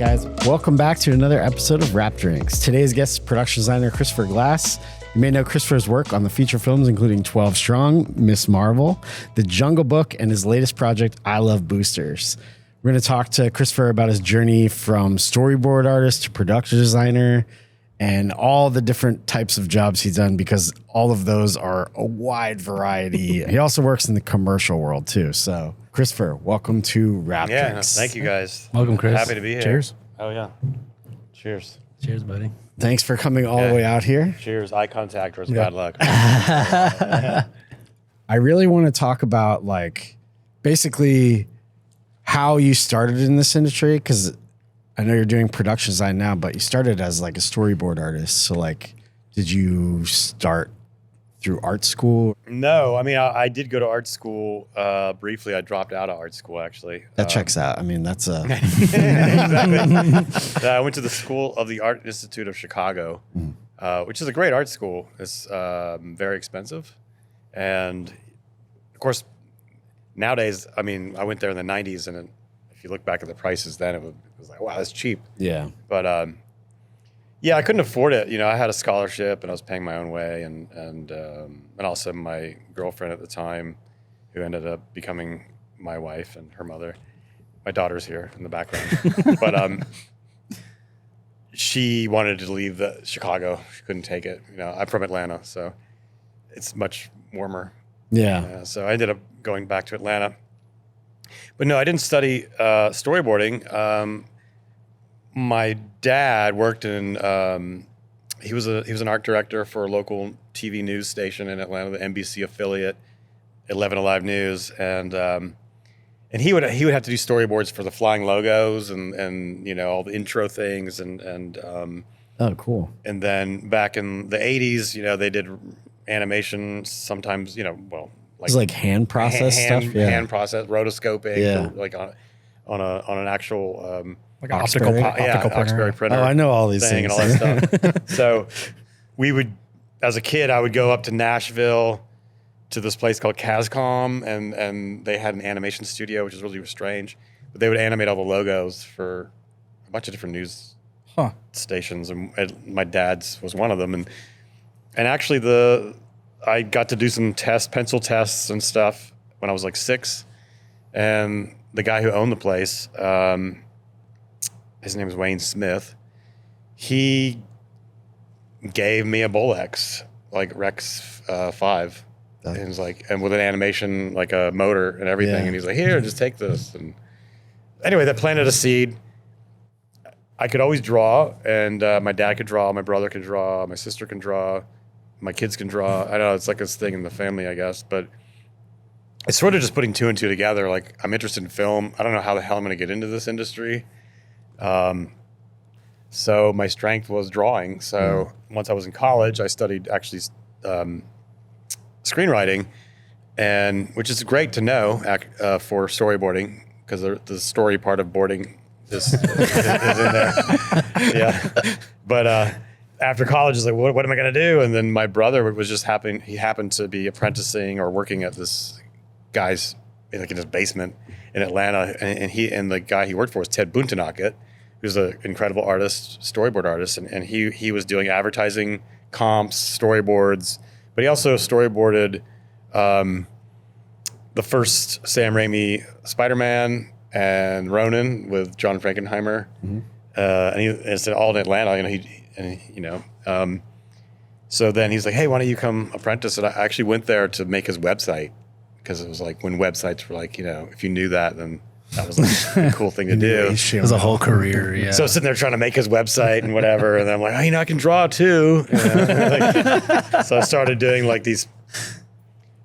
guys. Welcome back to another episode of Rap Drinks. Today's guest is production designer Christopher Glass. You may know Christopher's work on the feature films, including 12 Strong, Miss Marvel, The Jungle Book, and his latest project, I Love Boosters. We're going to talk to Christopher about his journey from storyboard artist to production designer and all the different types of jobs he's done, because all of those are a wide variety. He also works in the commercial world too. So Christopher, welcome to Rap Drinks. Thank you guys. Welcome, Chris. Happy to be here. Cheers. Oh yeah. Cheers. Cheers, buddy. Thanks for coming all the way out here. Cheers. Eye contact or bad luck. I really want to talk about basically how you started in this industry, because I know you're doing production design now, but you started as a storyboard artist. So did you start through art school? No, I mean, I did go to art school briefly. I dropped out of art school, actually. That checks out. I mean, that's a... Exactly. I went to the School of the Art Institute of Chicago, which is a great art school. It's very expensive. And, of course, nowadays, I mean, I went there in the 90s, and if you look back at the prices then, it was like, wow, that's cheap. Yeah. But yeah, I couldn't afford it. You know, I had a scholarship and I was paying my own way, and also my girlfriend at the time, who ended up becoming my wife and her mother. My daughter's here in the background, but she wanted to leave Chicago. She couldn't take it. You know, I'm from Atlanta, so it's much warmer. Yeah. So I ended up going back to Atlanta. But no, I didn't study storyboarding. My dad worked in, he was an art director for a local TV news station in Atlanta, the NBC affiliate, 11 Alive News. And he would have to do storyboards for the flying logos and you know, all the intro things and oh, cool. And then back in the 80s, you know, they did animation sometimes, you know, well, it's like hand process stuff. Yeah. Hand process, rotoscoping, yeah. On an actual like an optical Oxbury printer. Oh, I know all these things and all that stuff. So we would, as a kid, I would go up to Nashville to this place called Cascom, and they had an animation studio, which is really strange. But they would animate all the logos for a bunch of different news stations, and my dad's was one of them. And actually I got to do some pencil tests and stuff when I was like 6. And the guy who owned the place, his name is Wayne Smith, he gave me a Bolex, like Rex 5. And he was like, and with an animation, like a motor and everything. Yeah. And he's like, here, just take this. And anyway, that planted a seed. I could always draw, and my dad could draw, my brother could draw, my sister can draw. My kids can draw. I know it's like this thing in the family, I guess, but it's sort of just putting 2 and 2 together. Like, I'm interested in film. I don't know how the hell I'm going to get into this industry. So my strength was drawing. So once I was in college, I studied actually screenwriting, and which is great to know for storyboarding, because the story part of boarding is in there. Yeah, but. After college, is like, what am I going to do? And then my brother was just he happened to be apprenticing or working at this guy's, in his basement in Atlanta. And the guy he worked for was Ted Buntenacket, who's an incredible artist, storyboard artist. And he was doing advertising comps, storyboards, but he also storyboarded the first Sam Raimi Spiderman and Ronin with John Frankenheimer. Mm-hmm. And it's all in Atlanta, you know, so then he's like, hey, why don't you come apprentice? And I actually went there to make his website, because it was like when websites were like, you know, if you knew that, then that was like a cool thing to do. It was a whole career, yeah. So sitting there trying to make his website and whatever, and then I'm like, oh, you know, I can draw too. You know? So I started doing like these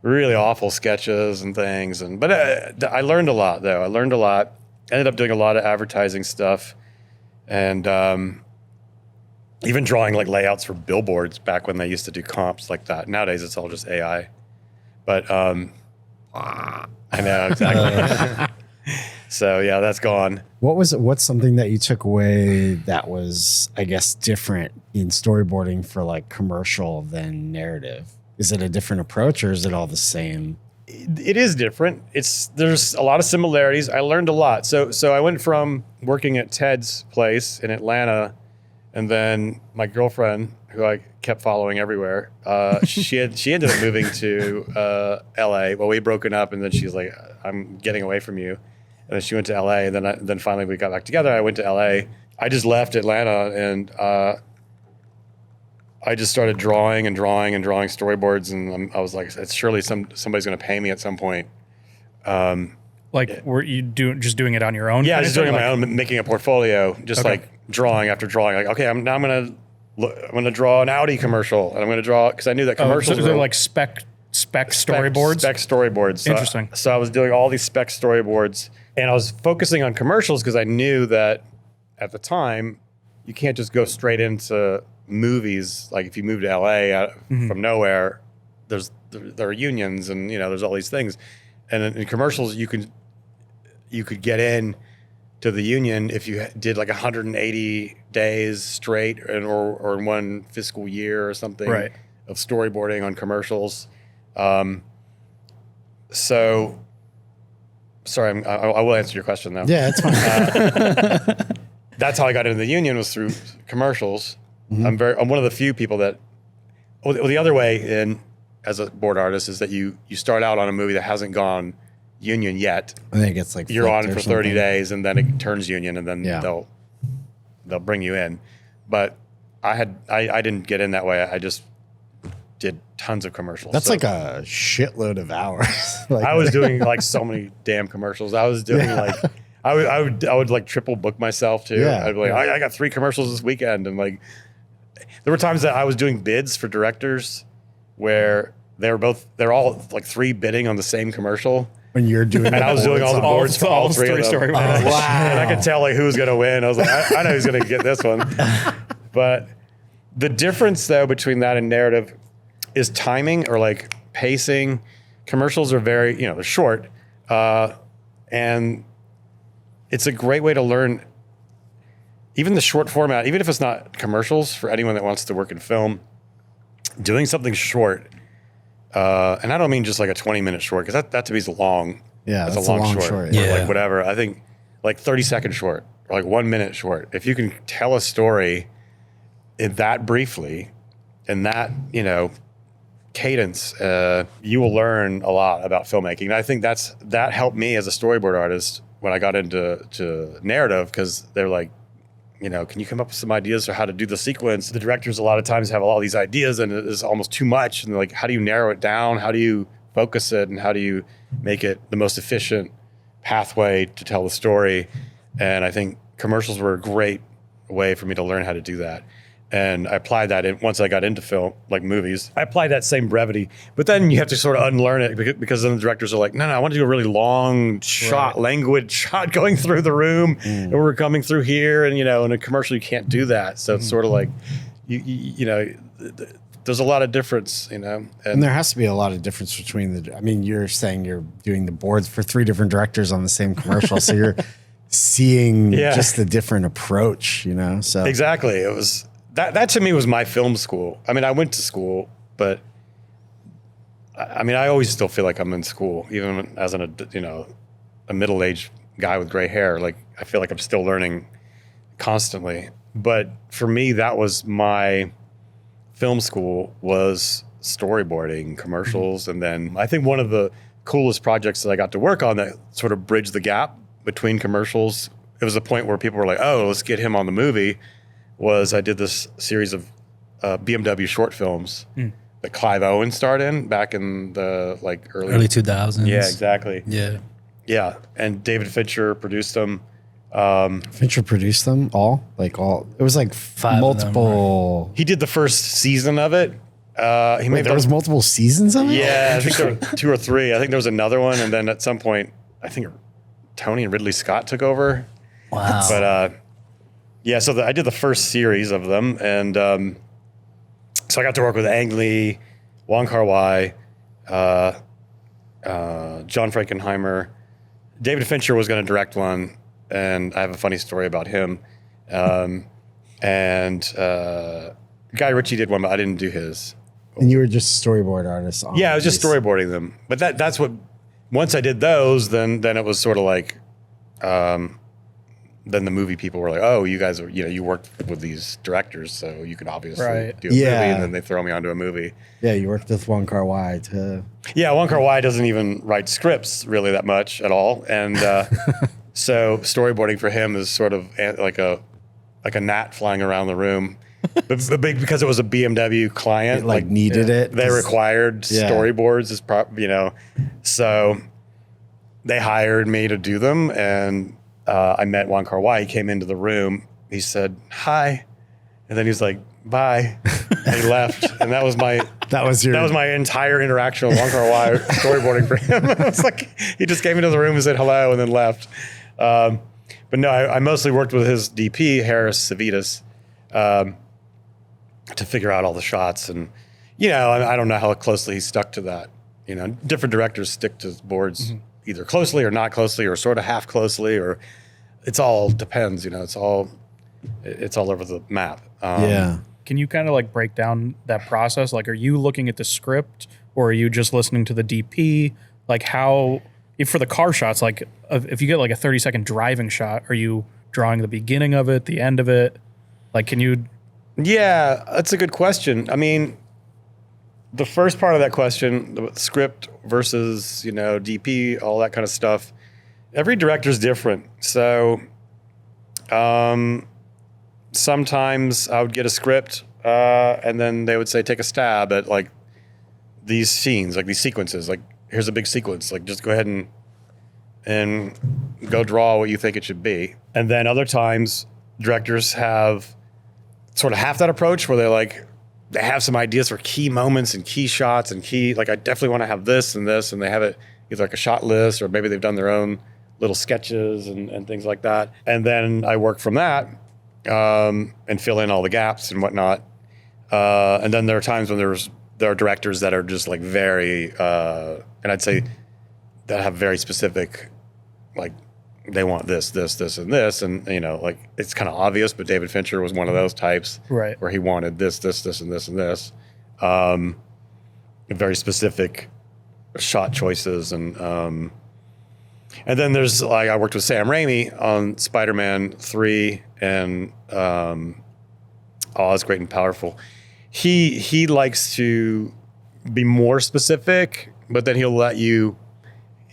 really awful sketches and things, but I learned a lot though. I learned a lot. Ended up doing a lot of advertising stuff, and even drawing like layouts for billboards back when they used to do comps like that. Nowadays it's all just AI. But I know exactly. So yeah, that's gone. What's something that you took away that was, I guess, different in storyboarding for like commercial than narrative? Is it a different approach, or is it all the same? it is different. There's a lot of similarities. I learned a lot. So I went from working at Ted's place in Atlanta, and then my girlfriend, who I kept following everywhere, she ended up moving to LA. Well, we had broken up, and then she's like, "I'm getting away from you," and then she went to LA. And then finally we got back together. I went to LA. I just left Atlanta, and I just started drawing storyboards, and I was like, "It's surely somebody's going to pay me at some point." Were you doing it on your own? Yeah, just doing it on my own, making a portfolio, just like drawing after drawing. Like, okay, I'm gonna draw an Audi commercial, and I'm gonna draw because I knew that commercials so they're like spec storyboards. Spec storyboards. So Interesting. So I was doing all these spec storyboards, and I was focusing on commercials because I knew that at the time you can't just go straight into movies. Like if you move to LA from nowhere, there are unions, and there's all these things, and in commercials you could get in to the union if you did like 180 days straight or in one fiscal year or something of storyboarding on commercials. So sorry, I will answer your question though. Yeah, it's fine. That's how I got into the union, was through commercials. I'm one of the few people that, the other way in as a board artist is that you start out on a movie that hasn't gone union yet. I think it's like you're on for 30 days, and then it turns union, and then they'll bring you in. But I didn't get in that way. I just did tons of commercials. That's like a shitload of hours. I was doing like so many damn commercials. I was doing like I would like triple book myself too. Yeah. I'd be like, I got 3 commercials this weekend, and like there were times that I was doing bids for directors where they're all like 3 bidding on the same commercial. When you're doing, and I was doing all the boards for all 3 of them. storyboards. And I could tell like who's going to win. I was like, I know who's going to get this one. But the difference though between that and narrative is timing, or like pacing. Commercials are very, they're short, and it's a great way to learn even the short format, even if it's not commercials, for anyone that wants to work in film. Doing something short. And I don't mean just like a 20-minute short, because that to me is long. Yeah, that's a long short. Yeah. Or like whatever. I think like 30-second short, or like 1 minute short. If you can tell a story in that briefly, and that cadence, you will learn a lot about filmmaking. And I think that helped me as a storyboard artist when I got into narrative, because they're like, can you come up with some ideas for how to do the sequence? The directors a lot of times have all these ideas, and it is almost too much. And they're like, how do you narrow it down? How do you focus it? And how do you make it the most efficient pathway to tell the story? And I think commercials were a great way for me to learn how to do that. And I applied that once I got into film, like movies. I applied that same brevity, but then you have to sort of unlearn it, because then the directors are like, no, I want to do a really long shot, languid shot going through the room, and we're coming through here, and in a commercial you can't do that. So it's sort of like, there's a lot of difference, and there has to be a lot of difference between you're saying you're doing the boards for 3 different directors on the same commercial, so you're seeing just the different approach, So exactly, it was. That to me was my film school. I went to school, but I always still feel like I'm in school, even as a middle-aged guy with gray hair. Like, I feel like I'm still learning constantly. But for me, that was my film school, was storyboarding commercials. And then I think one of the coolest projects that I got to work on that sort of bridged the gap between commercials, it was a point where people were like, oh, let's get him on the movie, was I did this series of BMW short films that Clive Owen starred in back in the early 2000s. Yeah, exactly. Yeah. Yeah, and David Fincher produced them. Fincher produced them all? It was like 5 multiple. He did the first season of it. There was multiple seasons of it? Yeah, I think there were 2 or 3. I think there was another one, and then at some point, I think Tony and Ridley Scott took over. Wow. But yeah, so I did the first series of them, and so I got to work with Ang Lee, Wong Kar-wai, John Frankenheimer. David Fincher was going to direct one, and I have a funny story about him. And Guy Ritchie did one, but I didn't do his. And you were just storyboard artists. On Yeah, I was just these. storyboarding them. But that's what, once I did those, then it was sort of like, then the movie people were like, oh, you guys are, you worked with these directors, so you could obviously do a movie, and then they throw me onto a movie. Yeah, you worked with Wong Kar-wai to... Yeah, Wong Kar-wai doesn't even write scripts really that much at all. And so storyboarding for him is sort of like a gnat flying around the room. But because it was a BMW client, It needed it. They required storyboards so they hired me to do them, and I met Wong Kar-wai. He came into the room. He said, hi. And then he's like, bye. And he left. And that was my entire interaction with Wong Kar-wai storyboarding for him. It's like he just came into the room and said hello and then left. But no, I mostly worked with his DP, Harris Savitas, to figure out all the shots. And, I don't know how closely he stuck to that. Different directors stick to boards either closely or not closely or sort of half closely, or it's all depends, it's all over the map. Can you kind of like break down that process? Like, are you looking at the script or are you just listening to the DP? Like if for the car shots, like if you get like a 30-second driving shot, are you drawing the beginning of it, the end of it? Like, can you? Yeah, that's a good question. I mean, the first part of that question, the script versus, DP, all that kind of stuff, every director's different. So sometimes I would get a script and then they would say, take a stab at like these scenes, like these sequences, like here's a big sequence, like just go ahead and go draw what you think it should be. And then other times directors have sort of half that approach where they have some ideas for key moments and key shots and like I definitely want to have this, and they have it either like a shot list or maybe they've done their own little sketches and things like that. And then I work from that and fill in all the gaps and whatnot. And then there are times when there are directors that are just like very, and I'd say that have very specific, like they want this, and this, and like it's kind of obvious. But David Fincher was one of those types, right, where he wanted this, and this. Very specific shot choices, and then there's like I worked with Sam Raimi on Spiderman 3 and Oz Great and Powerful. He likes to be more specific, but then he'll let you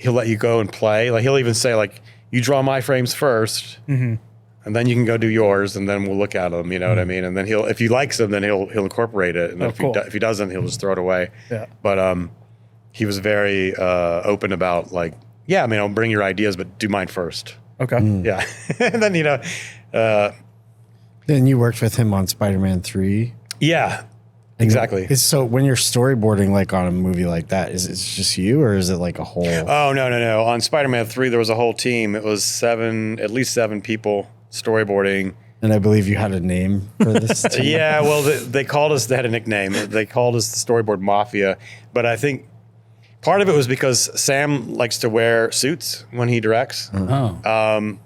go and play. Like he'll even say like, you draw my frames first, and then you can go do yours, and then we'll look at them. You know what I mean? And then if he likes them, then he'll incorporate it. And if he doesn't, he'll just throw it away. Yeah. But he was very open about like, yeah, I mean, I'll bring your ideas, but do mine first. Okay. Yeah. And then then you worked with him on Spider-Man 3. Yeah. Exactly. So when you're storyboarding like on a movie like that, is it just you or is it like a whole? Oh, no. On Spider-Man 3, there was a whole team. It was at least seven people storyboarding. And I believe you had a name for this team. Yeah, well, they called us, they had a nickname. They called us the Storyboard Mafia. But I think part of it was because Sam likes to wear suits when he directs. Oh.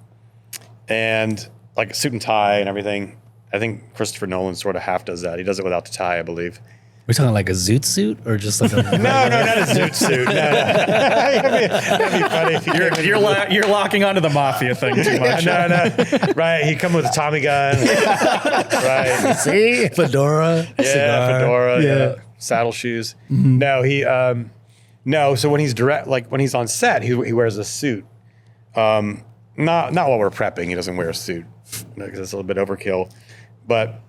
And like a suit and tie and everything. I think Christopher Nolan sort of half does that. He does it without the tie, I believe. We're talking like a zoot suit or just like a... No, not a zoot suit. No. That'd be funny if you're locking onto the Mafia thing too much. No. Right. He'd come with a Tommy gun. Right. See? Fedora. Yeah, cigar. fedora. Yeah. Saddle shoes. No, no. So when he's when he's on set, he wears a suit. Not while we're prepping. He doesn't wear a suit because it's a little bit overkill. But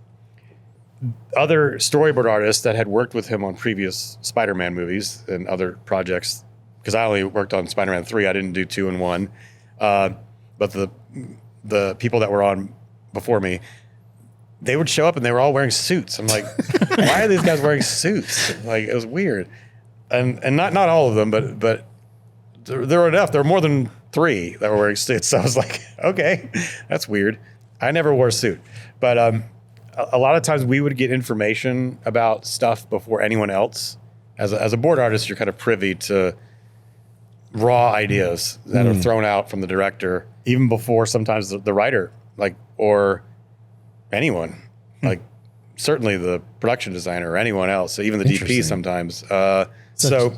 other storyboard artists that had worked with him on previous Spider-Man movies and other projects, because I only worked on Spider-Man 3, I didn't do 2 and 1. But the people that were on before me, they would show up and they were all wearing suits. I'm like, why are these guys wearing suits? Like, it was weird. And not all of them, but there were enough. There were more than 3 that were wearing suits. So I was like, okay, that's weird. I never wore a suit. But a lot of times we would get information about stuff before anyone else. As a board artist, you're kind of privy to raw ideas that are thrown out from the director, even before sometimes the writer, like, or anyone. Like, certainly the production designer or anyone else, so even the DP sometimes. So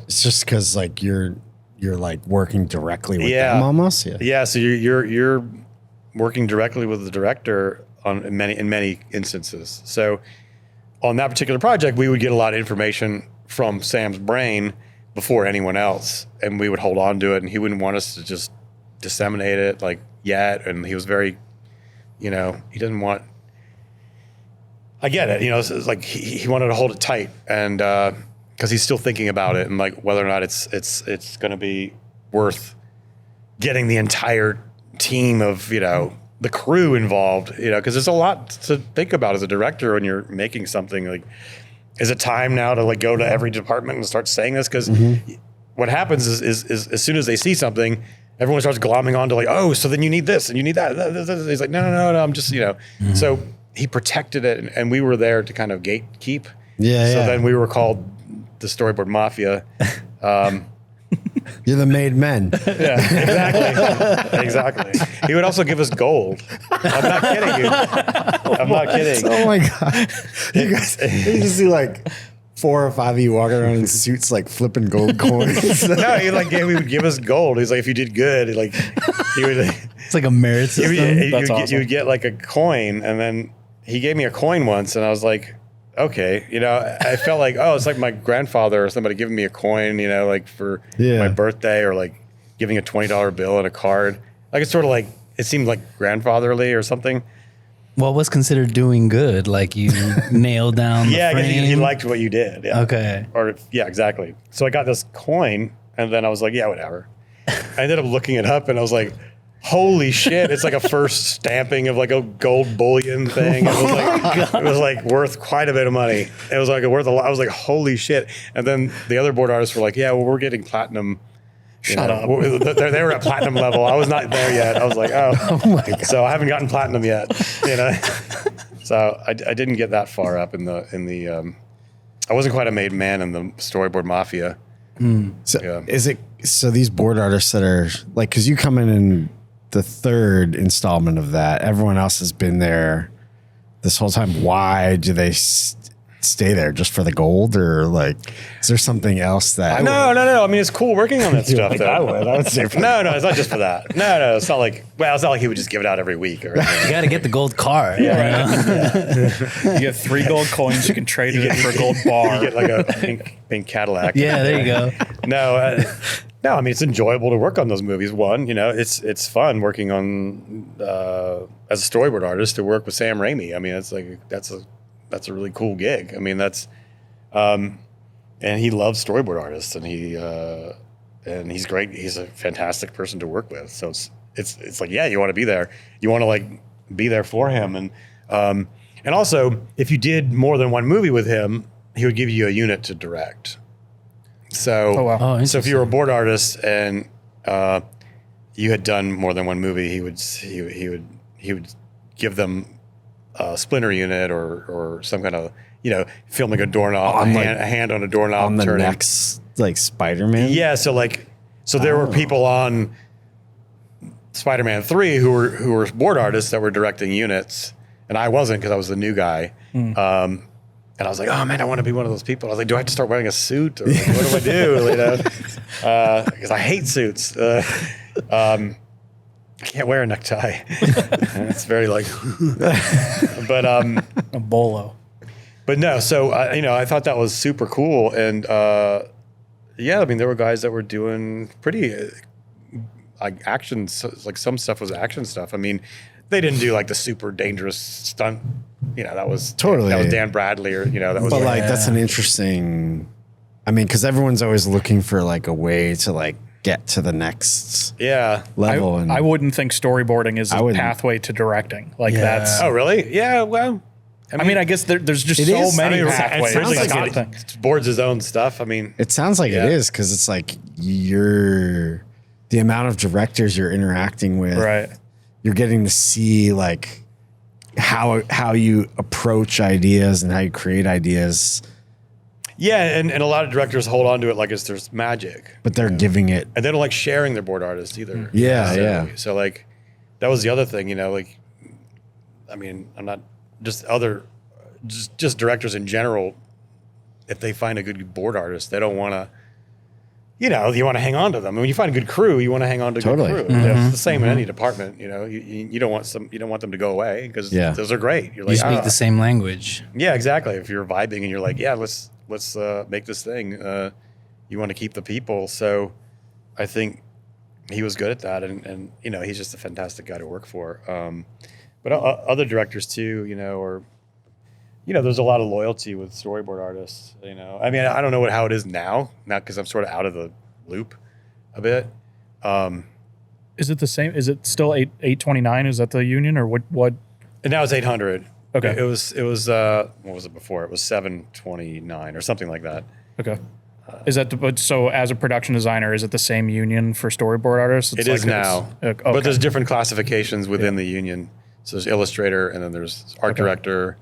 it's just because like you're like working directly with Yeah. them almost. Yeah. yeah, so you're working directly with the director in many instances. So on that particular project, we would get a lot of information from Sam's brain before anyone else, and we would hold on to it, and he wouldn't want us to just disseminate it like yet. And he was very, he doesn't want. I get it, it's like he wanted to hold it tight, and because he's still thinking about it and like whether or not it's going to be worth getting the entire team of the crew involved, because there's a lot to think about as a director when you're making something. Like, is it time now to like go to every department and start saying this? Because what happens is as soon as they see something, everyone starts glomming on to like, oh, so then you need this and you need that. He's like, no, I'm just, So he protected it, and we were there to kind of gatekeep. Yeah. So then we were called the Storyboard Mafia. You're the made men. Yeah, exactly. He would also give us gold. I'm not kidding you. I'm not kidding. Oh my God. You guys, you just see like 4 or 5 of you walking around in suits, like flipping gold coins. No, he would give us gold. He's like, if you did good, he would. It's like a merit system. You would get like a coin, and then he gave me a coin once, and I was like, okay, I felt like, oh, it's like my grandfather or somebody giving me a coin, like for my birthday, or like giving a $20 bill and a card. Like it's sort of like, it seemed like grandfatherly or something. What was considered doing good? Like you nailed down the Yeah, frame? he liked what you did. Yeah. Okay. Or yeah, exactly. So I got this coin, and then I was like, yeah, whatever. I ended up looking it up, and I was like, holy shit! It's like a first stamping of like a gold bullion thing. It was like worth quite a bit of money. It was like worth a lot. I was like, holy shit! And then the other board artists were like, yeah, well, we're getting platinum. Shut up. They were at platinum level. I was not there yet. I was like, oh my God. So I haven't gotten platinum yet. So I didn't get that far up in the. I wasn't quite a made man in the Storyboard Mafia. So is it, so these board artists that are like, cause you come in the third installment of that, everyone else has been there this whole time. Why do they stay there, just for the gold, or like, is there something else that? No. I mean, it's cool working on that stuff. Though. I would say no, it's not just for that. No, it's not like. Well, it's not like he would just give it out every week or anything. You got to get the gold card. Yeah, You get 3 gold coins. You can trade it in for a gold bar. You get like a pink Cadillac. Yeah, there you go. No, I mean, it's enjoyable to work on those movies. One, it's fun working on as a storyboard artist to work with Sam Raimi. I mean, it's like that's a really cool gig. I mean, that's and he loves storyboard artists, and he's great. He's a fantastic person to work with. So it's like, yeah, you want to be there. You want to like be there for him, and also if you did more than one movie with him, he would give you a unit to direct. So, Oh, wow. So if you were a board artist and you had done more than one movie, he would give them a splinter unit or some kind of filming a doorknob, a hand on a doorknob on the turning. next like Spiderman. Yeah, so there were people on Spiderman 3 who were board artists that were directing units, and I wasn't because I was the new guy. And I was like, oh man, I want to be one of those people. I was like, do I have to start wearing a suit, or like, what do I do? Because I hate suits. I can't wear a necktie. It's very like, but A bolo. But no. So I thought that was super cool, and yeah, I mean, there were guys that were doing pretty like action. Like some stuff was action stuff. I mean, they didn't do like the super dangerous stunt. That was Totally. That was Dan Bradley, or that was. But like that's an interesting. I mean, because everyone's always looking for like a way to like get to the next yeah. level. And I wouldn't think storyboarding is a pathway to directing. Like that's. Oh really? Yeah. Well, I mean, I guess there's just It so is. many I mean, pathways. it sounds Ridley like Scott boards his own stuff. I mean, it sounds like Yeah. it is, because it's like the amount of directors you're interacting with. Right. You're getting to see like how you approach ideas and how you create ideas, yeah, and a lot of directors hold on to it like there's magic, but they're giving it. and they don't like sharing their board artists either. Yeah, so, yeah. So like, that was the other thing, like, I mean, I'm not just other just directors in general, if they find a good board artist, they don't want to, you want to hang on to them. And when you find a good crew, you want to hang on to a good crew. It's the same in any department. You don't want them to go away because those are great. You're like, You speak the same language. Yeah, exactly. If you're vibing and you're like, yeah, let's make this thing. You want to keep the people. So I think he was good at that, and he's just a fantastic guy to work for. But other directors too, or there's a lot of loyalty with storyboard artists. I mean, I don't know how it is now because I'm sort of out of the loop a bit. Is it the same? Is it still 829? Is that the union or what? And now it's 800. Okay. It was what was it before? It was 729 or something like that. Okay. Is that so? As a production designer, is it the same union for storyboard artists? It is now, but there's different classifications within the union. So there's illustrator, and then there's art director.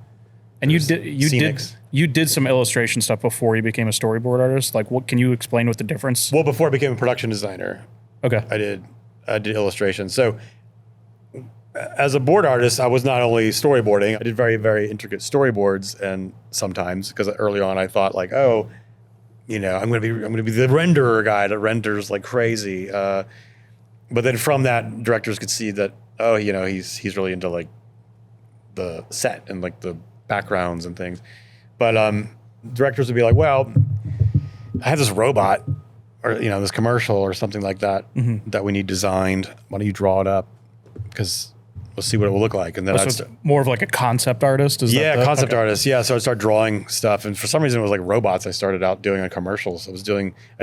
And you did some illustration stuff before you became a storyboard artist. Like, what can you explain what the difference? Well, before I became a production designer, okay, I did illustration. So as a board artist, I was not only storyboarding. I did very, very intricate storyboards, and sometimes because early on I thought like, oh, I'm gonna be the renderer guy that renders like crazy. But then from that, directors could see that he's really into like the set and like the backgrounds and things. But directors would be like, well, I have this robot or this commercial or something like that that we need designed. Why don't you draw it up? Because we'll see what it will look like. And then it's more of like a concept artist. Concept artist. Yeah. So I'd start drawing stuff, and for some reason it was like robots. I started out doing on commercials. I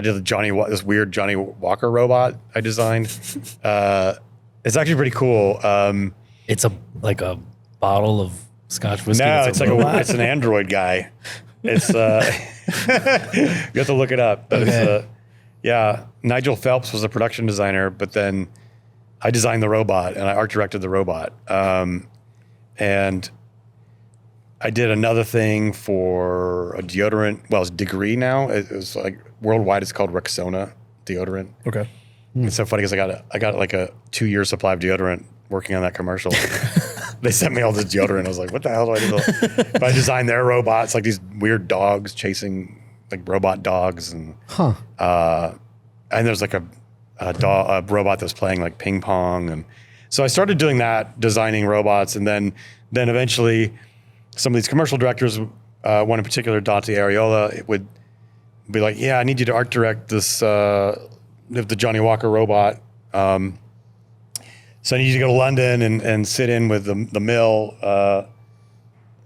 did this weird Johnny Walker robot I designed. It's actually pretty cool. It's like a bottle of Scotch whiskey. No, it's it's an Android guy. It's you have to look it up. But it's Nigel Phelps was a production designer, but then I designed the robot and I art directed the robot. And I did another thing for a deodorant. Well, it's Degree now. It was like worldwide. It's called Rexona deodorant. Okay. It's so funny because I got like a 2-year supply of deodorant working on that commercial. They sent me all this deodorant. I was like, what the hell do I do? But I designed their robots, like these weird dogs chasing like robot dogs, and there's like a robot that was playing like ping pong, and so I started doing that, designing robots, and then eventually some of these commercial directors, one in particular, Dante Ariola, would be like, yeah, I need you to art direct this the Johnny Walker robot. So I need you to go to London and sit in with the mill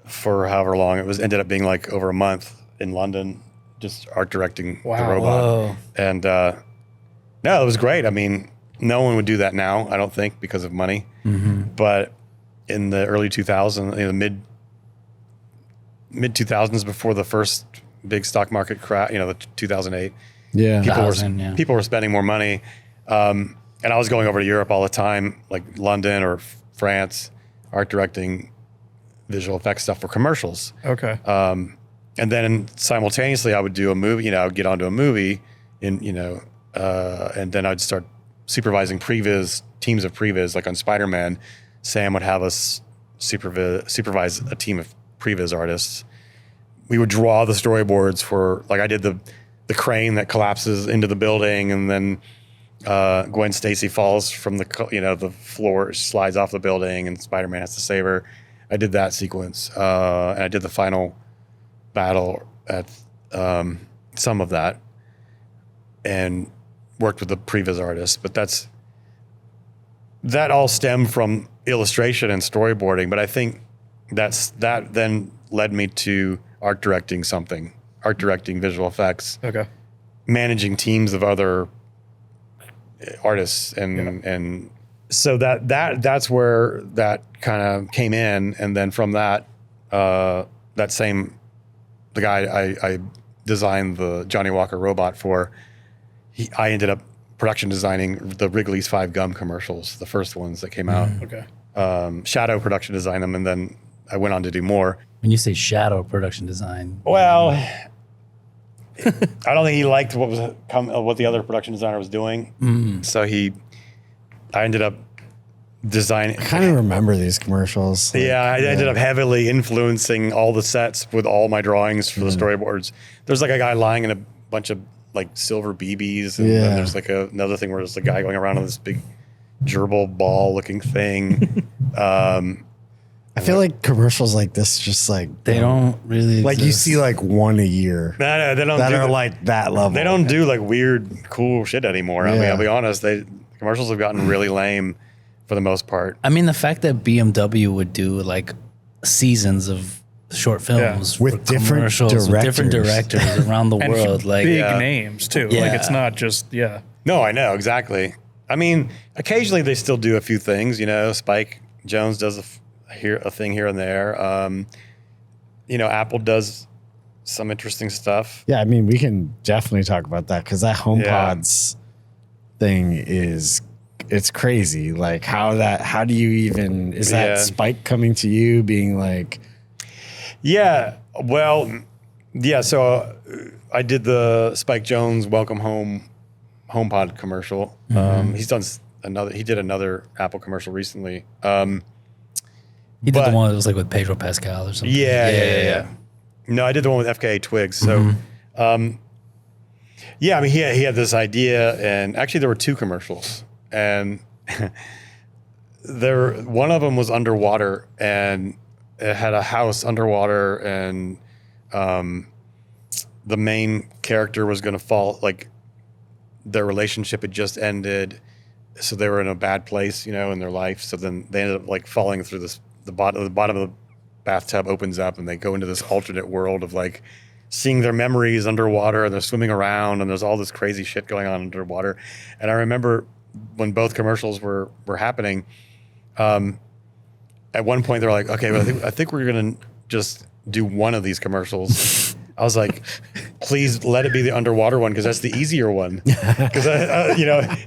for however long. Ended up being like over a month in London, just art directing the robot. Whoa. And no, it was great. I mean, no one would do that now, I don't think, because of money. Mm-hmm. But in the early 2000s, the mid 2000s, before the first big stock market crash, the 2008. Yeah, people were spending more money. And I was going over to Europe all the time, like London or France, art directing visual effects stuff for commercials. Okay. And then simultaneously I would do a movie, I would get onto a movie and then I'd start supervising teams of previs, like on Spiderman. Sam would have us supervise a team of previs artists. We would draw the storyboards for, like I did the crane that collapses into the building, and then Gwen Stacy falls from the floor, slides off the building, and Spider-Man has to save her. I did that sequence, and I did the final battle at some of that, and worked with the previs artist. But that all stemmed from illustration and storyboarding. But I think that then led me to art directing visual effects. Okay. Managing teams of other artists and so that's where that kind of came in. And then from that, the guy I designed the Johnny Walker robot for, I ended up production designing the Wrigley's 5 gum commercials, the first ones that came out. Okay. Shadow production designed them, and then I went on to do more. When you say shadow production design, well, I don't think he liked what the other production designer was doing. So I ended up design. I kind of remember these commercials. Like, I ended up heavily influencing all the sets with all my drawings for the storyboards. There's like a guy lying in a bunch of like silver BBs, and then there's like another thing where there's a guy going around on this big gerbil ball looking thing. I feel like commercials like this just like They don't really like you see like one a year No, they don't that do are the- like that level. They don't do like weird, cool shit anymore. I mean, Yeah. I'll be honest. Commercials have gotten really lame for the most part. I mean, the fact that BMW would do like seasons of short films With for different commercials with different directors. directors around the And world, like big names too. Like Yeah. it's not just No, I know exactly. I mean, occasionally they still do a few things. You know, Spike Jones does a thing here and there. Apple does some interesting stuff. Yeah, I mean, we can definitely talk about that because that HomePods thing it's crazy. Like how do you even, is that Spike coming to you being like, Yeah, well, yeah. So I did the Spike Jones Welcome Home HomePod commercial. He did another Apple commercial recently. he did the one that was like with Pedro Pascal or something. Yeah. No, I did the one with FKA Twigs. So, I mean, he had this idea, and actually there were two commercials, and one of them was underwater, and it had a house underwater, and the main character was going to fall, like their relationship had just ended, so they were in a bad place, in their life. So then they ended up like falling through the bottom of the bathtub opens up, and they go into this alternate world of like seeing their memories underwater, and they're swimming around, and there's all this crazy shit going on underwater. And I remember when both commercials were happening, at one point they're like, okay, well, I think we're gonna just do one of these commercials. I was like, please let it be the underwater one, because that's the easier one. Because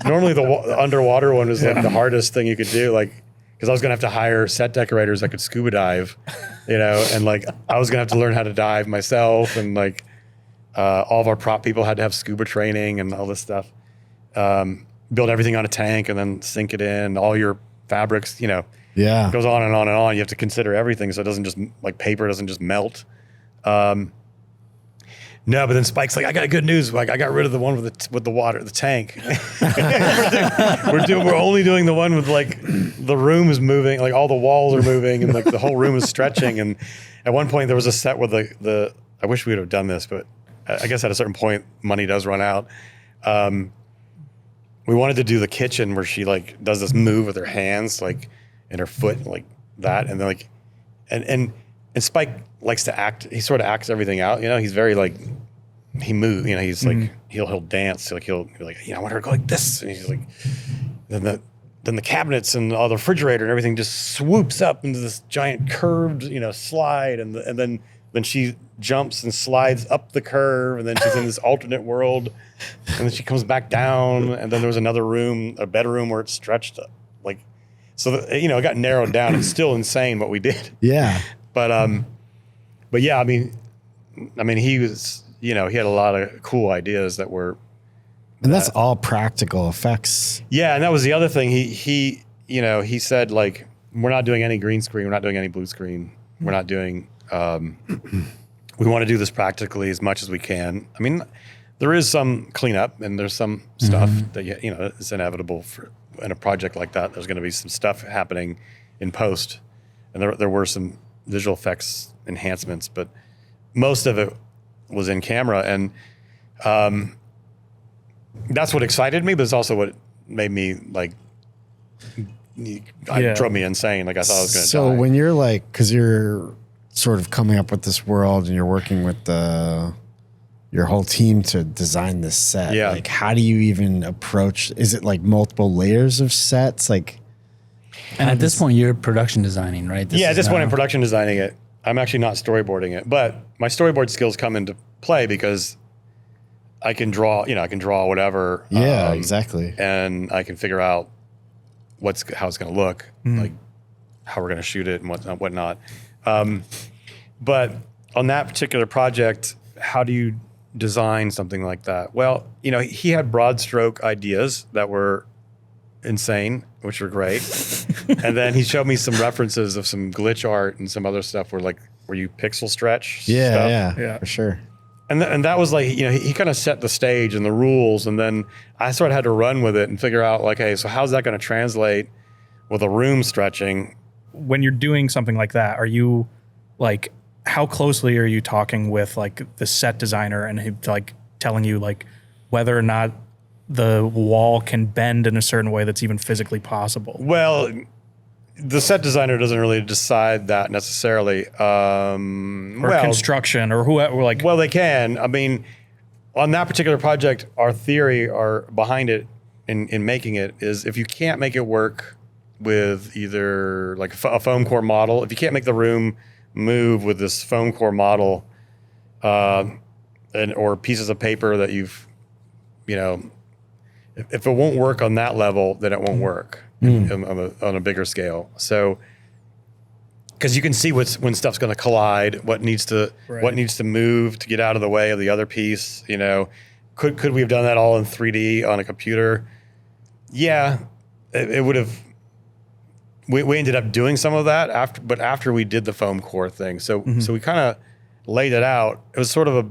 normally the underwater one is like the hardest thing you could do, like. Because I was gonna have to hire set decorators that could scuba dive, and like I was gonna have to learn how to dive myself, and like all of our prop people had to have scuba training and all this stuff. Build everything on a tank and then sink it in. All your fabrics, it goes on and on and on. You have to consider everything so it doesn't just like paper doesn't just melt. No, but then Spike's like, I got good news. Like, I got rid of the one with the water, the tank. we're only doing the one with like the room is moving, like all the walls are moving, and like the whole room is stretching. And at one point there was a set where the I wish we would have done this, but I guess at a certain point money does run out. We wanted to do the kitchen where she like does this move with her hands, like and her foot, like that, and then like and Spike likes to act. He sort of acts everything out. He's very like he moves. He's like he'll dance. Like he'll be like, I want her to go like this, and he's like, then the cabinets and all the refrigerator and everything just swoops up into this giant curved slide, and then she jumps and slides up the curve, and then she's in this alternate world, and then she comes back down, and then there was another room, a bedroom where it stretched up, like so. It got narrowed down. It's still insane what we did. yeah. But yeah, I mean, he was, he had a lot of cool ideas that were. And that's all practical effects. Yeah, and that was the other thing. He said like, we're not doing any green screen, we're not doing any blue screen, we're not doing. We want to do this practically as much as we can. I mean, there is some cleanup and there's some stuff that is inevitable in a project like that. There's going to be some stuff happening in post, and there were some visual effects enhancements, but most of it was in camera, and that's what excited me, but it's also what made me like drove me insane. Like I thought I was going to die. So when you're like, because you're sort of coming up with this world and you're working with your whole team to design this set, like how do you even approach? Is it like multiple layers of sets, like? And at this point, you're production designing, right? At this point, I'm production designing it. I'm actually not storyboarding it, but my storyboard skills come into play because I can draw. I can draw whatever. Yeah, exactly. And I can figure out how it's going to look, like how we're going to shoot it and whatnot. But on that particular project, how do you design something like that? Well, he had broad stroke ideas that were insane, which were great. And then he showed me some references of some glitch art and some other stuff where you pixel stretch stuff. Yeah, for sure. And that was like, he kind of set the stage and the rules, and then I sort of had to run with it and figure out like, hey, so how's that going to translate with a room stretching? When you're doing something like that, are you like, how closely are you talking with like the set designer and he like telling you like whether or not the wall can bend in a certain way that's even physically possible? Well, the set designer doesn't really decide that necessarily. Or construction or whoever, like. Well, they can. I mean, on that particular project, our theory behind it in making it is if you can't make it work with either like a foam core model, if you can't make the room move with this foam core model, or pieces of paper that you've, if it won't work on that level, then it won't work on a bigger scale. So, because you can see when stuff's going to collide, what needs to move to get out of the way of the other piece. Could we have done that all in 3D on a computer? Yeah, it would have. We ended up doing some of that after we did the foam core thing. So we kind of laid it out. It was sort of a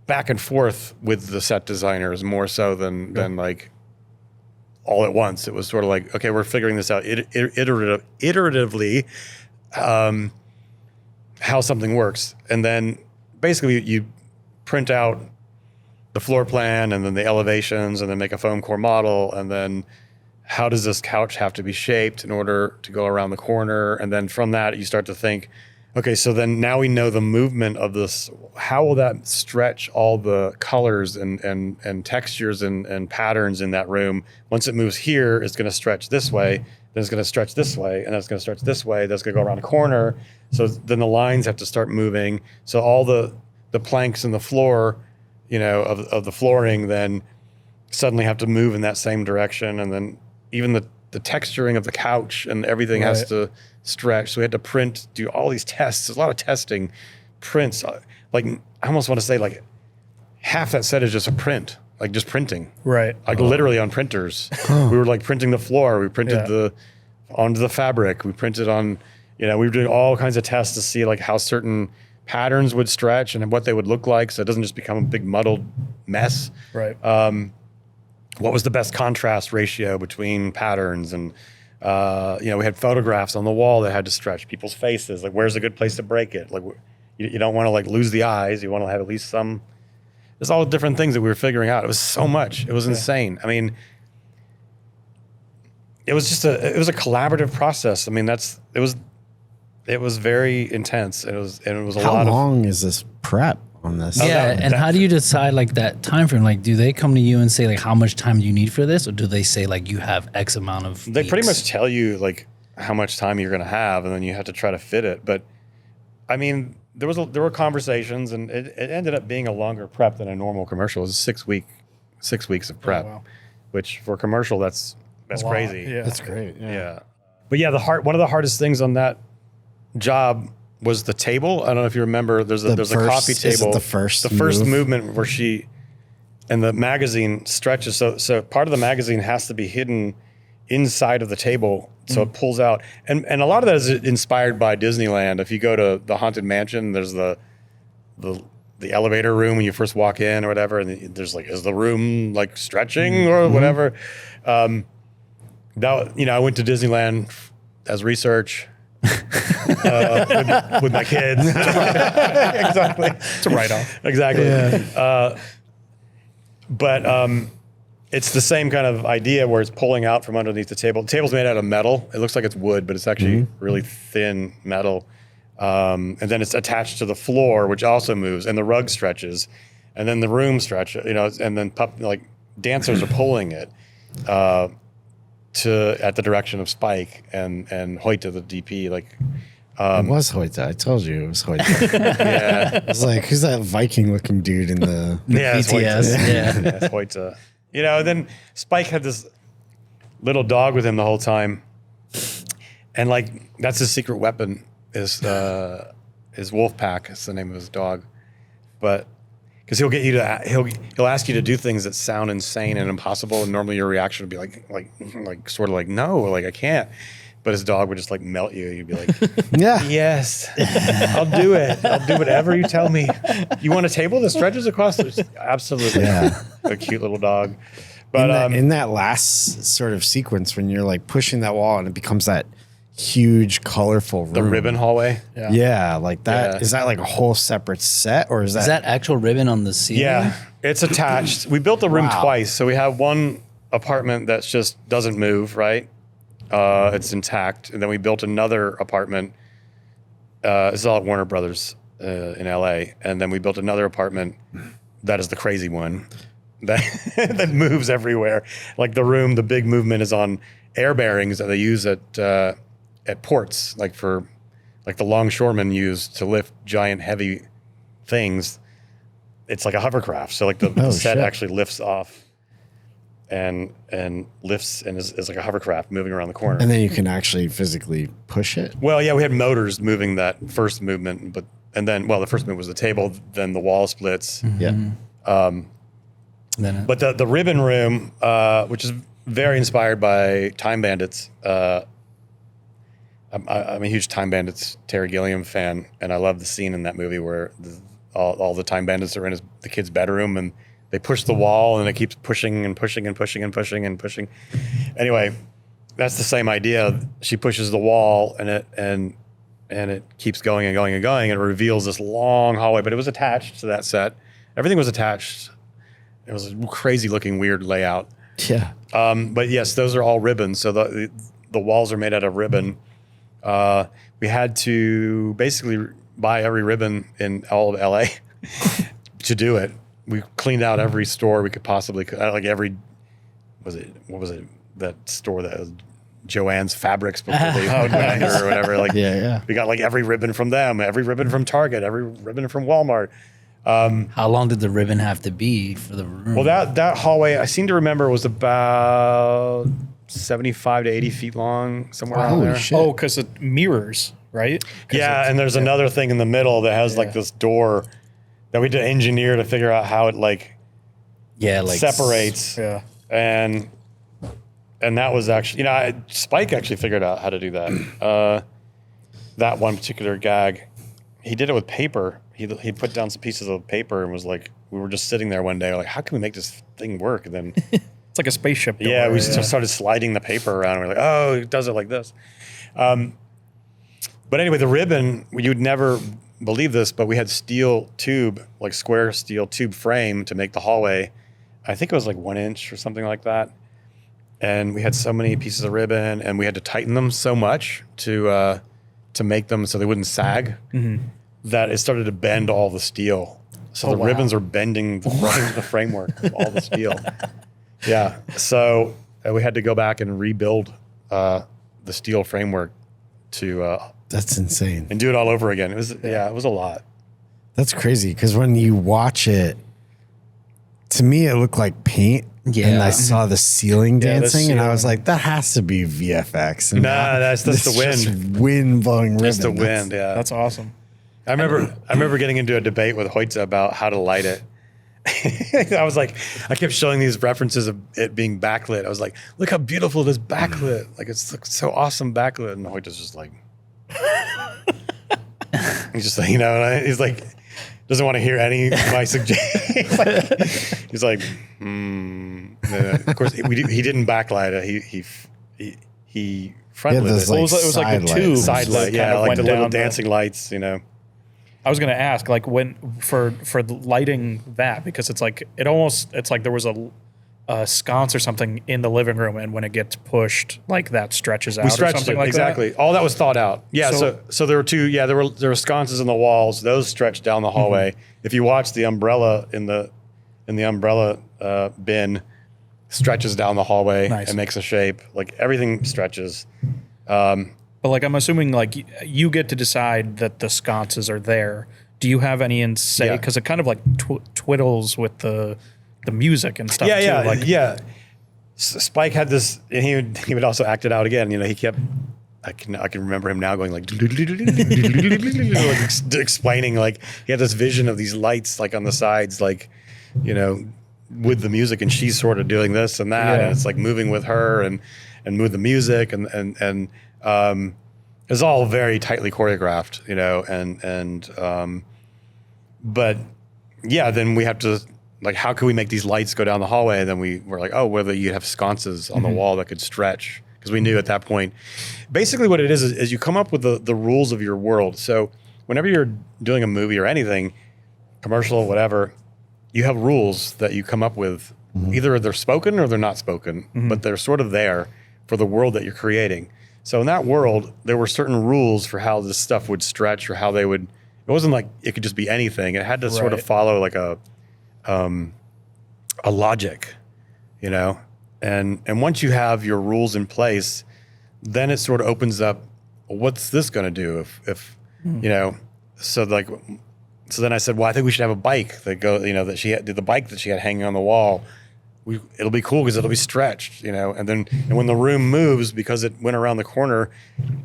back and forth with the set designers more so than like all at once. It was sort of like, okay, we're figuring this out iteratively, how something works. And then basically you print out the floor plan and then the elevations and then make a foam core model. And then how does this couch have to be shaped in order to go around the corner? And then from that, you start to think, okay, so then now we know the movement of this. How will that stretch all the colors and textures and patterns in that room? Once it moves here, it's going to stretch this way, then it's going to stretch this way, and that's going to stretch this way. That's going to go around a corner. So then the lines have to start moving. So all the planks in the floor, of the flooring then suddenly have to move in that same direction. And then even the texturing of the couch and everything has to stretch. So we had to do all these tests. There's a lot of testing, prints. Like I almost want to say like half that set is just a print, like just printing. Right. Like literally on printers. We were like printing the floor. We printed onto the fabric. We printed on, we were doing all kinds of tests to see like how certain patterns would stretch and what they would look like. So it doesn't just become a big muddled mess. Right. What was the best contrast ratio between patterns? And, we had photographs on the wall that had to stretch people's faces. Like, where's a good place to break it? Like, you don't want to like lose the eyes. You want to have at least some. There's all different things that we were figuring out. It was so much. It was insane. I mean, it was a collaborative process. I mean, it was very intense. It was a lot of. How long is this prep on this? Yeah, and how do you decide like that time frame? Like, do they come to you and say like how much time do you need for this, or do they say like you have X amount of? They weeks? pretty much tell you like how much time you're going to have, and then you have to try to fit it. But I mean, there were conversations, and it ended up being a longer prep than a normal commercial. It was 6 weeks of prep, which for a commercial that's crazy. Yeah. That's great. Yeah. But yeah, one of the hardest things on that job was the table. I don't know if you remember. There's a coffee table. Is it the first movement where and the magazine stretches. So part of the magazine has to be hidden inside of the table, so it pulls out. And a lot of that is inspired by Disneyland. If you go to the Haunted Mansion, there's the elevator room when you first walk in or whatever, and there's like, is the room like stretching or whatever? I went to Disneyland as research. With my kids. Exactly. It's a write-off. Exactly. Yeah. But it's the same kind of idea where it's pulling out from underneath the table. The table's made out of metal. It looks like it's wood, but it's actually really thin metal. And then it's attached to the floor, which also moves, and the rug stretches, and then the room stretches, and then dancers are pulling it. At the direction of Spike and Hoyta, the DP, it was Hoyta. I told you it was Hoyta. yeah, I was like, who's that Viking-looking dude in the BTS? Yeah. It's Hoyta. Then Spike had this little dog with him the whole time, and that's his secret weapon is Wolfpack. Is the name of his dog, but because he'll get you to he'll ask you to do things that sound insane and impossible, and normally your reaction would be like sort of like no, like I can't. But his dog would just like melt you. You'd be like, Yeah. yes, I'll do it. I'll do whatever you tell me. You want a table that stretches across? Absolutely. Yeah. A cute little dog. But in that last sort of sequence when you're like pushing that wall and it becomes that huge, colorful room. the ribbon hallway. Yeah, like that. Yeah. Is that like a whole separate set or is that? Is that actual ribbon on the ceiling? Yeah, it's attached. We built the room Wow. twice. So we have one apartment that's just doesn't move, right? It's intact. And then we built another apartment. This is all at Warner Brothers in LA. And then we built another apartment that is the crazy one that that moves everywhere. Like the big movement is on air bearings that they use at ports, like the longshoremen use to lift giant heavy things. It's like a hovercraft. So like the set shit. actually lifts off and lifts and is like a hovercraft moving around the corner. and then you can actually physically push it. Well, yeah, we had motors moving that first movement, the first movement was the table, then the wall splits. Yeah. Then But the ribbon room, which is very inspired by Time Bandits. I'm a huge Time Bandits Terry Gilliam fan, and I love the scene in that movie where all the Time Bandits are in the kid's bedroom, and they push the wall, and it keeps pushing and pushing and pushing and pushing and pushing. Anyway, that's the same idea. She pushes the wall, and it keeps going and going and going, and it reveals this long hallway. But it was attached to that set. Everything was attached. It was a crazy looking, weird layout. Yeah. But yes, those are all ribbons. So the walls are made out of ribbon. We had to basically buy every ribbon in all of LA to do it. We cleaned out every store we could possibly, like what was it? That store that was Joann's Fabrics before they went under or whatever. Like, Yeah. we got like every ribbon from them, every ribbon from Target, every ribbon from Walmart. how long did the ribbon have to be for the room? Well, that hallway, I seem to remember, was about 75 to 80 feet long, somewhere around Holy there. shit. Oh, because it mirrors, right? 'Cause Yeah, it's- and there's another thing in the middle that has like this door that we had to engineer to figure out how it like separates. Yeah. And that was actually, Spike actually figured out how to do that. That one particular gag, he did it with paper. He put down some pieces of paper and was like, we were just sitting there one day, like, how can we make this thing work? And then, It's like a spaceship door. yeah, we just started sliding the paper around. And we're like, oh, it does it like this. But anyway, the ribbon, you'd never believe this, but we had steel tube, like square steel tube frame to make the hallway. I think it was like 1 inch or something like that. And we had so many pieces of ribbon, and we had to tighten them so much to make them so they wouldn't sag that it started to bend all the steel. So the ribbons are bending the framework of all the steel. Yeah. So we had to go back and rebuild the steel framework to That's insane. and do it all over again. It was it was a lot. That's crazy because when you watch it, to me, it looked like paint. Yeah. And I saw the ceiling Yeah, the dancing, and I was ceiling. like, that has to be VFX. And Nah, that's the it's wind. just wind blowing ribbon. Just the wind. Yeah. That's awesome. I remember getting into a debate with Hoytza about how to light it. I kept showing these references of it being backlit. I was like, look how beautiful it is backlit. Like it's so awesome backlit. And Hoytza's just like, he's just like, he's like, doesn't want to hear any of my suggestions. He's like, Of course, he didn't backlight it. He front Yeah, lit those, it. like, it was like side the lights. tube. Side light, yeah, like the little dancing lights, I was going to ask, like, when for lighting that, because it's like there was a sconce or something in the living room, and when it gets pushed, like that stretches out. We or stretched something it, like exactly. All that was thought out. Yeah, so there were two. Yeah, there were sconces in the walls. Those stretched down the hallway. If you watch the umbrella in the umbrella bin, stretches down the hallway Nice. and makes a shape. Like everything stretches. But like, I'm assuming like you get to decide that the sconces are there. Do you have any say? Yeah. Because it kind of like twiddles with the music and stuff. Yeah, too. yeah. Spike had this, and he would also act it out again. He kept I can remember him now going like, explaining like he had this vision of these lights like on the sides, like, you know, with the music, and she's sort of doing this and that, and it's like moving with her and move the music and it's all very tightly choreographed, you know, but yeah, then we have to like, how can we make these lights go down the hallway? And then we're like, oh, whether you have sconces on the wall that could stretch. Because we knew at that point, basically what it is you come up with the rules of your world. So whenever you're doing a movie or anything, commercial, whatever, you have rules that you come up with. Either they're spoken or they're not spoken, but they're sort of there for the world that you're creating. So in that world, there were certain rules for how this stuff would stretch or how they would, it wasn't like it could just be anything. It had to sort of follow like a logic, you know? And once you have your rules in place, then it sort of opens up, well, what's this going to do if you know, so then I said, well, I think we should have a bike that that she had, the bike that she had hanging on the wall. It'll be cool because it'll be stretched, you know, and when the room moves, because it went around the corner,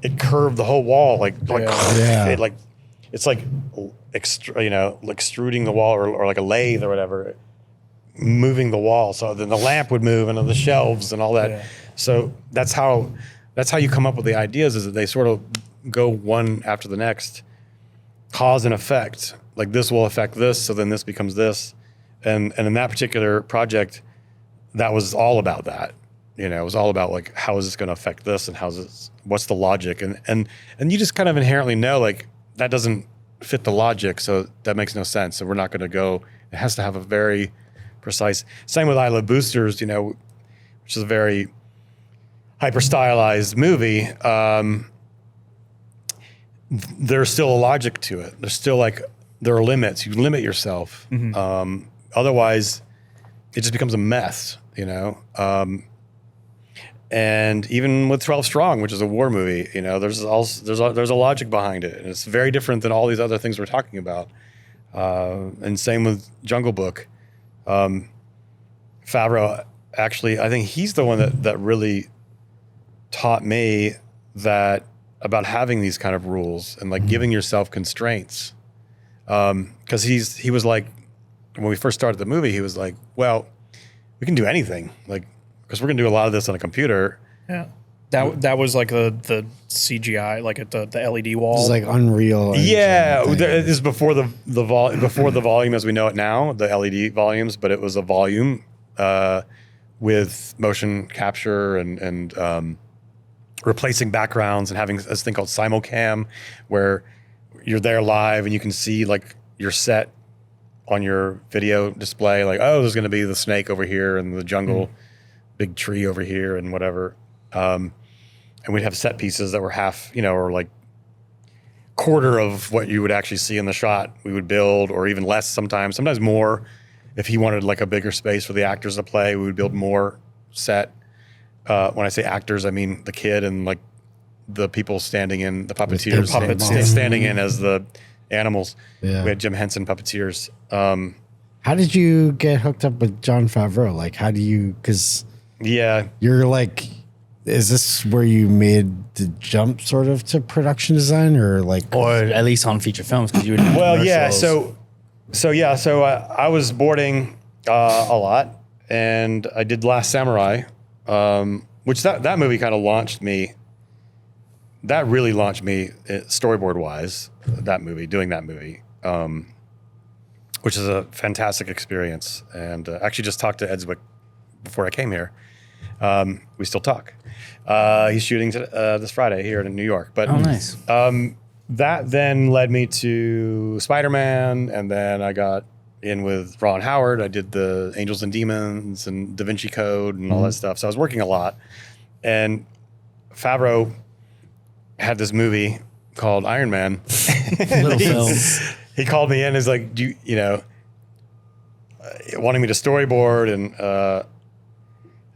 it curved the whole wall. It's like extruding the wall or like a lathe or whatever, moving the wall. So then the lamp would move and the shelves and all that. Yeah. So that's how you come up with the ideas, is that they sort of go one after the next, cause and effect. Like this will affect this, so then this becomes this. And in that particular project, that was all about that. You know, it was all about like, how is this going to affect this, and what's the logic? And you just kind of inherently know, like, that doesn't fit the logic, so that makes no sense. So we're not going to go. It has to have a very precise. Same with I Love Boosters, you know, which is a very hyper stylized movie. There's still a logic to it. There's still there are limits. You limit yourself. Otherwise, it just becomes a mess, you know. And even with 12 Strong, which is a war movie, you know, there's a logic behind it, and it's very different than all these other things we're talking about. And same with Jungle Book. Favreau, actually, I think he's the one that really taught me that about having these kind of rules and like giving yourself constraints. Because he was like, when we first started the movie, he was like, well, we can do anything, like, because we're gonna do a lot of this on a computer. Yeah. That was like the CGI, like at the LED wall. It was like Unreal. Yeah, it is before the volume as we know it now, the LED volumes, but it was a volume with motion capture and replacing backgrounds and having this thing called simulcam, where you're there live and you can see like your set on your video display, like, oh, there's going to be the snake over here and the jungle, big tree over here and whatever. And we'd have set pieces that were half, you know, or like quarter of what you would actually see in the shot. We would build, or even less sometimes more. If he wanted like a bigger space for the actors to play, we would build more set. When I say actors, I mean the kid and like the people standing in, the puppeteers, standing in as the animals. Yeah. We had Jim Henson puppeteers. How did you get hooked up with Jon Favreau? Like, how do you, because you're like, is this where you made the jump sort of to production design, or like, or at least on feature films? Because you were doing So I was boarding a lot, and I did Last Samurai, which that movie kind of launched me. That really launched me storyboard wise. Doing that movie, which is a fantastic experience. And actually, just talked to Ed Zwick before I came here. We still talk. He's shooting this Friday here in New York. But nice. That then led me to Spiderman, and then I got in with Ron Howard. I did the Angels and Demons and Da Vinci Code and all that stuff. So I was working a lot. And Favreau had this movie called Iron Man. Little film. He called me in. He's like, wanting me to storyboard,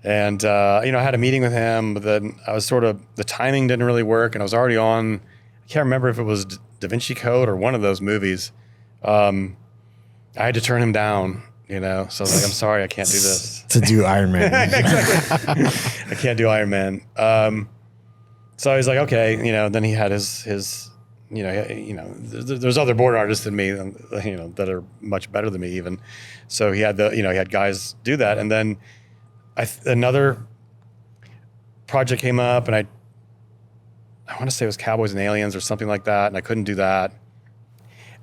and I had a meeting with him, but then I was the timing didn't really work, and I was already on, I can't remember if it was Da Vinci Code or one of those movies. I had to turn him down, so I was like, I'm sorry, I can't do this. To do Iron Man. Exactly. I can't do Iron Man. So he's like, okay, then he had his there's other board artists than me, that are much better than me even. So he had he had guys do that. And then another project came up, and I want to say it was Cowboys and Aliens or something like that. And I couldn't do that.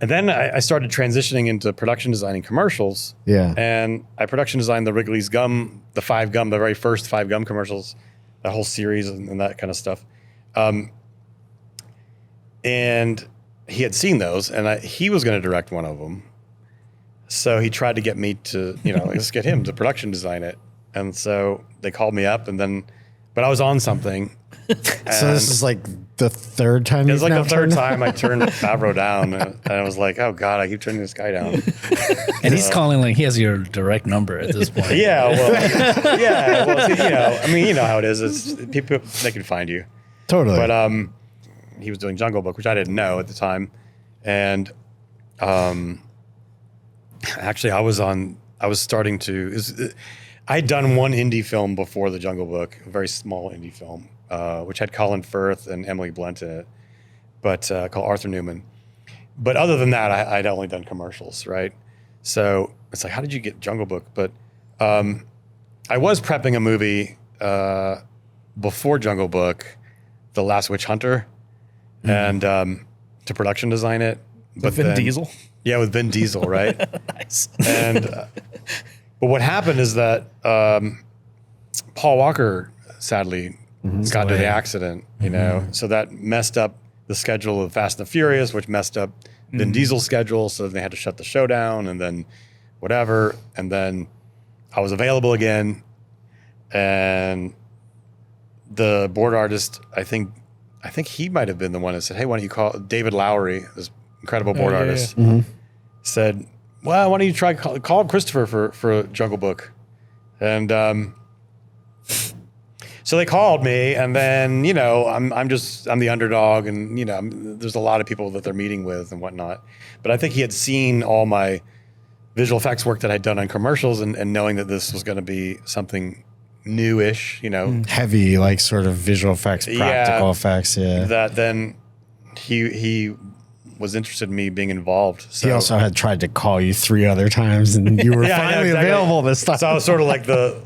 And then I started transitioning into production designing commercials. Yeah. And I production designed the Wrigley's gum, the very first 5 gum commercials, that whole series and that kind of stuff. And he had seen those, and he was going to direct one of them. So he tried to get me to, let's get him to production design it. And so they called me up, but I was on something. So this is like the third time. It was like the third time I turned Favreau down, and I was like, "Oh God, I keep turning this guy down." And he's calling like he has your direct number at this point. Yeah, I mean, you know how it is. It's people, they can find you. Totally. But he was doing Jungle Book, which I didn't know at the time, and actually, I was starting to. I'd done one indie film before the Jungle Book, a very small indie film, which had Colin Firth and Emily Blunt in it, but called Arthur Newman. But other than that, I'd only done commercials, right? So it's like, how did you get Jungle Book? But I was prepping a movie before Jungle Book, The Last Witch Hunter, and to production design it. But Vin Diesel? Yeah, with Vin Diesel, right? Nice. And but what happened is that Paul Walker sadly got into the accident, so that messed up the schedule of Fast and the Furious, which messed up Vin Diesel's schedule. So they had to shut the show down, and then whatever. And then I was available again, and the board artist, I think he might have been the one that said, "Hey, why don't you call David Lowery, this incredible board artist?" Said, "Well, why don't you try call Christopher for Jungle Book?" And so they called me, and then I'm the underdog, and there's a lot of people that they're meeting with and whatnot. But I think he had seen all my visual effects work that I'd done on commercials, and knowing that this was going to be something newish, heavy, like sort of visual effects, practical effects. Yeah. That then he was interested in me being involved. So he also had tried to call you 3 other times, and you were finally available this time. So I was sort of like the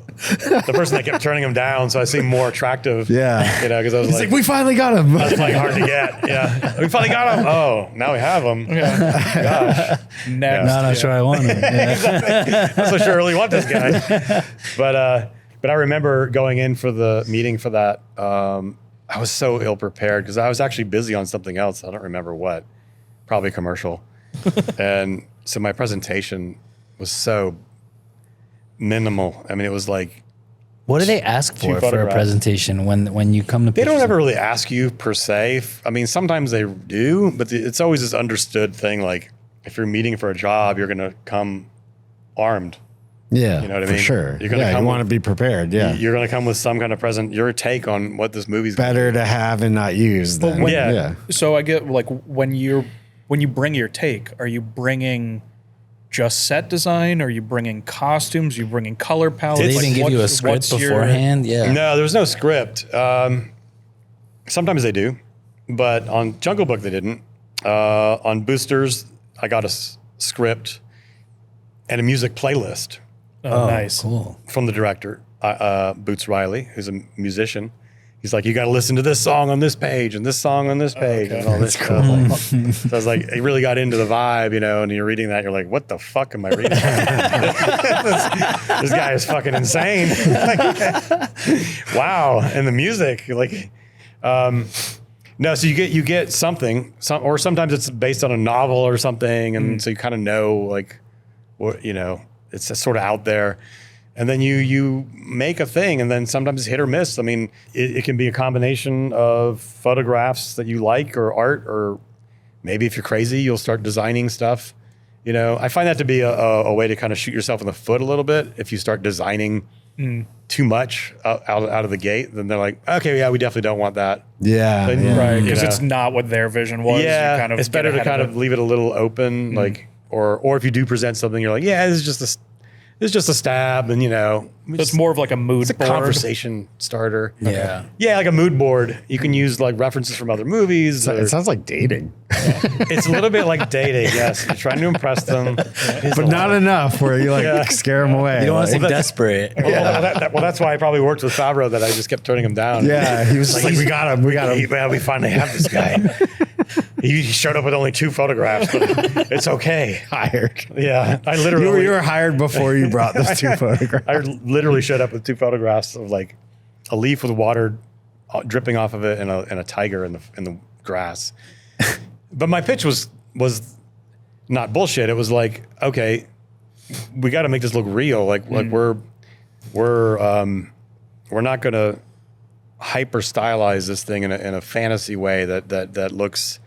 person that kept turning him down, so I seemed more attractive. Yeah. Because I was like, we finally got him. I was like, hard to get. Yeah. We finally got him. Oh, now we have him. Yeah. Gosh. Next. Not sure I want him. Yeah. Exactly. Not so sure I really want this guy. But I remember going in for the meeting for that. I was so ill prepared because I was actually busy on something else. I don't remember what. Probably commercial. And so my presentation was so minimal. I mean, it was like, what do they ask for a presentation when you come to? They don't ever really ask you per se. I mean, sometimes they do, but it's always this understood thing. Like if you're meeting for a job, you're going to come armed. Yeah, you know what I mean? For sure. You're gonna you want to be prepared. Yeah, you're going to come with some kind of your take on what this movie's better to have and not use. Then. Yeah. So I get like when you bring your take, are you bringing just set design? Are you bringing costumes? Are you bringing color palettes? Did they even give you a script beforehand? Yeah. No, there was no script. Sometimes they do, but on Jungle Book they didn't. On Boosters, I got a script and a music playlist. Oh, nice. Cool. From the director, Boots Riley, who's a musician. He's like, you got to listen to this song on this page and this song on this page and all this stuff. So I was like, he really got into the vibe, and you're reading that, you're like, what the fuck am I reading? this guy is fucking insane. Wow. And the music, like, no, so you get something, or sometimes it's based on a novel or something. And so you kind of know, like, what, it's sort of out there. And then you make a thing, and then sometimes it's hit or miss. I mean, it can be a combination of photographs that you like or art, or maybe if you're crazy, you'll start designing stuff. I find that to be a way to kind of shoot yourself in the foot a little bit. If you start designing too much out of the gate, then they're like, okay, yeah, we definitely don't want that. Yeah. Right, because it's not what their vision was. Yeah, you it's better to kind of leave it a little open, like, or if you do present something, you're like, yeah, this is just it's just a stab, and It's more of like a mood it's a board. conversation starter. Yeah. Yeah, like a mood board. You can use like references from other movies. It sounds like dating, It's a little bit like dating. Yes, you're trying to impress them, but not enough where you like scare them away. You don't want to Like, seem desperate. Well, that's why I probably worked with Favreau, that I just kept turning him down. yeah, he was just like, we got him. Well, we finally have this guy. He showed up with only 2 photographs, but it's okay. Hired. Yeah, I literally. You were hired before you brought those 2 photographs. I literally showed up with 2 photographs of like a leaf with water dripping off of it and a tiger in the grass. But my pitch was not bullshit. It was like, okay, we got to make this look real. Like we're not gonna hyper stylize this thing in a fantasy way that looks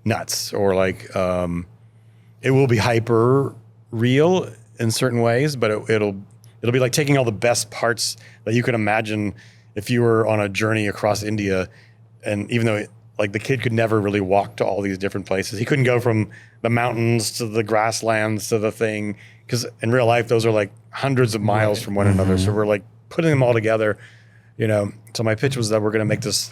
nuts, or like it will be hyper real in certain ways, but it'll be like taking all the best parts that you could imagine if you were on a journey across India, and even though like the kid could never really walk to all these different places, he couldn't go from the mountains to the grasslands to the thing, because in real life those are like hundreds of miles from one another. So we're like putting them all together. So my pitch was that we're going to make this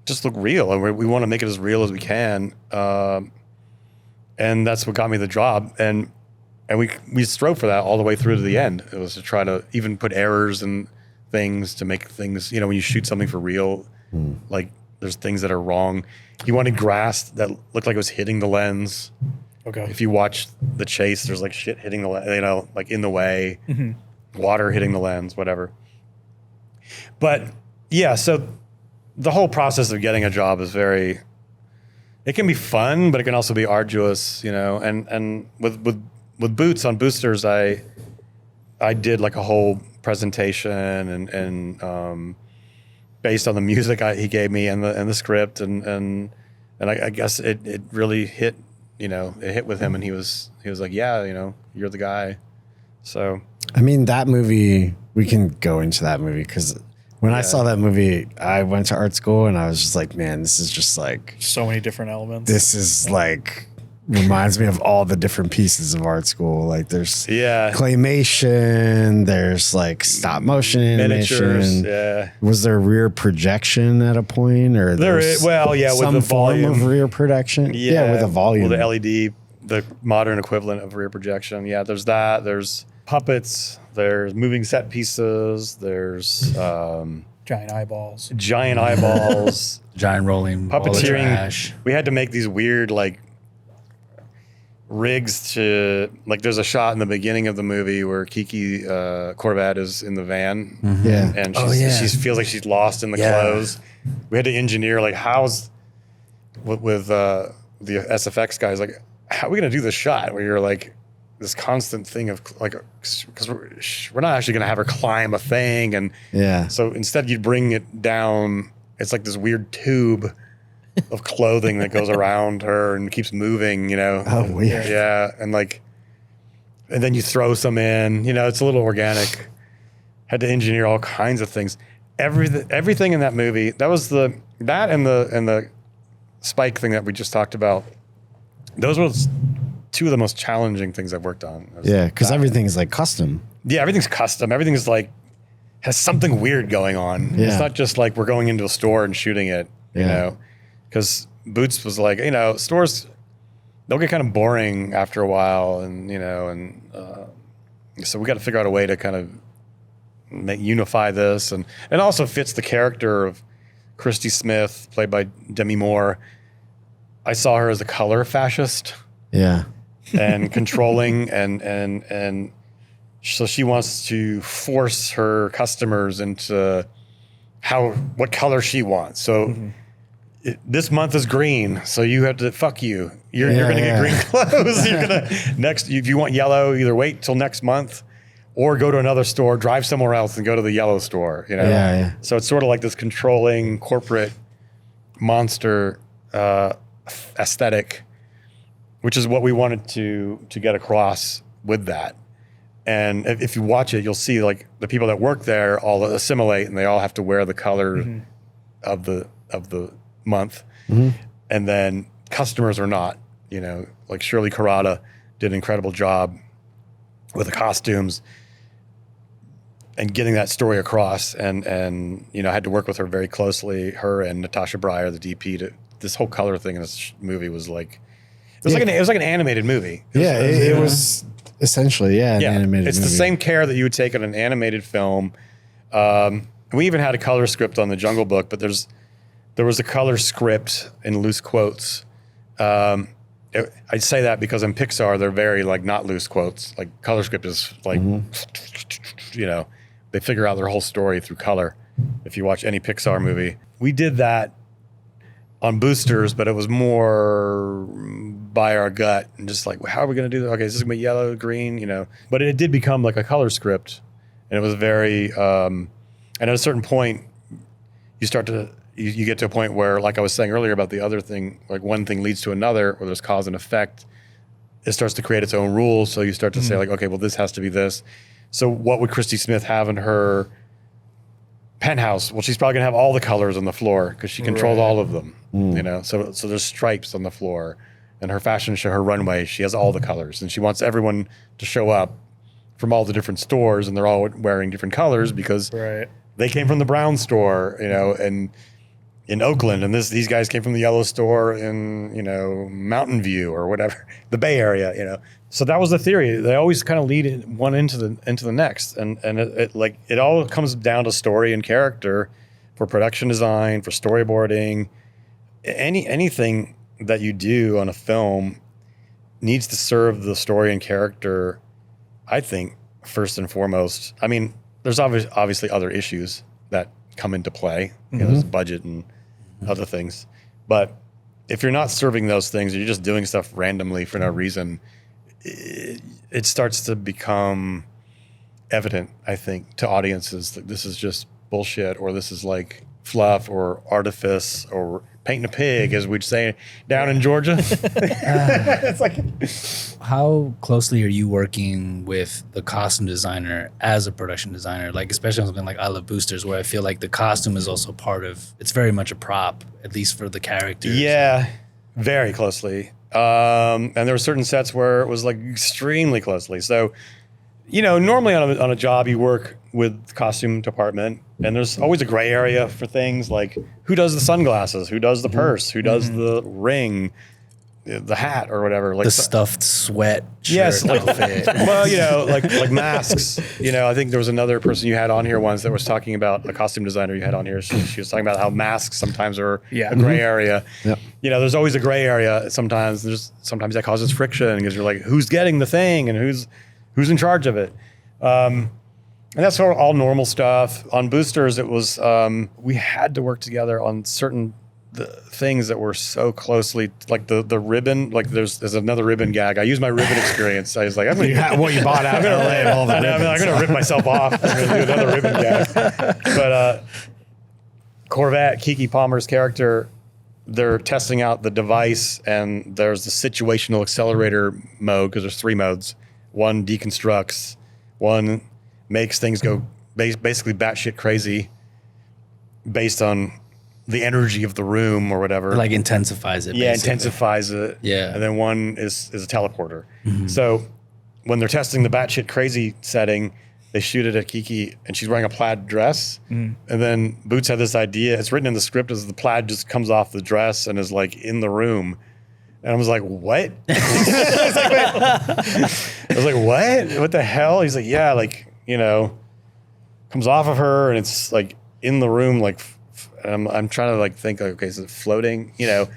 just look real, and we want to make it as real as we can. And that's what got me the job. And we strove for that all the way through to the end. It was to try to even put errors and things to make things, when you shoot something for real, like there's things that are wrong. He wanted grass that looked like it was hitting the lens. Okay. If you watch the chase, there's like shit hitting the lens, like in the way, water hitting the lens, whatever. But yeah, so the whole process of getting a job is it can be fun, but it can also be arduous, and with Boots on Boosters, I did like a whole presentation and based on the music he gave me and the script, and I guess it really hit, it hit with him, and he was like, yeah, you're the guy. So I mean, that movie, we can go into that movie, because when I saw that movie, I went to art school and I was just like, man, this is just like, So many different elements. this is like, reminds me of all the different pieces of art school. Like there's claymation, there's like stop motion miniatures. animation. Yeah. Was there rear projection at a point, or There is, with some the form volume. of rear projection? Yeah, with a volume. With the LED, the modern equivalent of rear projection. Yeah, there's that. There's puppets. There's moving set pieces. There's Giant eyeballs. giant eyeballs. Giant rolling ball of Puppeteering. trash. We had to make these weird like rigs to, like, there's a shot in the beginning of the movie where Kiki Corbett is in the van, Yeah. and she feels like she's lost in the clothes. We had to engineer like how's with the SFX guys, like, how are we gonna do this shot where you're like this constant thing of like, because we're not actually gonna have her climb a thing, and so instead you'd bring it down. It's like this weird tube of clothing that goes around her and keeps moving, Oh, weird. Yeah, and then you throw some in, it's a little organic. Had to engineer all kinds of things. Everything in that movie, that and the spike thing that we just talked about. Those were 2 of the most challenging things I've worked on. Yeah, because everything is like custom. Yeah, everything's custom. Everything's like has something weird going on. Yeah. It's not just like we're going into a store and shooting it, because Boots was like, stores, they'll get kind of boring after a while, and so we got to figure out a way to kind of unify this, and it also fits the character of Christy Smith, played by Demi Moore. I saw her as a color fascist. Yeah. And controlling, and so she wants to force her customers into what color she wants. So this month is green, so you have to fuck you. You're going to get green clothes. You're going to if you want yellow, either wait till next month, or go to another store, drive somewhere else, and go to the yellow store. Yeah. So it's sort of like this controlling corporate monster aesthetic, which is what we wanted to get across with that. And if you watch it, you'll see like the people that work there all assimilate, and they all have to wear the color of the month. And then customers are not, like Shirley Carrada did an incredible job with the costumes. and getting that story across. And you know, I had to work with her very closely, her and Natasha Breyer, the DP. This whole color thing in this movie was like, it was like an animated movie. It was essentially, an animated it's movie. the same care that you would take on an animated film. We even had a color script on the Jungle Book, but there was a color script in loose quotes. I'd say that because in Pixar, they're very like not loose quotes. Like color script is like, you know, they figure out their whole story through color. If you watch any Pixar movie, we did that on boosters, but it was more by our gut and just like, how are we going to do that? Okay, is this going to be yellow, green, you know? But it did become like a color script, and it was very, and at a certain point, you get to a point where, like I was saying earlier about the other thing, like one thing leads to another, or there's cause and effect. It starts to create its own rules. So you start to say like, okay, well, this has to be this. So what would Christy Smith have in her penthouse? Well, she's probably gonna have all the colors on the floor because she controlled all of them, you know? So there's stripes on the floor, and her fashion show, her runway, she has all the colors, and she wants everyone to show up from all the different stores, and they're all wearing different colors because they came from the brown store, you know, and in Oakland, and these guys came from the yellow store in, you know, Mountain View or whatever, the Bay Area, you know. So that was the theory. They always kind of lead one into the next, and it all comes down to story and character for production design, for storyboarding. Anything that you do on a film needs to serve the story and character, I think, first and foremost. I mean, there's obviously other issues that come into play. You know, there's budget and other things. But if you're not serving those things, you're just doing stuff randomly for no reason, it starts to become evident, I think, to audiences that this is just bullshit, or this is like fluff or artifice or painting a pig, as we'd say down in Georgia. It's like, how closely are you working with the costume designer as a production designer? Like, especially on something like I Love Boosters, where I feel like the costume is also part of, it's very much a prop, at least for the characters. Yeah, very closely. And there were certain sets where it was like extremely closely. So, you know, normally on a job you work with the costume department, and there's always a gray area for things like who does the sunglasses, who does the purse, who does the ring, the hat, or whatever. Like the stuffed sweat shirt. Yes, like, well, you know, like masks. You know, I think there was another person you had on here once that was talking about a costume designer you had on here. She was talking about how masks sometimes are a gray area. Yep. You know, there's always a gray area. Sometimes sometimes that causes friction because you're like, who's getting the thing and who's in charge of it. And that's all normal stuff. On boosters, it was we had to work together on certain things that were so closely, like the ribbon. Like there's another ribbon gag. I use my ribbon experience. I was like, I'm you bought out of LA and all the ribbons. I'm going to rip myself off. I'm going to do another ribbon gag. But Corvette, Kiki Palmer's character, they're testing out the device, and there's the situational accelerator mode because there's 3 modes. One deconstructs, one makes things go basically batshit crazy based on the energy of the room or whatever. Like intensifies it. Yeah, basically. intensifies it. Yeah. And then one is a teleporter. So when they're testing the batshit crazy setting, they shoot it at Kiki, and she's wearing a plaid dress. And then Boots had this idea. It's written in the script as the plaid just comes off the dress and is like in the room. And I was like, what? I was like, what? What the hell? He's like, yeah, like, you know, comes off of her and it's like in the room, like, I'm trying to like think, like, okay, is it floating? You know,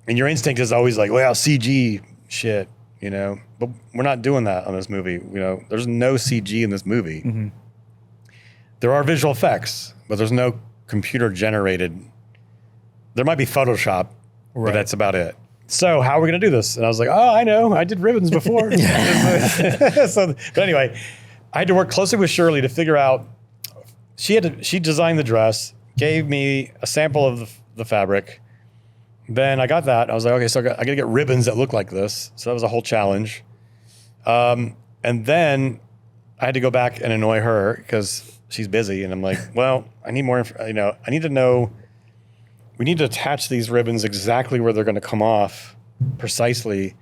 and your instinct is always like, well, CG shit, you know, but we're not doing that on this movie. You know, there's no CG in this movie. There are visual effects, but there's no computer generated. There might be Photoshop, but that's about it. So how are we going to do this? And I was like, oh, I know. I did ribbons before. But anyway, I had to work closely with Shirley to figure out, she designed the dress, gave me a sample of the fabric. Then I got that. I was like, okay, so I got to get ribbons that look like this. So that was a whole challenge. And then I had to go back and annoy her because she's busy. And I'm like, well, I need more, I need to know, we need to attach these ribbons exactly where they're going to come off precisely.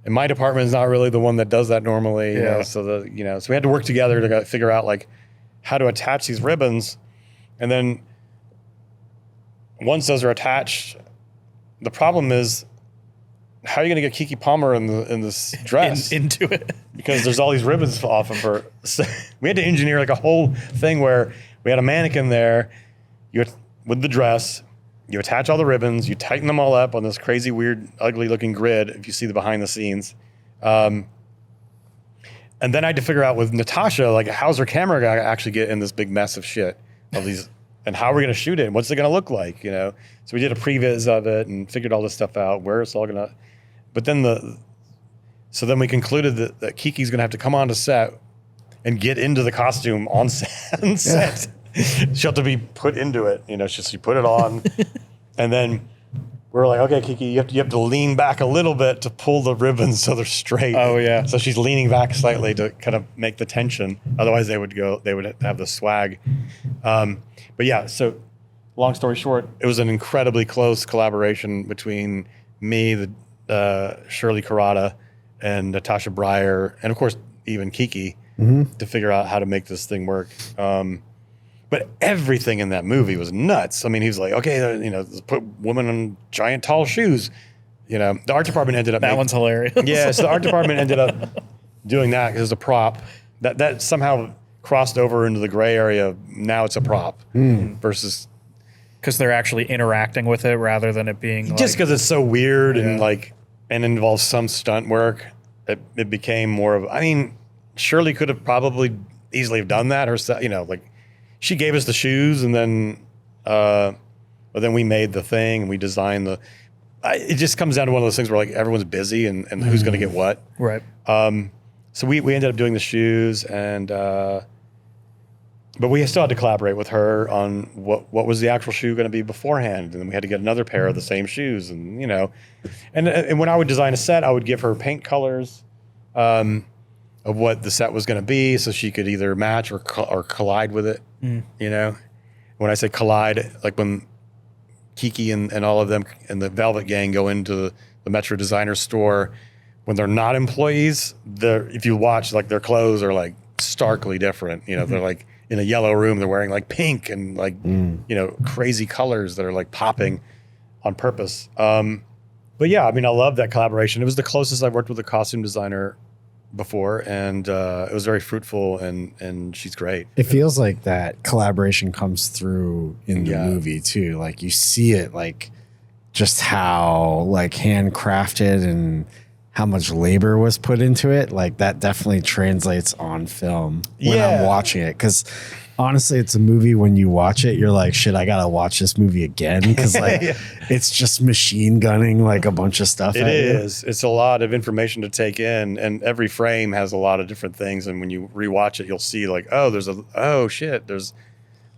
And my department is not really the one that does that normally. You know, so we had to work together to figure out like how to attach these ribbons. And then once those are attached, the problem is, how are you going to get Keke Palmer in this dress into it? Because there's all these ribbons off of her. So we had to engineer like a whole thing where we had a mannequin there, with the dress. You attach all the ribbons, you tighten them all up on this crazy, weird, ugly-looking grid. If you see the behind the scenes, and then I had to figure out with Natasha, like, how's her camera gonna actually get in this big mess of shit of these, and how are we gonna shoot it? And what's it gonna look like? So we did a previs of it and figured all this stuff out. Where it's all gonna. But then so then we concluded that Keke's gonna have to come onto set and get into the costume on set. She'll have to be put into it. She put it on, and then we're like, okay, Keke, you have to lean back a little bit to pull the ribbons so they're straight. Oh yeah. So she's leaning back slightly to kind of make the tension. Otherwise, they would have the swag. But yeah. So long story short, it was an incredibly close collaboration between me, Shirley Carrata, and Natasha Breyer, and of course even Keke, to figure out how to make this thing work. But everything in that movie was nuts. I mean, he was like, okay, let's put women in giant tall shoes. The art department ended up that one's hilarious. Yeah, so the art department ended up doing that because it was a prop. That somehow crossed over into the gray area. Now it's a prop versus because they're actually interacting with it rather than it being just because it's so weird and involves some stunt work. It became more of. I mean, Shirley could have probably easily have done that herself. She gave us the shoes, and then, but then we made the thing and we designed it just comes down to one of those things where like everyone's busy and who's going to get what. Right. So we ended up doing the shoes, and but we still had to collaborate with her on what was the actual shoe going to be beforehand, and then we had to get another pair of the same shoes, and and when I would design a set, I would give her paint colors. Of what the set was going to be, so she could either match or collide with it. When I say collide, like when Keke and all of them and the Velvet Gang go into the Metro Designer store, when they're not employees, if you watch, like, their clothes are like starkly different. They're like in a yellow room, they're wearing like pink and like crazy colors that are like popping on purpose. But yeah, I mean, I love that collaboration. It was the closest I've worked with a costume designer before, and it was very fruitful, and she's great. It feels like that collaboration comes through in the movie too. Like, you see it, like, just how like handcrafted and how much labor was put into it. Like, that definitely translates on film when I'm watching it, because honestly, it's a movie, when you watch it, you're like, shit, I gotta watch this movie again, because like it's just machine gunning like a bunch of stuff. It is. It's a lot of information to take in, and every frame has a lot of different things. And when you rewatch it, you'll see like, there's,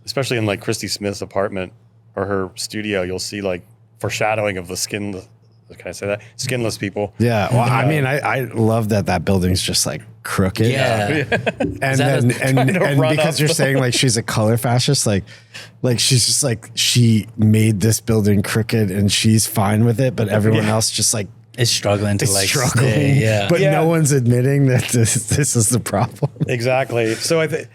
especially in like Christy Smith's apartment or her studio, you'll see like foreshadowing of the skinless. Can I say that? Skinless people. Yeah. Well, I mean, I love that building's just like crooked. Yeah. And then and because you're saying like she's a color fascist, like she's just like, she made this building crooked and she's fine with it, but everyone else just like is struggling to struggling. Yeah. But no one's admitting that this is the problem. Exactly. So I think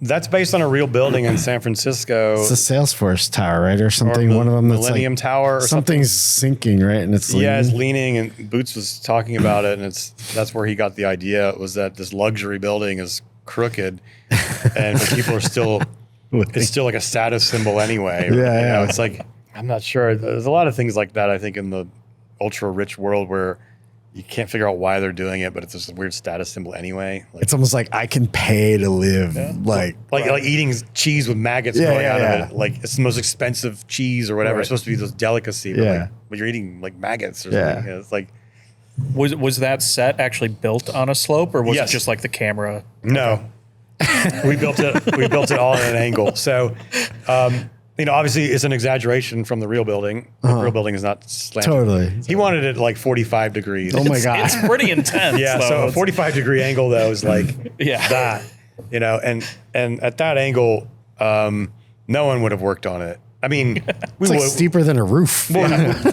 that's based on a real building in San Francisco. It's the Salesforce Tower, right? Or something. One of them that's Millennium like, Tower. Or something's sinking, right? And it's leaning. Yeah, it's leaning, and Boots was talking about it, and that's where he got the idea, was that this luxury building is crooked, and but people are still, it's still like a status symbol anyway. Yeah. It's like, I'm not sure. There's a lot of things like that, I think, in the ultra rich world where you can't figure out why they're doing it, but it's just a weird status symbol anyway. Like, it's almost like I can pay to live, like eating cheese with maggots growing out of it. Like, it's the most expensive cheese or whatever. Right. It's supposed to be this delicacy, but you're eating like maggots or something. It's like, Was that set actually built on a slope, or was Yes. it just like the camera? no, we built it all at an angle. So, obviously it's an exaggeration from the real building. The real building is not slanted. Totally. He wanted it like 45 degrees. Oh my God. It's pretty intense. Yeah, though. so a 45-degree angle though is like that, and at that angle, no one would have worked on it. I mean, It's like steeper than a roof.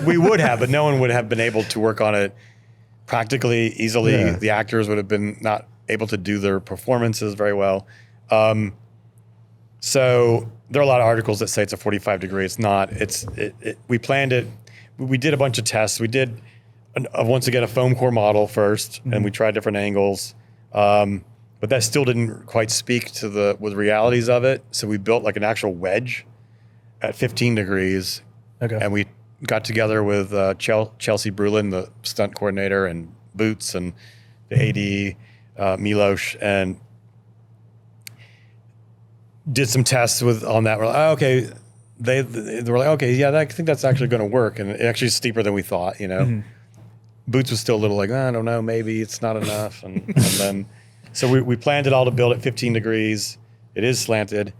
we would have, but no one would have been able to work on it practically easily. Yeah. The actors would have been not able to do their performances very well. So there are a lot of articles that say it's a 45 degree. It's not. We planned it. We did a bunch of tests. We did once again a foam core model first, and we tried different angles. But that still didn't quite speak to the realities of it. So we built like an actual wedge at 15 degrees. Okay. And we got together with Chelsea Brulin, the stunt coordinator, and Boots, and the AD, Milos, and did some tests on that. We're like, oh, okay. They were like, okay, yeah, I think that's actually going to work. And it actually is steeper than we thought, you know. Boots was still a little like, I don't know, maybe it's not enough. And then... So we planned it all to build at 15 degrees. It is slanted.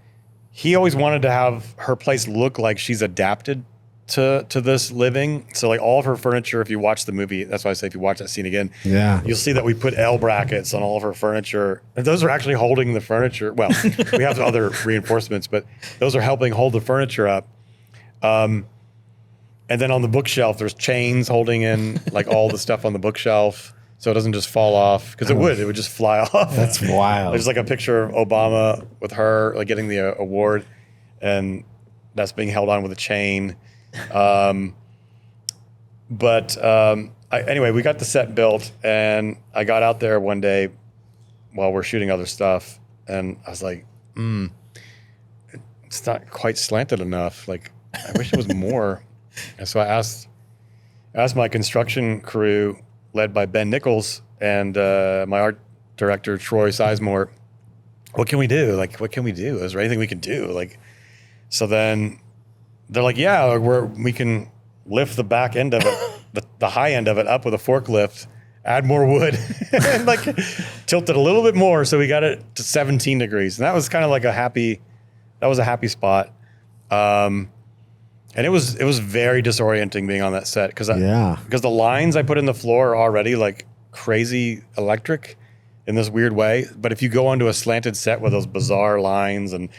He always wanted to have her place look like she's adapted to this living. So like all of her furniture, if you watch the movie, that's why I say if you watch that scene again, you'll see that we put L brackets on all of her furniture. And those are actually holding the furniture. Well, we have other reinforcements, but those are helping hold the furniture up. And then on the bookshelf, there's chains holding in like all the stuff on the bookshelf. So it doesn't just fall off, because it would just fly off. That's wild. There's like a picture of Obama with her like getting the award, and that's being held on with a chain. Anyway, we got the set built, and I got out there one day while we're shooting other stuff, and I was like, it's not quite slanted enough. Like, I wish it was more. And so I asked my construction crew, led by Ben Nichols, and my art director, Troy Sizemore, what can we do? Like, what can we do? Is there anything we can do? Like, so then they're like, yeah, we can lift the back end of it, the high end of it up with a forklift, add more wood, and like tilt it a little bit more. So we got it to 17 degrees. And that was kind of like a happy spot. And it was very disorienting being on that set because the lines I put in the floor are already like crazy electric in this weird way. But if you go onto a slanted set with those bizarre lines and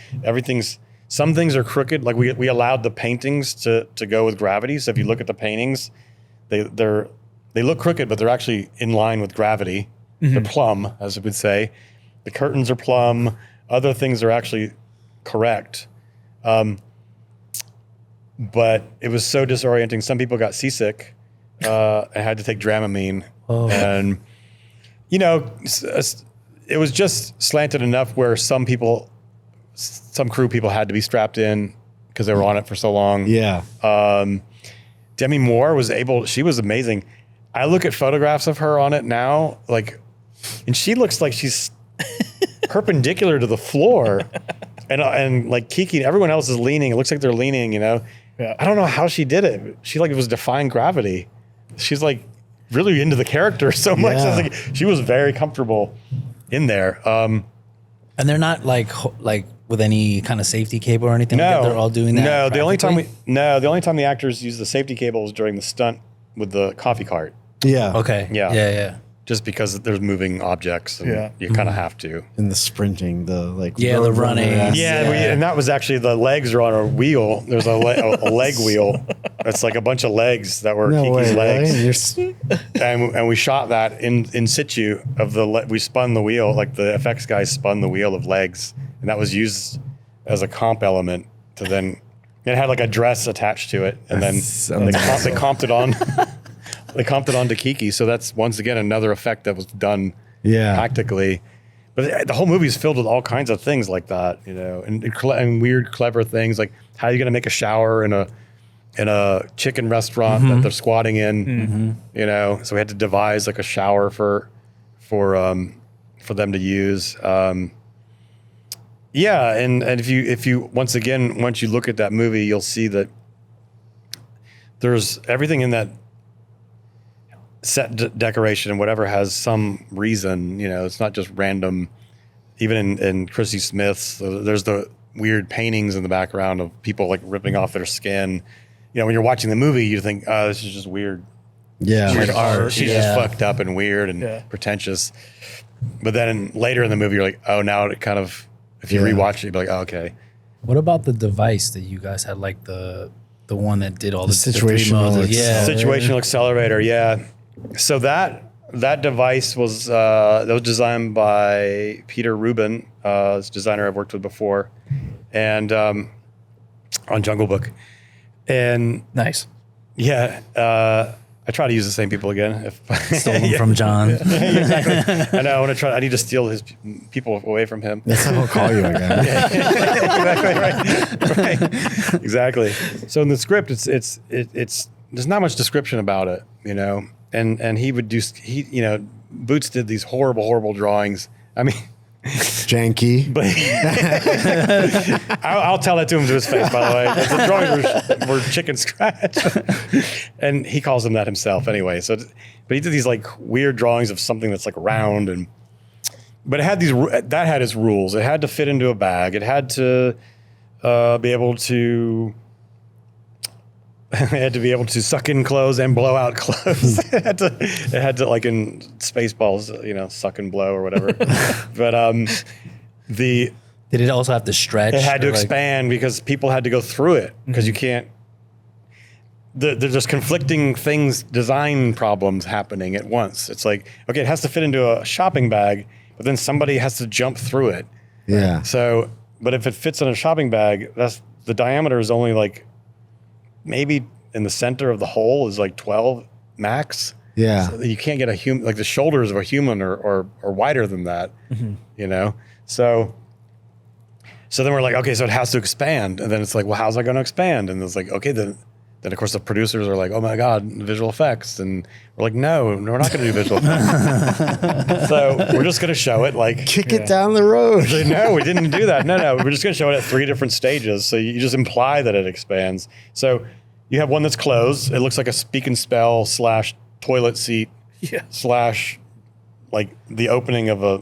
some things are crooked. Like we allowed the paintings to go with gravity. So if you look at the paintings, they look crooked, but they're actually in line with gravity. They're plumb, as we would say. The curtains are plumb. Other things are actually correct. But it was so disorienting. Some people got seasick and had to take Dramamine. Oh. And, you know, it was just slanted enough where some crew people had to be strapped in because they were on it for so long. Yeah. Demi Moore she was amazing. I look at photographs of her on it now, like, and she looks like she's perpendicular to the floor. And like Kiki, everyone else is leaning. It looks like they're leaning, you know? Yeah. I don't know how she did it. She like was defying gravity. She's like really into the character so much. I was like, she was very comfortable in there. And they're not like with any kind of safety cable or anything. No, they're all doing that. No, the only time the actors use the safety cable was during the stunt with the coffee cart. Yeah. Okay. Yeah. Just because there's moving objects, and you kind of have to. And the sprinting, the running. And that was actually the legs are on a wheel. There's a leg wheel. It's like a bunch of legs that were Kiki's legs. Really? And we shot that in situ we spun the wheel, like the effects guys spun the wheel of legs, and that was used as a comp element to then. It had like a dress attached to it, and then they comped it on. They comped it onto Kiki, so that's once again another effect that was done practically. But the whole movie is filled with all kinds of things like that, you know, and weird, clever things like how are you going to make a shower in a chicken restaurant that they're squatting in, you know? So we had to devise like a shower for them to use. And if you once you look at that movie, you'll see that there's everything in that set decoration and whatever has some reason, you know, it's not just random. Even in Chrissy Smith's, there's the weird paintings in the background of people like ripping off their skin. You know, when you're watching the movie, you think, oh, this is just weird. Yeah. Weird art. She's just fucked up and weird and pretentious. But then later in the movie, you're like, oh, now it kind of, if you rewatch it, you'd be like, oh, okay. What about the device that you guys had, like the one that did all the situational? Situational Accelerator, So that device was designed by Peter Rubin, this designer I've worked with before, and on Jungle Book, and Nice. yeah, I try to use the same people again. Stole them from John. Exactly. I know. I need to steal his people away from him. That's how he'll call you again. Exactly. Right. Exactly. So in the script, it's there's not much description about it, you know. And he would do Boots did these horrible drawings. I mean, Janky. but I'll tell that to him to his face, by the way. The drawings were chicken scratch. And he calls them that himself anyway. So, but he did these like weird drawings of something that's like round but it had that had its rules. It had to fit into a bag. It had to be able to suck in clothes and blow out clothes. it had to like in Spaceballs, suck and blow or whatever. But did it also have to stretch? It had to expand because people had to go through it because you can't. There's just conflicting things, design problems happening at once. It's like, okay, it has to fit into a shopping bag, but then somebody has to jump through it. Yeah. So, but if it fits in a shopping bag, the diameter is only like maybe in the center of the hole is like 12 max. Yeah. So you can't get a human, like the shoulders of a human are wider than that, So then we're like, okay, so it has to expand. And then it's like, well, how's that going to expand? And it's like, okay, then of course the producers are like, oh my God, visual effects. And we're like, no, we're not going to do visual effects. So we're just going to show it like. Kick it down the road. No, we didn't do that. No, we're just going to show it at 3 different stages. So you just imply that it expands. So you have one that's closed. It looks like a speak and spell / toilet seat / like the opening of a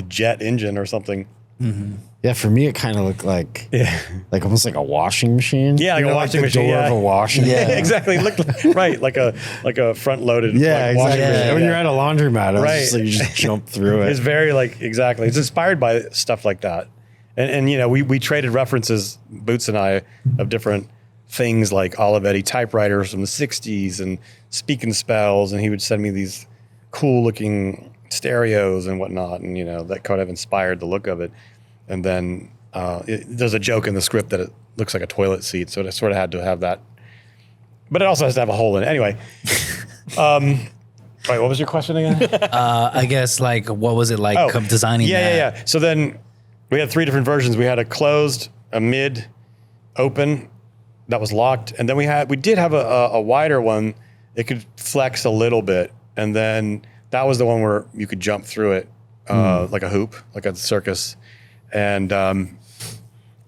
jet engine or something. Mm-hmm. Yeah, for me, it kind of looked like almost like a washing machine. Yeah, like a washing machine. Door of a washing. Yeah, exactly. It looked right, like a front loaded. Yeah, exactly. Machine. When you're at a laundromat, right, just like you just jump through it. It's very exactly. It's inspired by stuff like that, and we traded references, Boots and I, of different things like Olivetti typewriters from the '60s and speak and spells, and he would send me these cool looking stereos and whatnot, and that kind of inspired the look of it. And then there's a joke in the script that it looks like a toilet seat, so it sort of had to have that. But it also has to have a hole in it. Anyway, right, what was your question again? I guess what was it like designing that? Yeah. So then we had 3 different versions. We had a closed, a mid, open that was locked, and then we did have a wider one. It could flex a little bit, and then that was the one where you could jump through it like a hoop, like a circus. And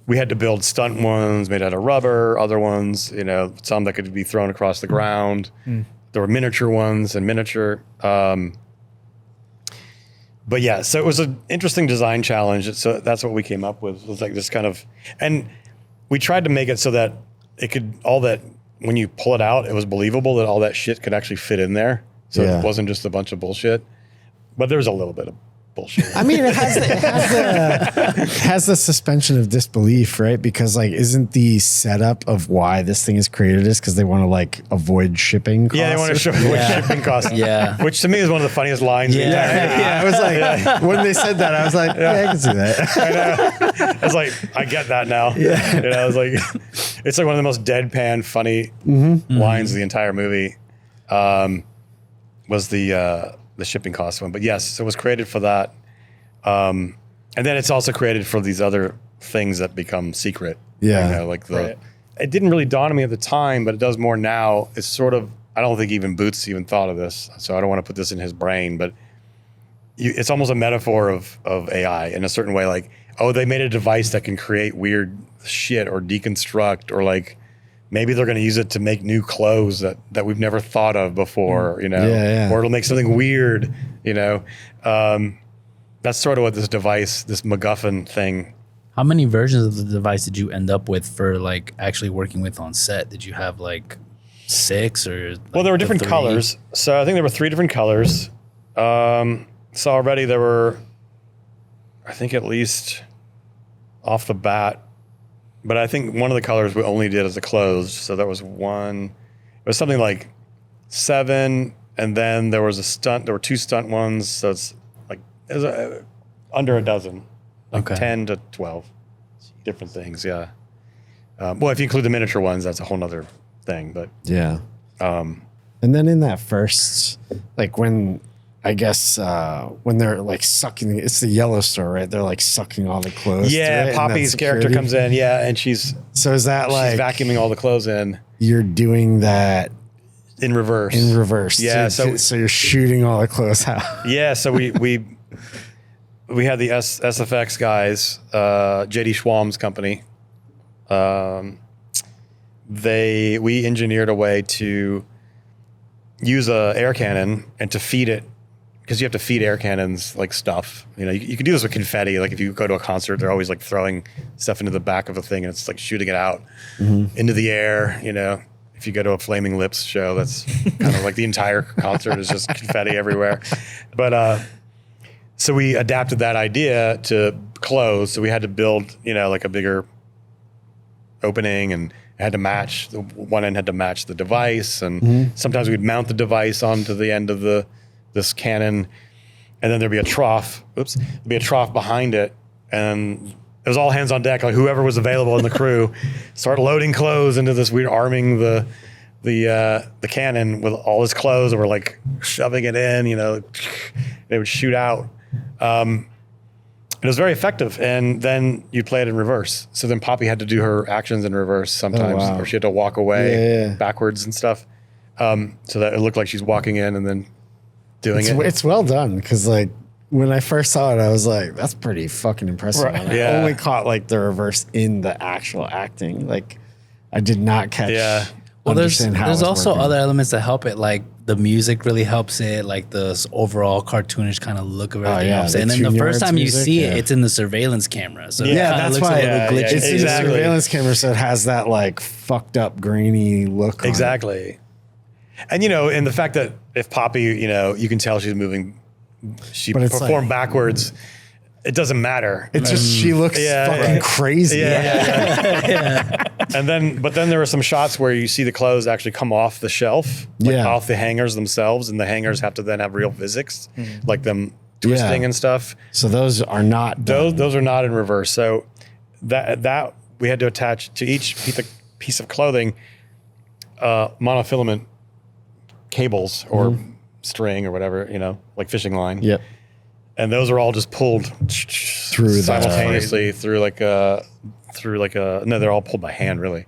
we had to build stunt ones made out of rubber, other ones, some that could be thrown across the ground. There were miniature ones and miniature. But yeah, so it was an interesting design challenge. So that's what we came up with, was like this kind of, and we tried to make it so that it could, all that, when you pull it out, it was believable that all that shit could actually fit in there. So it wasn't just a bunch of bullshit. But there was a little bit of bullshit. I mean, it has the suspension of disbelief, right? Because isn't the setup of why this thing is created is because they want to avoid shipping costs? Yeah, they want to avoid shipping costs. Yeah. Which to me is one of the funniest lines. Yeah. I was like, when they said that, I was like, yeah, I can see that. I know. I was like, I get that now. Yeah. I was like, it's like one of the most deadpan, funny lines of the entire movie. Was the shipping cost one. But yes, it was created for that. And then it's also created for these other things that become secret. Yeah. It didn't really dawn on me at the time, but it does more now. It's sort of, I don't think even Boots even thought of this, so I don't want to put this in his brain, but it's almost a metaphor of AI in a certain way. They made a device that can create weird shit or deconstruct, or maybe they're going to use it to make new clothes that we've never thought of before, or it'll make something weird, That's sort of what this device, this MacGuffin thing. How many versions of the device did you end up with for actually working with on set? Did you have 6 or? Well, there were different colors. So I think there were 3 different colors. So already there were, I think at least off the bat, but I think one of the colors we only did as a closed. So that was one. It was something like 7, and then there was there were 2 stunt ones. So it's under a dozen, 10 to 12. different things. Yeah. Well, if you include the miniature ones, that's a whole nother thing. But Yeah. And then in that first, like when I guess when they're like sucking, it's the yellow store, right? They're like sucking all the clothes. yeah, through it, and Poppy's that's character security. comes in. Yeah, and she's So is that like vacuuming all the clothes in you're doing that reverse. in reverse? Yeah, So you're shooting all the clothes out. Yeah, so we had the SFX guys, JD Schwalm's company. We engineered a way to use a air cannon and to feed it, because you have to feed air cannons like stuff. You know, you can do this with confetti. Like if you go to a concert, they're always like throwing stuff into the back of a thing and it's like shooting it out into the air. You know, if you go to a Flaming Lips show, that's kind of like the entire concert is just confetti everywhere. But so we adapted that idea to clothes. So we had to build, you know, like a bigger opening, and it had to match, the one end had to match the device, and sometimes we'd mount the device onto the end of this cannon, and then there'd be a trough. There'd be a trough behind it, and it was all hands on deck. Like whoever was available in the crew, start loading clothes into this. We're arming the cannon with all his clothes, and we're like shoving it in. You know, they would shoot out. It was very effective, and then you play it in reverse. So then Poppy had to do her actions in reverse sometimes, or she had to walk away backwards and stuff, so that it looked like she's walking in and then doing it. It's well done, because like when I first saw it, I was like, "That's pretty fucking impressive." Right. And I Yeah. only caught like the reverse in the actual acting. Like I did not catch. Yeah. Well, there's understand how it was also working. other elements that help it, like the music really helps it, like the overall cartoonish kind of look of everything yeah, helps the it. And then the Tune first Yards time you music, see yeah. it, it's in the surveillance camera. So it Yeah, kinda that's looks why a little glitchy. it's in the Exactly. surveillance camera, so it has that like fucked up, grainy look. On it. Exactly. And, you know, and the fact that if Poppy, you know, you can tell she's moving, she But it's performed like- backwards. It doesn't matter. It's just she looks Yeah, fucking yeah. crazy. And then, but then there are some shots where you see the clothes actually come off the shelf, like Yeah. off the hangers themselves, and the hangers have to then have real physics, like them twisting Yeah. and stuff. So those are not done. Those are not in reverse. So that we had to attach to each piece of clothing monofilament cables or string or whatever, you know, like fishing line. Yep. And those are all just pulled Through simultaneously through like a no, they're all pulled by hand really.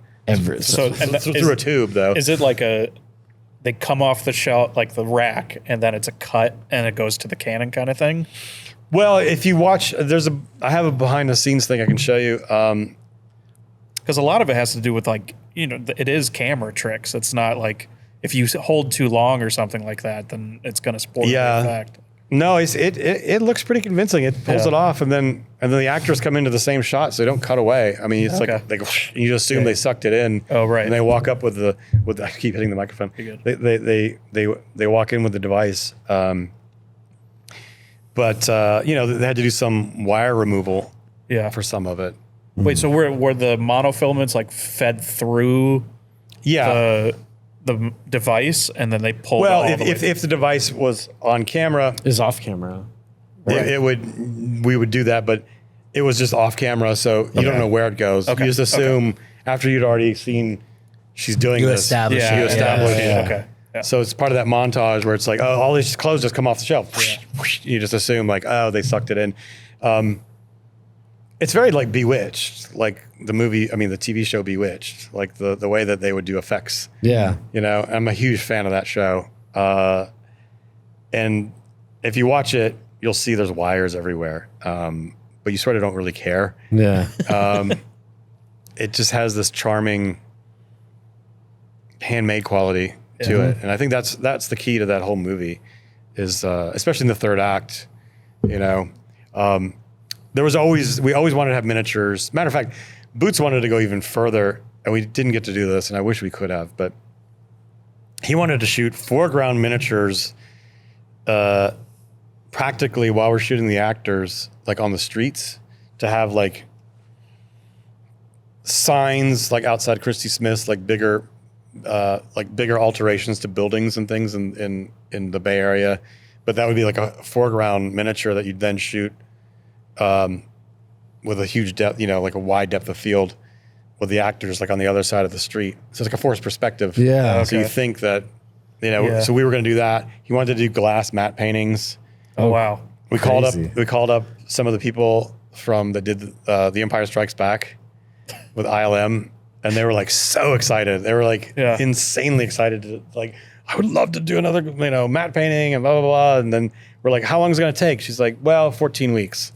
So and that- Through a tube though. Is it like they come off the shelf, like the rack, and then it's a cut and it goes to the cannon kind of thing? Well, if you watch, I have a behind the scenes thing I can show you. Because a lot of it has to do with like, you know, it is camera tricks. It's not like if you hold too long or something like that, then it's going to spoil the effect. No, it looks pretty convincing. It pulls it off, and then the actors come into the same shot, so they don't cut away. I mean, it's like they go, you just assume they sucked it in. Oh, right. And they walk up with I keep hitting the microphone. You're good. They walk in with the device. But you know, they had to do some wire removal Yeah. for some of it. Wait, so were the monofilaments like fed through Yeah. the device and then they pulled Well, all the way if the device was on camera, Is off camera. we would do that, but it was just off camera, so you don't know where it goes. Okay. You just assume after you'd already seen she's doing You this. establish Yeah, you yeah, establish yeah, it. okay. Yeah. So it's part of that montage where it's like, oh, all these clothes just come off the shelf. You just assume like, oh, they sucked it in. It's very like Bewitched, like the TV show Bewitched, like the way that they would do effects. Yeah. You know, I'm a huge fan of that show. And if you watch it, you'll see there's wires everywhere. But you sort of don't really care. Yeah. It just has this charming handmade quality to it. And I think that's the key to that whole movie is, especially in the third act, you know, we always wanted to have miniatures. Matter of fact, Boots wanted to go even further, and we didn't get to do this, and I wish we could have, but he wanted to shoot foreground miniatures practically while we're shooting the actors, like on the streets, to have like signs like outside Christie Smith's, like bigger alterations to buildings and things in the Bay Area. But that would be like a foreground miniature that you'd then shoot with a huge depth, like a wide depth of field with the actors like on the other side of the street. So it's like a forced perspective. Yeah. So you think that, so we were going to do that. He wanted to do glass matte paintings. Oh, wow. We Crazy. called up some of the people that did The Empire Strikes Back with ILM, and they were like so excited. They were like insanely excited to like, I would love to do another, matte painting and blah, blah, blah. And then we're like, how long is it going to take? She's like, well, 14 weeks.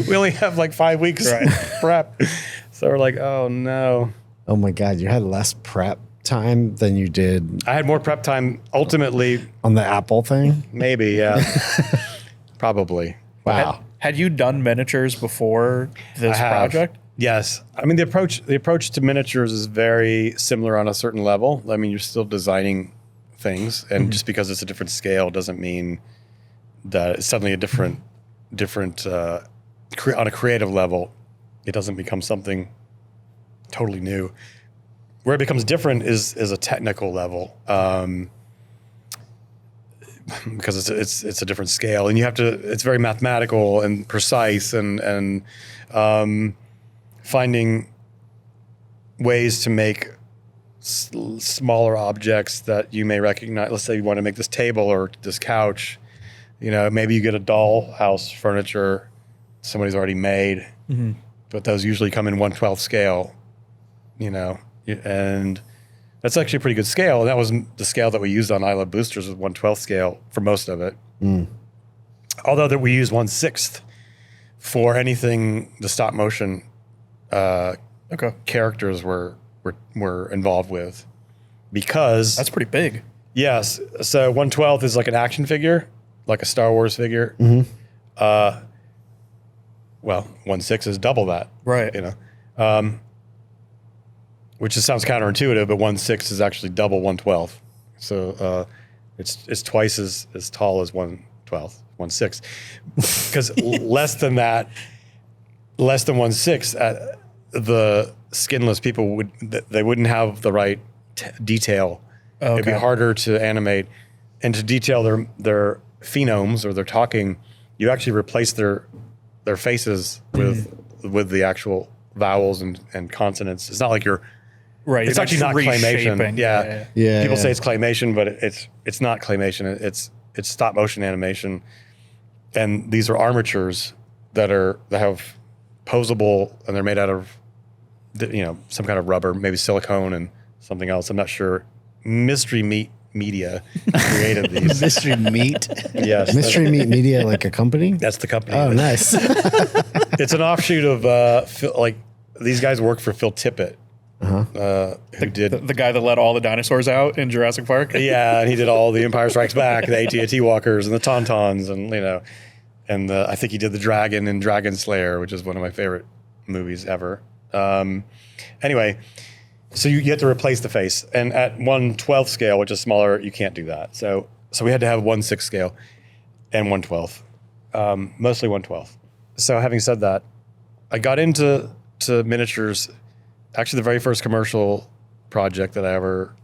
We only have like 5 weeks prep. So we're like, oh no. Oh my God. You had less prep time than you did I had more prep time ultimately. on the Apple thing. Maybe, yeah. Probably. Wow. Had you done miniatures before this I have. project? Yes. I mean, the approach to miniatures is very similar on a certain level. I mean, you're still designing things, and just because it's a different scale doesn't mean that it's suddenly a different on a creative level. It doesn't become something totally new. Where it becomes different is a technical level, because it's a different scale, and you have to. It's very mathematical and precise, and finding ways to make smaller objects that you may recognize. Let's say you want to make this table or this couch. Maybe you get a dollhouse furniture somebody's already made, but those usually come in 1/12 scale. And that's actually a pretty good scale. And that was the scale that we used on I Love Boosters, was 1/12 scale for most of it. Although that we use 1/6 for anything the stop motion characters were involved with, because That's pretty big. yes. So 1/12 is like an action figure, like a Star Wars figure. Well, 1/6 is double that, Right. Which just sounds counterintuitive, but 1/6 is actually double 1/12. So it's twice as tall as 1/12, 1/6. Because less than 1/6, the skinless people wouldn't have the right detail. It'd be harder to animate and to detail their phenomes or their talking. You actually replace their faces with the actual vowels and consonants. It's not like you're Right. It's actually not claymation. reshaping. Yeah. Yeah. People say it's claymation, but it's not claymation. It's stop motion animation. And these are armatures that have posable, and they're made out of some kind of rubber, maybe silicone and something else. I'm not sure. Mystery Meat Media created these. Mystery Meat. Yes. Mystery Meat Media, like a company? That's the company. Oh, nice. It's an offshoot of these guys work for Phil Tippett. Who did The guy that let all the dinosaurs out in Jurassic Park. yeah, and he did all the Empire Strikes Back, the AT&T walkers, and the Tauntauns, and I think he did the dragon in Dragon Slayer, which is one of my favorite movies ever. Anyway, so you have to replace the face, and at 1/12 scale, which is smaller, you can't do that. So we had to have 1/6 scale and 1/12, mostly 1/12. So having said that, I got into miniatures. Actually, the very first commercial project that I ever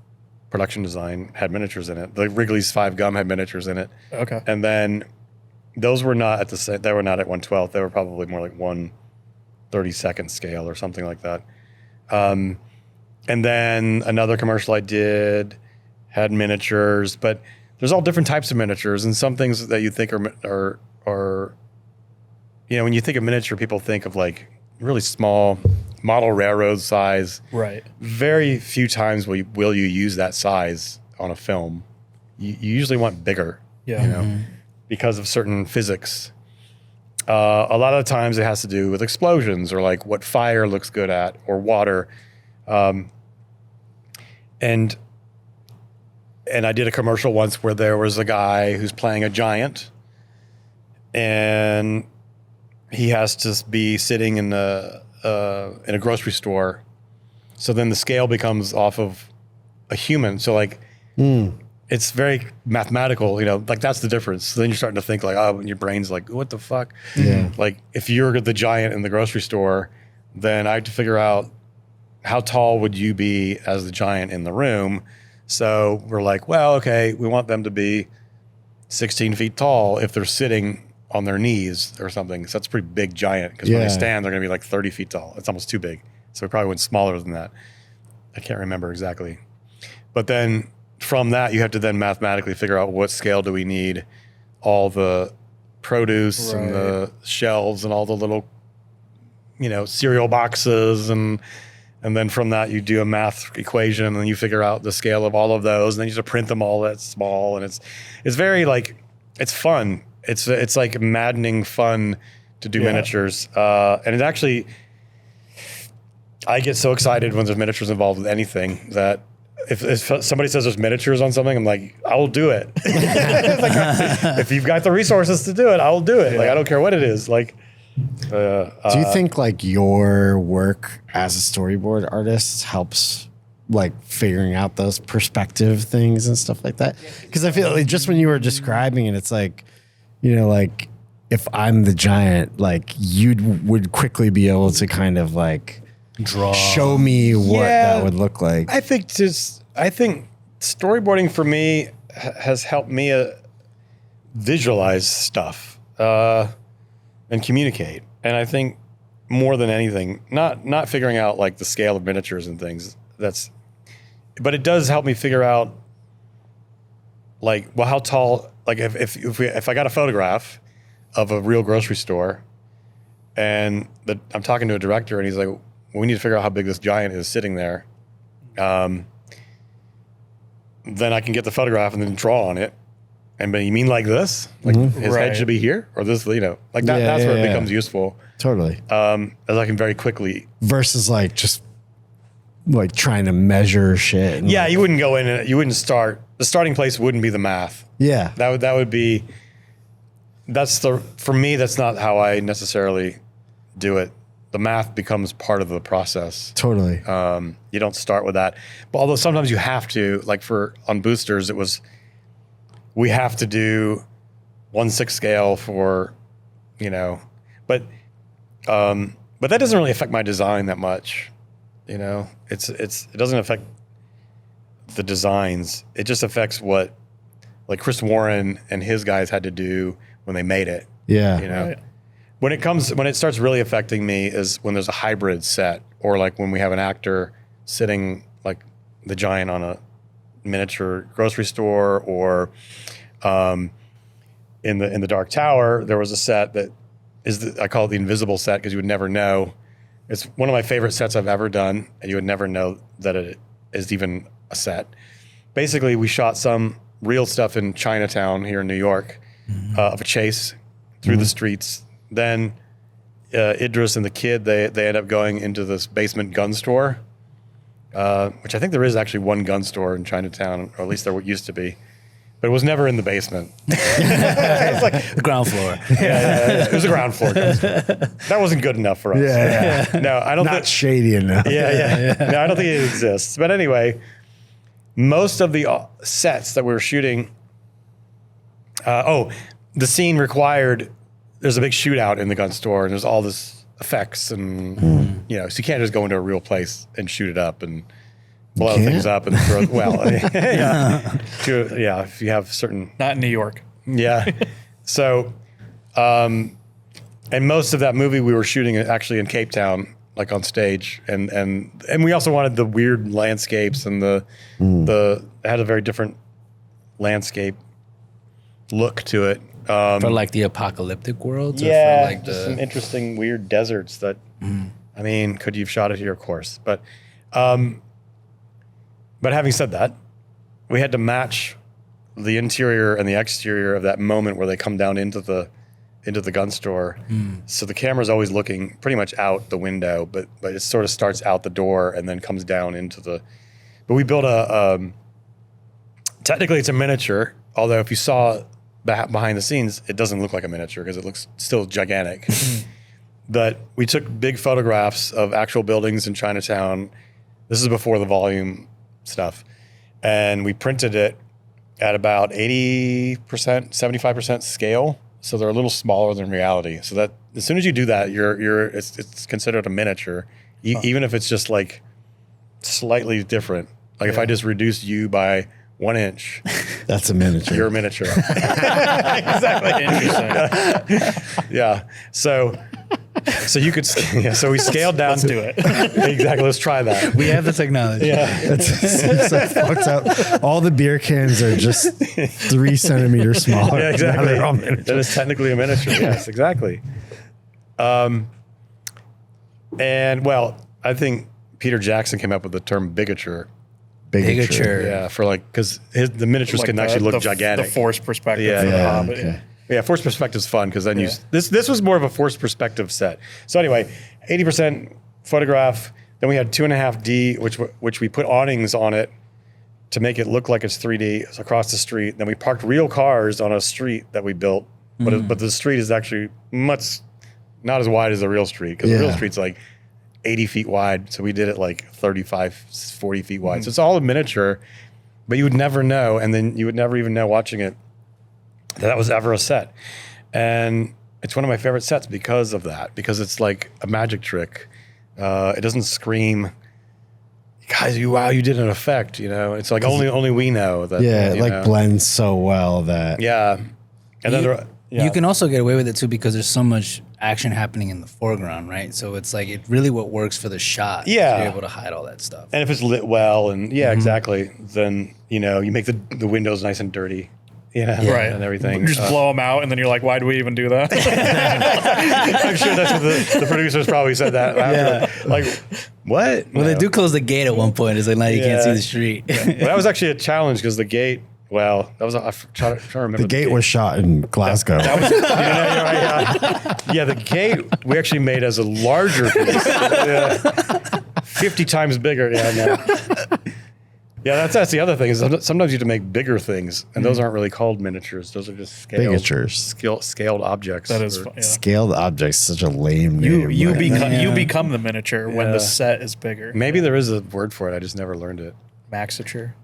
production design had miniatures in it. The Wrigley's 5 Gum had miniatures in it. Okay. And then those were not at they were not at 1/12. They were probably more like 1/32 scale or something like that. And then another commercial I did had miniatures, but there's all different types of miniatures, and some things that you think are when you think of miniature, people think of like really small model railroad size. Right. Very few times will you use that size on a film. You usually want bigger, Yeah. because of certain physics. A lot of times it has to do with explosions or like what fire looks good at or water. And I did a commercial once where there was a guy who's playing a giant, and he has to be sitting in a grocery store. So then the scale becomes off of a human. So like, it's very mathematical, like that's the difference. So then you're starting to think like, oh, your brain's like, what the fuck? Yeah. Like if you're the giant in the grocery store, then I have to figure out how tall would you be as the giant in the room. So we're like, well, okay, we want them to be 16 feet tall if they're sitting on their knees or something. So that's a pretty big giant, because when they stand, they're going to be like 30 feet tall. It's almost too big. So we probably went smaller than that. I can't remember exactly. But then from that, you have to then mathematically figure out what scale do we need all the produce and the shelves and all the little, cereal boxes. And then from that, you do a math equation, and then you figure out the scale of all of those. And then you just print them all that small. And it's very like, it's fun. It's like maddening fun to do miniatures. And it actually, I get so excited when there's miniatures involved with anything that if somebody says there's miniatures on something, I'm like, I will do it. It's like, if you've got the resources to do it, I will do it. Like, I don't care what it is. Like, do you think like your work as a storyboard artist helps like figuring out those perspective things and stuff like that? Because I feel like just when you were describing it, it's like, like if I'm the giant, like you would quickly be able to kind of like show me what that would look like. I think storyboarding for me has helped me visualize stuff and communicate. And I think more than anything, not figuring out like the scale of miniatures and things. But it does help me figure out like, well, how tall. Like if I got a photograph of a real grocery store, and I'm talking to a director, and he's like, we need to figure out how big this giant is sitting there. Then I can get the photograph and then draw on it. But you mean like this? Like his head should be here, or this? Like that. That's where it becomes useful. Totally. As I can very quickly versus like just like trying to measure shit. And you wouldn't go in and you wouldn't start. The starting place wouldn't be the math. Yeah, that would be. For me. That's not how I necessarily do it. The math becomes part of the process. Totally. You don't start with that. But although sometimes you have to, like on boosters, we have to do 1/6 scale for, but that doesn't really affect my design that much. It doesn't affect the designs. It just affects what like Chris Warren and his guys had to do when they made it. Yeah. Right. When it starts really affecting me is when there's a hybrid set, or like when we have an actor sitting like the giant on a miniature grocery store, or in the Dark Tower, there was a set that I call it the invisible set, because you would never know. It's one of my favorite sets I've ever done, and you would never know that it is even a set. Basically, we shot some real stuff in Chinatown here in New York, of a chase through the streets. Then Idris and the kid, they end up going into this basement gun store, which I think there is actually one gun store in Chinatown, or at least there used to be. But it was never in the basement. It was like the ground floor. Yeah, it was a ground floor. That wasn't good enough for us. Yeah. No, I don't. Not shady enough. Yeah. No, I don't think it exists. But anyway, most of the sets that we were shooting. The scene required. There's a big shootout in the gun store, and there's all this effects, and so you can't just go into a real place and shoot it up and blow things up and throw. If you have certain. Not in New York. Yeah. So, and most of that movie we were shooting actually in Cape Town, like on stage, and we also wanted the weird landscapes, and it had a very different landscape look to it. For like the apocalyptic worlds? Yeah, or for like just some interesting weird deserts that, I mean, could you have shot it here? Of course. But having said that, we had to match the interior and the exterior of that moment where they come down into the gun store. So the camera's always looking pretty much out the window, but it sort of starts out the door and then comes down into the. But we built technically it's a miniature, although if you saw behind the scenes, it doesn't look like a miniature because it looks still gigantic. But we took big photographs of actual buildings in Chinatown. This is before the volume stuff. And we printed it at about 80%, 75% scale. So they're a little smaller than reality. So that as soon as you do that, it's considered a miniature, even if it's just like slightly different. Like if I just reduced you by 1 inch, That's a miniature. You're a miniature. Exactly. Interesting. Yeah. So you could, so we scaled down. Let's do it. Exactly. Let's try that. We have the technology. Yeah. It's like fucked up. All the beer cans are just 3 centimeters smaller. Yeah, Now exactly. they're all miniature. That is technically a miniature. Yes, exactly. And well, I think Peter Jackson came up with the term bigature. Bigature. Yeah, for like, because the miniatures can actually look gigantic. The forced perspective. Yeah, for the yeah, Hobbit. okay. Yeah, forced perspective's fun because then this was more of a forced perspective set. So anyway, 80% photograph. Then we had 2.5D, which we put awnings on it to make it look like it's 3D. It's across the street. Then we parked real cars on a street that we built, but the street is actually not as wide as a real street because the real street's like 80 feet wide. So we did it like 35, 40 feet wide. So it's all a miniature, but you would never know, and then you would never even know watching it that was ever a set. And it's one of my favorite sets because of that, because it's like a magic trick. It doesn't scream, guys, you did an effect, It's like only we know that. Yeah, it like blends so well that. Yeah. And then You can also get away with it too because there's so much action happening in the foreground, right? So it's like it really what works for the shot. Yeah. You're able to hide all that stuff. And if it's lit well and exactly, then, you make the windows nice and dirty. Yeah, Right. And everything. You just blow them out, and then you're like, why do we even do that? I'm sure that's what the producers probably said that. After. Like, what? Well, they do close the gate at one point. It's like now you can't see the street. Well, that was actually a challenge because the gate. Well, that was I'm trying to remember. The gate was shot in Glasgow. That was, yeah, the gate we actually made as a larger piece. 50 times bigger. Yeah, no. Yeah, that's the other thing is sometimes you have to make bigger things, and those aren't really called miniatures. Those are just scaled objects. That is fun. Yeah. Scaled objects, such a lame name. You but- become the miniature when the set is bigger. Maybe there is a word for it. I just never learned it. Maxiture.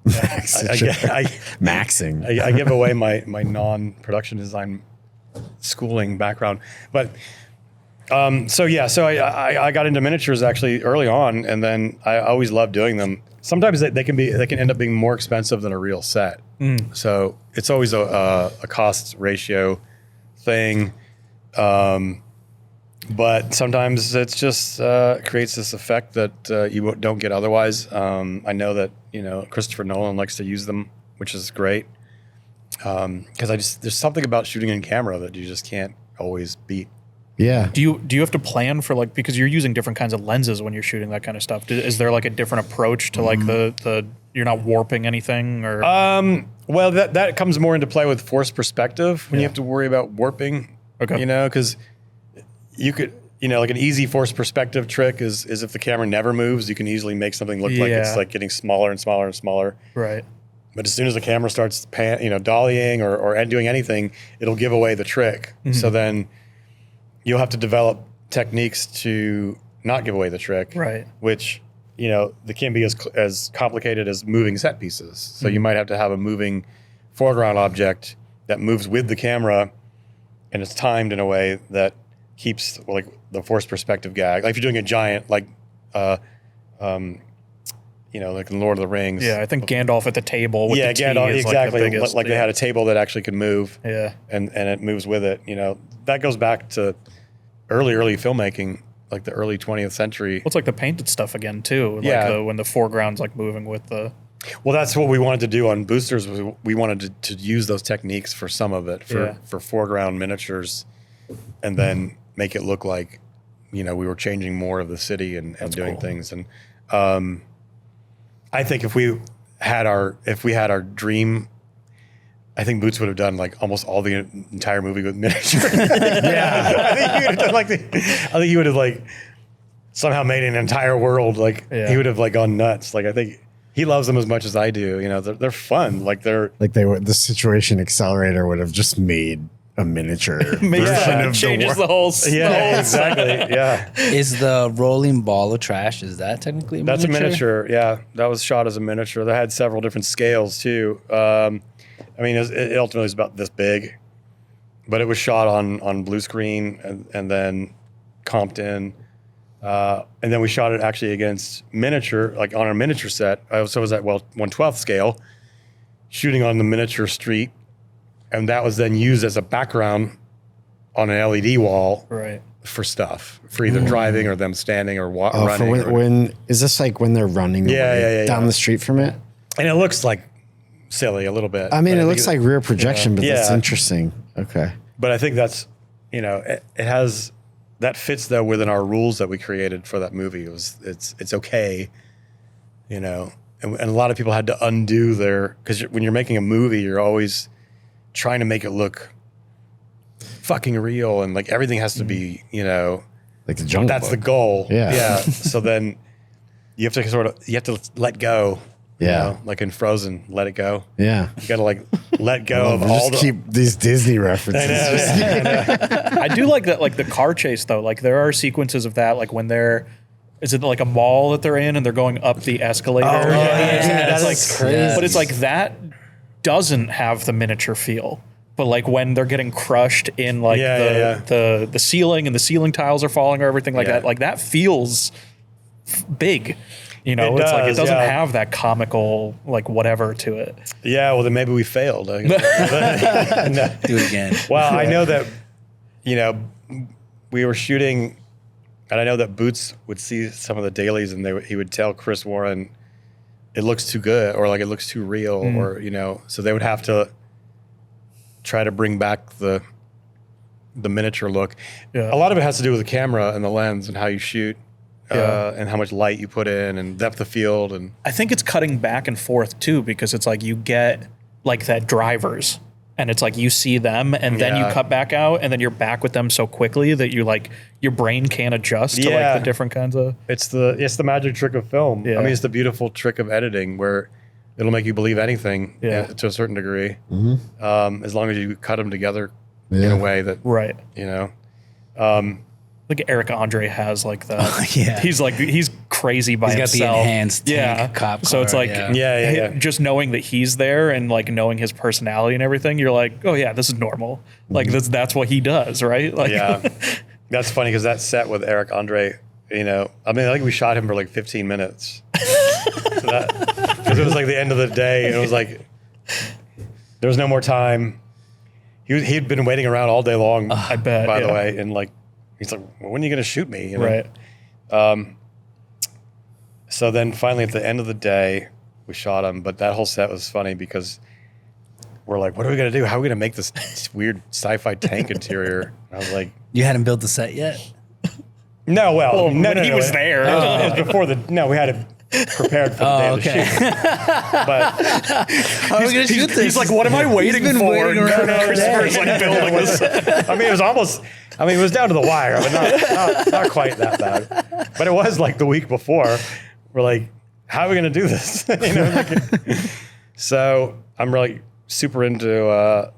Maxing. I give away my non-production design schooling background, but so I got into miniatures actually early on, and then I always loved doing them. Sometimes they can end up being more expensive than a real set, so it's always a cost ratio thing. But sometimes it's just creates this effect that you don't get otherwise. I know that Christopher Nolan likes to use them, which is great. Because there's something about shooting in camera that you just can't always beat. Yeah. Do you have to plan for because you're using different kinds of lenses when you're shooting that kind of stuff? Is there like a different approach to like the you're not warping anything or? Well, that comes more into play with forced perspective when you have to worry about warping. Okay. Because you could, like an easy forced perspective trick is if the camera never moves, you can easily make something look like it's like getting smaller and smaller and smaller. Right. But as soon as the camera starts dollying or doing anything, it'll give away the trick. So then you'll have to develop techniques to not give away the trick. Right. Which, they can be as complicated as moving set pieces. So you might have to have a moving foreground object that moves with the camera and it's timed in a way that keeps like the forced perspective gag. Like if you're doing a giant, like in Lord of the Rings. Yeah, I think Gandalf at the table with the T Gandalf, is exactly. Like, the biggest, they had a table that actually could move. Yeah. And it moves with it. That goes back to early filmmaking, like the early 20th century. Well, it's like the painted stuff again too. Yeah. When the foreground's like moving with the. Well, that's what we wanted to do on boosters. We wanted to use those techniques for some of it for foreground miniatures, and then make it look like, we were changing more of the city and doing things. And I think if we had our dream, I think Boots would have done like almost all the entire movie with miniature. I think he would have like somehow made an entire world. He would have like gone nuts. Like I think he loves them as much as I do. They're fun. The Situation Accelerator would have just made a miniature version of changes the whole. Exactly. Yeah. Is the rolling ball of trash, is that technically a miniature? That's a miniature. Yeah. That was shot as a miniature. They had several different scales too. It ultimately was about this big, but it was shot on blue screen and then comped in. And then we shot it actually against miniature, like on our miniature set. So it was at 1/12 scale. shooting on the miniature street, and that was then used as a background on an LED wall Right. for stuff, for either driving or them standing or Oh, running. for when is this like when they're running away down the street from it? And it looks like silly a little bit. I mean, but it looks like rear projection, but that's Yeah. interesting. Okay. But I think that's, it has, that fits though within our rules that we created for that movie. It's okay, and a lot of people had to undo because when you're making a movie, you're always trying to make it look fucking real, and like everything has to be, Like the Jungle that's the Book. goal. Yeah. So then you have to let go. Yeah. Like in Frozen, let it go. Yeah. You got to like let go of We'll all just the. keep these Disney references. I do like that, like the car chase though. Like there are sequences of that, like when is it like a mall that they're in and they're going up the escalator? Oh, yeah. And That it's is crazy. But it's like that doesn't have the miniature feel. But like when they're getting crushed in like the ceiling and the ceiling tiles are falling or everything like that, like that feels big. It's like it doesn't have that comical like whatever to it. Yeah, well then maybe we failed. No. Do it again. Well, I know that, we were shooting, and I know that Boots would see some of the dailies, and he would tell Chris Warren, it looks too good, or like it looks too real, or so they would have to try to bring back the miniature look. Yeah. A lot of it has to do with the camera and the lens and how you shoot, and how much light you put in, and depth of field, and I think it's cutting back and forth too, because it's like you get like that drivers and it's like you see them and then you cut back out and then you're back with them so quickly that you like your brain can't adjust to like the different kinds of. It's the magic trick of film. Yeah. I mean, it's the beautiful trick of editing where it'll make you believe anything to a certain degree, as long as you cut them together in a way that Right. Like Eric Andre has like the he's crazy by himself. He's got the enhanced tank cop So it's car, like just knowing that he's there and like knowing his personality and everything, you're like, oh yeah, this is normal. Like that's what he does, right? Like that's funny because that set with Eric Andre, I mean, I think we shot him for like 15 minutes. Because it was like the end of the day, and it was like there was no more time. He'd been waiting around all day long. I bet. By the way, and like. He's like, well, when are you going to shoot me? Right. So then finally at the end of the day, we shot him. But that whole set was funny because we're like, what are we going to do? How are we going to make this weird sci-fi tank interior? And I was like, You hadn't built the set yet? no, no, he was there. It was before we had it prepared for the day of the shoot. But How are we going to shoot this? He's like, what am I waiting been for? waiting around all Christopher's like building this. I mean, it was down to the wire, but not quite that bad. But it was like the week before. We're like, how are we going to do this? So I'm really super into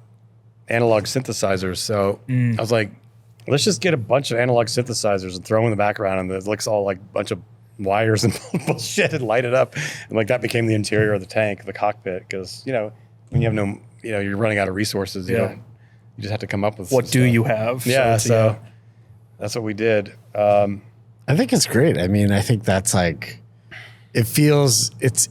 analog synthesizers. So I was like, let's just get a bunch of analog synthesizers and throw them in the background, and it looks all like a bunch of wires and bullshit, and light it up. And like that became the interior of the tank, the cockpit, because when you have you're running out of resources. You just have to come up with What do stuff. you have? Yeah, so that's what we did. I think it's great. I mean, I think that's like, it's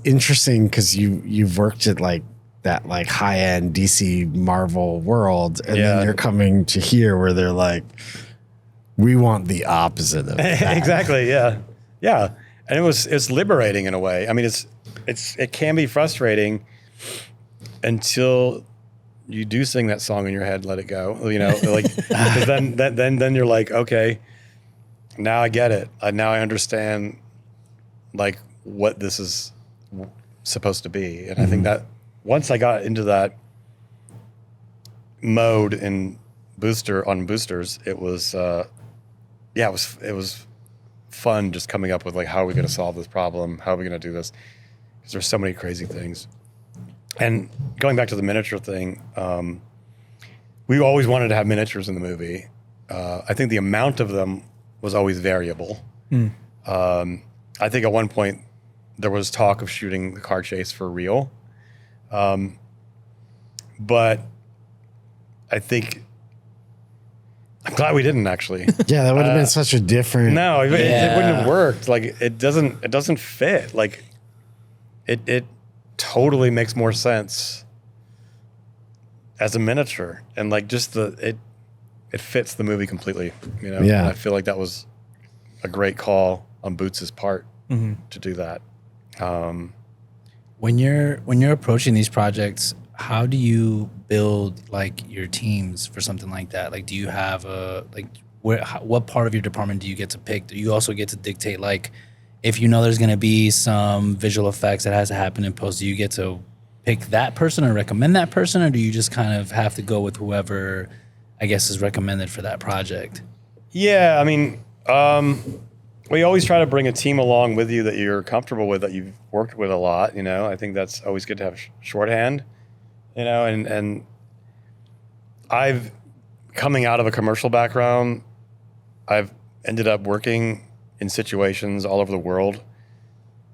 interesting because you've worked at like that like high end DC Marvel world, and then you're coming to here where they're like, we want the opposite of that. Exactly. Yeah. And it's liberating in a way. I mean, it can be frustrating until you do sing that song in your head, Let It Go, like, cause then you're like, okay, now I get it. Now I understand like what this is supposed to be. And I think that once I got into that mode in boosters, it was, it was fun just coming up with like, how are we going to solve this problem? How are we going to do this? Because there's so many crazy things. And going back to the miniature thing, we always wanted to have miniatures in the movie. I think the amount of them was always variable. I think at one point there was talk of shooting the car chase for real. But I think I'm glad we didn't actually. Yeah, that would have been such a different. No, it wouldn't have worked. Like it doesn't fit. Like it totally makes more sense as a miniature, and like just it fits the movie completely, you know? Yeah. And I feel like that was a great call on Boots' part to do that. When you're approaching these projects, how do you build like your teams for something like that? Like, do you have what part of your department do you get to pick? Do you also get to dictate, like, if you know there's going to be some visual effects that has to happen in post, do you get to pick that person or recommend that person, or do you just kind of have to go with whoever, I guess, is recommended for that project? Yeah, I mean, we always try to bring a team along with you that you're comfortable with, that you've worked with a lot, you know? I think that's always good to have shorthand, you know? And I've, coming out of a commercial background, I've ended up working in situations all over the world,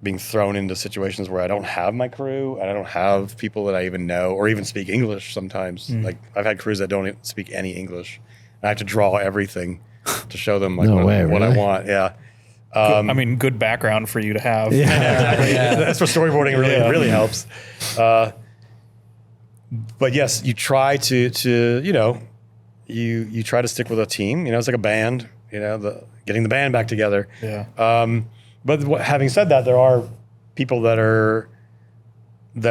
being thrown into situations where I don't have my crew and I don't have people that I even know or even speak English sometimes. Like, I've had crews that don't even speak any English. I have to draw everything to show them like what I want. Yeah. I mean, good background for you to have. Yeah, exactly. That's where storyboarding really helps. But yes, you try to you know, you try to stick with a team. You know, it's like a band. You know, getting the band back together. Yeah. But having said that, there are people that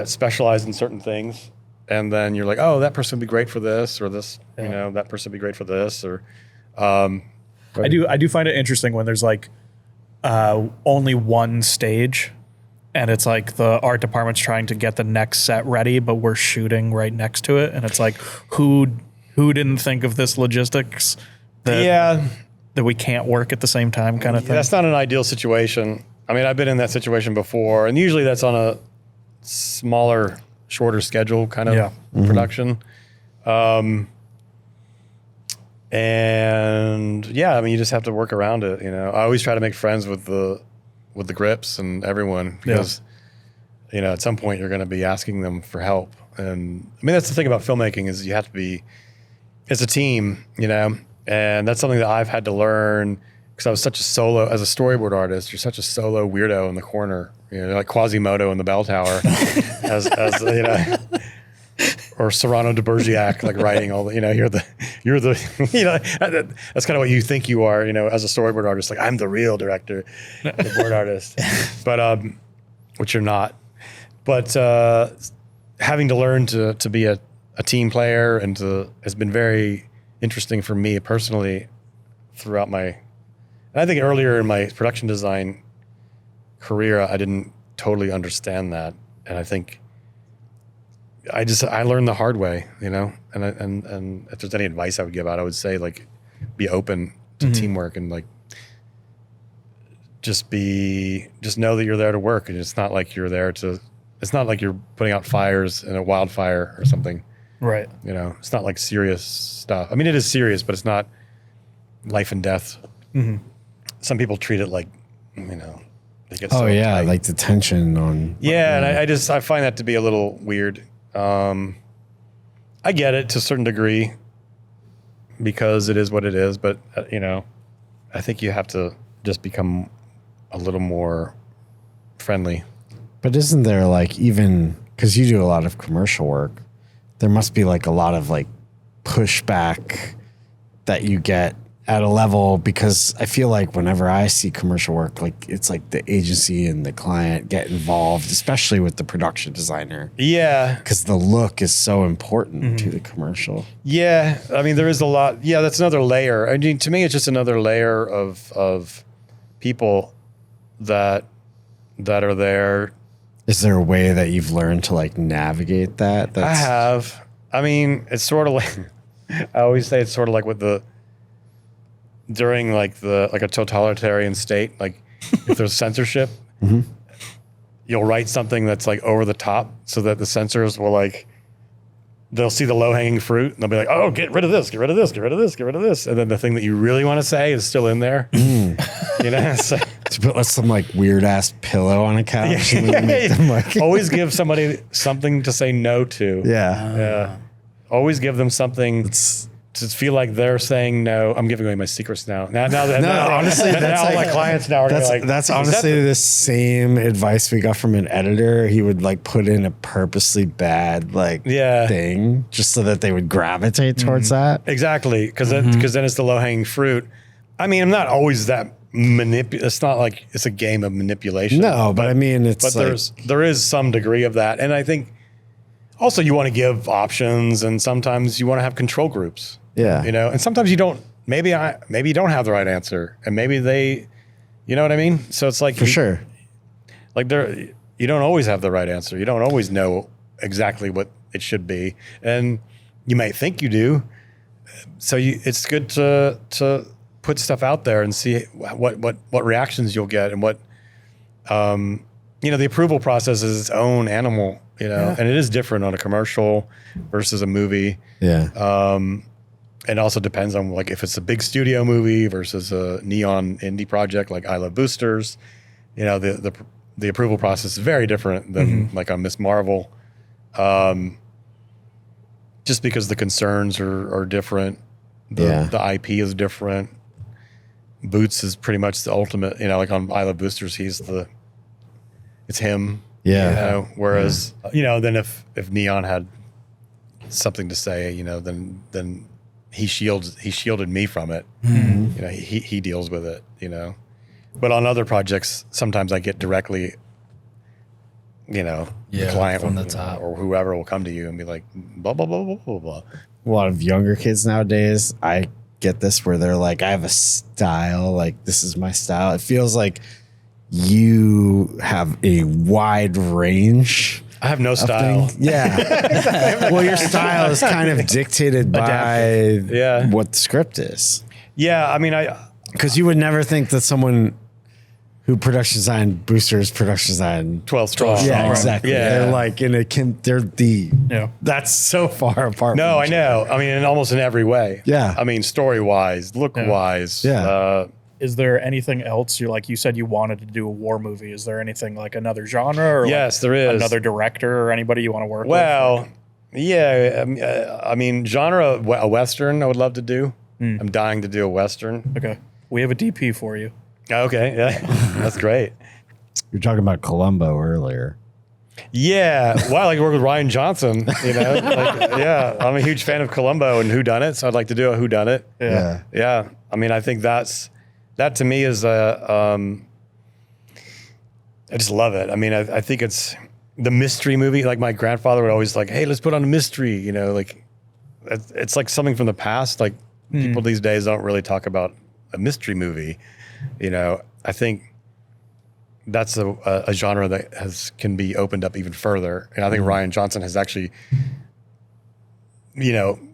specialize in certain things, and then you're like, oh, that person would be great for this, or this. Yeah. You know, that person would be great for this, or. I do find it interesting when there's like only one stage, and it's like the art department's trying to get the next set ready, but we're shooting right next to it, and it's like who didn't think of this logistics that we can't work at the same time kind of thing. That's not an ideal situation. I mean, I've been in that situation before, and usually that's on a smaller, shorter schedule kind of production. And yeah, I mean, you just have to work around it. You know, I always try to make friends with the grips and everyone, because you know, at some point you're going to be asking them for help. And I mean, that's the thing about filmmaking, is you have to be, it's a team, you know, and that's something that I've had to learn, because I was such a solo, as a storyboard artist, you're such a solo weirdo in the corner, you know, like Quasimodo in the bell tower, as you know, or Cyrano de Bergerac, like writing all the, you know, you're the, you know, that's kind of what you think you are, you know, as a storyboard artist. Like, I'm the real director, the board artist, but which you're not. But having to learn to be a team player has been very interesting for me personally throughout my, and I think earlier in my production design career, I didn't totally understand that, and I think I learned the hard way, you know, and if there's any advice I would give out, I would say, like, be open to teamwork, and like, just know that you're there to work, and it's not like you're putting out fires in a wildfire or something. Right. You know, it's not like serious stuff. I mean, it is serious, but it's not life and death. Some people treat it like, you know, they get so uptight. Like the tension on. Yeah, and I find that to be a little weird. I get it to a certain degree, because it is what it is, but you know, I think you have to just become a little more friendly. But isn't there, like, even because you do a lot of commercial work, there must be like a lot of like pushback that you get at a level, because I feel like whenever I see commercial work, like, it's like the agency and the client get involved, especially with the production designer. Yeah. Because the look is so important to the commercial. Yeah. I mean, there is a lot. Yeah, that's another layer. I mean, to me, it's just another layer of people that are there. Is there a way that you've learned to like navigate that? I have. I mean, it's sort of like, I always say it's sort of like during like a totalitarian state, like if there's censorship, you'll write something that's like over the top, so that the censors will like, they'll see the low hanging fruit and they'll be like, oh, get rid of this, get rid of this, get rid of this, get rid of this. And then the thing that you really want to say is still in there. You know, so, to put some like weird ass pillow on a couch. And then make them like always give somebody something to say no to. Yeah. Always give them something to feel like they're saying no. I'm giving away my secrets now. Now honestly, that's all like, my clients now are that's like, that's "Is that honestly the same advice we got from an editor. He would like put in a purposely bad like thing just so that they would gravitate towards that. Exactly, because then it's the low hanging fruit. I mean, I'm not always that It's not like it's a game of manipulation. No, but I mean, it's but there is some degree of that, and I think also you want to give options, and sometimes you want to have control groups. Yeah, you know, and sometimes you don't. Maybe you don't have the right answer, and maybe they, you know what I mean. So it's like sure, like you don't always have the right answer. You don't always know exactly what it should be, and you might think you do. So it's good to put stuff out there and see what reactions you'll get, and what the approval process is its own animal, and it is different on a commercial versus a movie. Yeah. It also depends on like if it's a big studio movie versus a neon indie project like I Love Boosters. The approval process is very different than like on Miss Marvel. Just because the concerns are different. The IP is different. Boots is pretty much the ultimate, like on I Love Boosters, it's him. Yeah. Whereas, then if Neon had something to say, then he shielded me from it. Mm-hmm. He deals with it, But on other projects, sometimes I get directly, the client from the top or whoever will come to you and be like, blah, blah, blah, blah, blah, blah. A lot of younger kids nowadays, I get this where they're like, I have a style, like this is my style. It feels like you have a wide range. I have no style. Yeah. Well, your style is kind of dictated by what the script is. Yeah. I mean, because you would never think that someone who production designed Boosters production design 12 strong. Yeah, exactly. Yeah. They're like that's so far apart. No, I know. I mean, almost in every way. Yeah. I mean, story wise, look wise. Yeah. Is there anything else you said you wanted to do a war movie? Is there anything like another genre or yes, there is another director or anybody you want to work with? Well, yeah. I mean, genre, a Western I would love to do. I'm dying to do a Western. Okay. We have a DP for you. Okay. Yeah. That's great. You were talking about Columbo earlier. Yeah. Well, I like to work with Rian Johnson, I'm a huge fan of Columbo and Whodunit, so I'd like to do a Whodunit. Yeah. Yeah. I mean, I think that to me is I just love it. I mean, I think it's the mystery movie. Like my grandfather would always like, hey, let's put on a mystery, like it's like something from the past. Like people these days don't really talk about a mystery movie. I think that's a genre that can be opened up even further. And I think Rian Johnson has actually,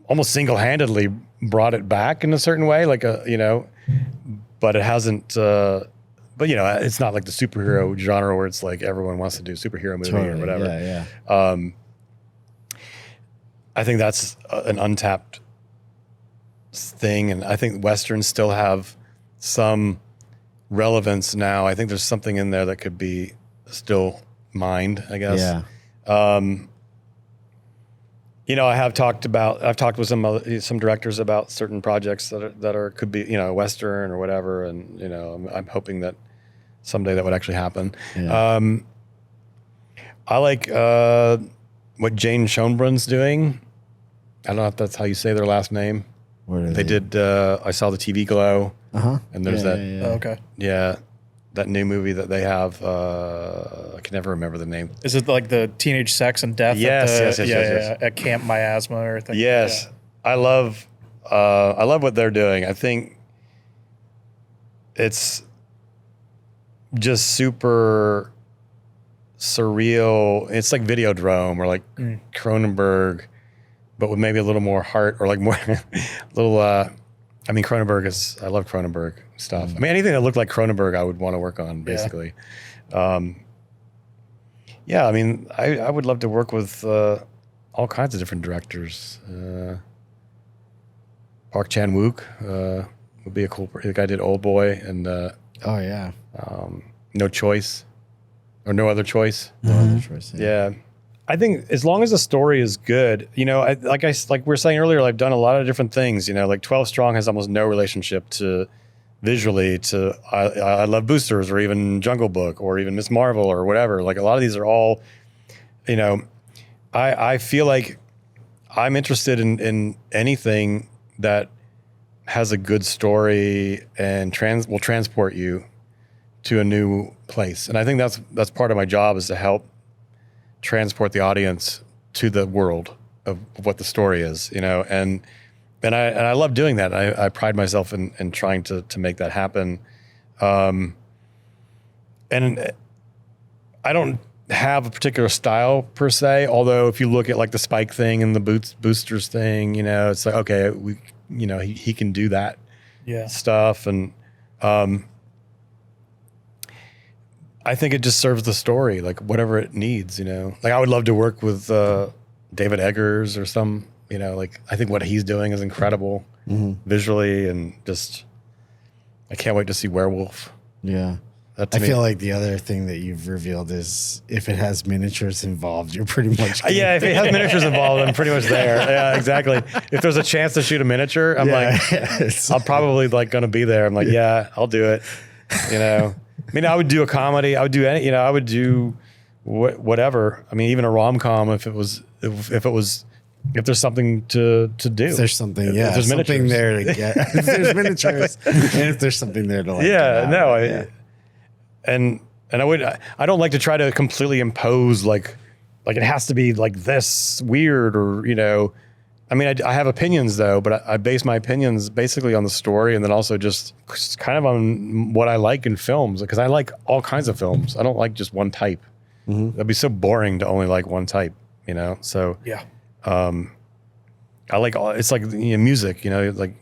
almost single-handedly brought it back in a certain way, but it hasn't, it's not like the superhero genre where it's like everyone wants to do a superhero movie or whatever. Yeah. I think that's an untapped thing. And I think Westerns still have some relevance now. I think there's something in there that could be still mined, I guess. Yeah. I've talked with some directors about certain projects that could be, Western or whatever. And, I'm hoping that someday that would actually happen. Yeah. I like, what Jane Schoenbrun's doing. I don't know if that's how you say their last name. They did, I saw the TV Glow. And there's okay. Yeah. That new movie that they have, I can never remember the name. Is it like the teenage sex and death? Yes. At Camp Miasma or thing? Yes. Yeah. I love what they're doing. I think it's just super surreal. It's like Videodrome or like Cronenberg, but with maybe a little more heart or like more little, I love Cronenberg stuff. I mean, anything that looked like Cronenberg, I would want to work on, basically. I would love to work with all kinds of different directors. Park Chan-wook would be a cool. The guy did Old Boy and No Choice or No Other Choice. No Other Choice. Yeah. I think as long as the story is good, you know, like we were saying earlier, I've done a lot of different things. You know, like 12 Strong has almost no relationship to visually to I Love Boosters or even Jungle Book or even Miss Marvel or whatever. Like a lot of these are all, you know, I feel like I'm interested in anything that has a good story and will transport you to a new place. And I think that's part of my job is to help transport the audience to the world of what the story is, you know, and I love doing that. I pride myself in trying to make that happen. And I don't have a particular style per se, although if you look at like the Spike thing and the boosters thing, you know, it's like, okay, he can do that stuff. And I think it just serves the story, like whatever it needs, you know. Like I would love to work with David Eggers or some, you know, like I think what he's doing is incredible visually, and just I can't wait to see Werewolf. Yeah. I feel like the other thing that you've revealed is if it has miniatures involved, you're pretty much good. Yeah, if it has miniatures involved, I'm pretty much there. Yeah, exactly. If there's a chance to shoot a miniature, I'm I'm probably like going to be there. I'm like, yeah, I'll do it. You know, I mean, I would do a comedy. I would do any, you know, I would do whatever. I mean, even a rom-com if there's something to do. If there's something, if there's something there to get. If there's miniatures, and if there's something there to like. Yeah, no, and I don't like to try to completely impose like it has to be like this weird or, you know, I mean, I have opinions though, but I base my opinions basically on the story and then also just kind of on what I like in films, because I like all kinds of films. I don't like just one type. That'd be so boring to only like one type, you know? So yeah. I like it's like, you know, music, you know, like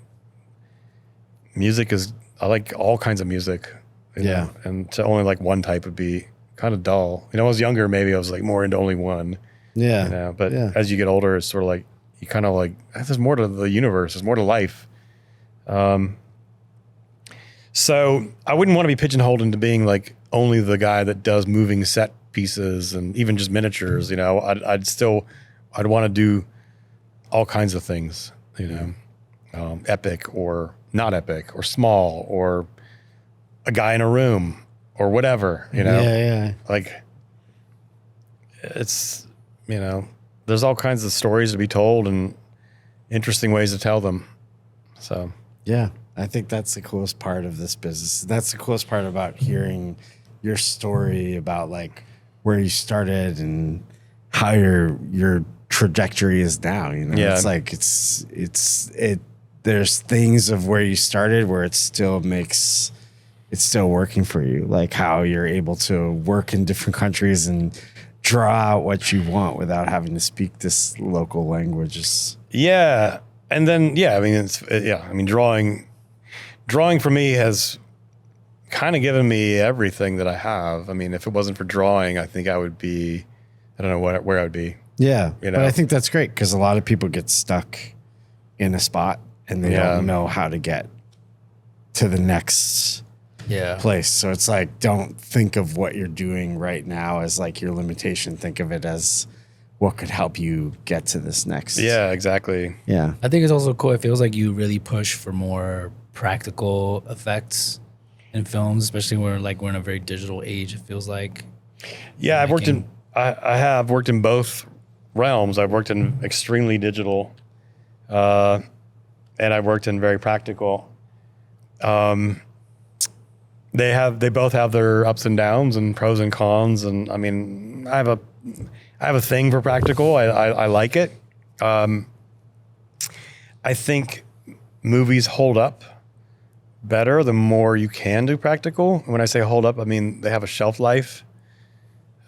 I like all kinds of music. You know, and to only like one type would be kind of dull. You know, when I was younger, maybe I was like more into only one. Yeah. You know, but as you get older, it's sort of like, you kind of like, there's more to the universe. There's more to life. So I wouldn't want to be pigeonholed into being like only the guy that does moving set pieces and even just miniatures. You know, I'd want to do all kinds of things, you know, epic or not epic or small or a guy in a room or whatever, you know? Yeah. Like it's, you know, there's all kinds of stories to be told and interesting ways to tell them. So, yeah, I think that's the coolest part of this business. That's the coolest part about hearing your story about like where you started and how your trajectory is now, you know? Yeah. It's like, there's things of where you started where it's still working for you, like how you're able to work in different countries and draw out what you want without having to speak this local languages. Yeah. And then, I mean, drawing for me has kind of given me everything that I have. I mean, if it wasn't for drawing, I think I would be, I don't know where I would be. Yeah. You know? But I think that's great because a lot of people get stuck in a spot and they don't know how to get to the next place. So it's like, don't think of what you're doing right now as like your limitation. Think of it as what could help you get to this next. Yeah, exactly. Yeah. I think it's also cool. It feels like you really push for more practical effects in films, especially when we're in a very digital age, it feels like. Yeah, I have worked in both realms. I've worked in extremely digital, and I've worked in very practical. They both have their ups and downs and pros and cons. And I mean, I have a thing for practical. I like it. I think movies hold up better the more you can do practical. When I say hold up, I mean they have a shelf life.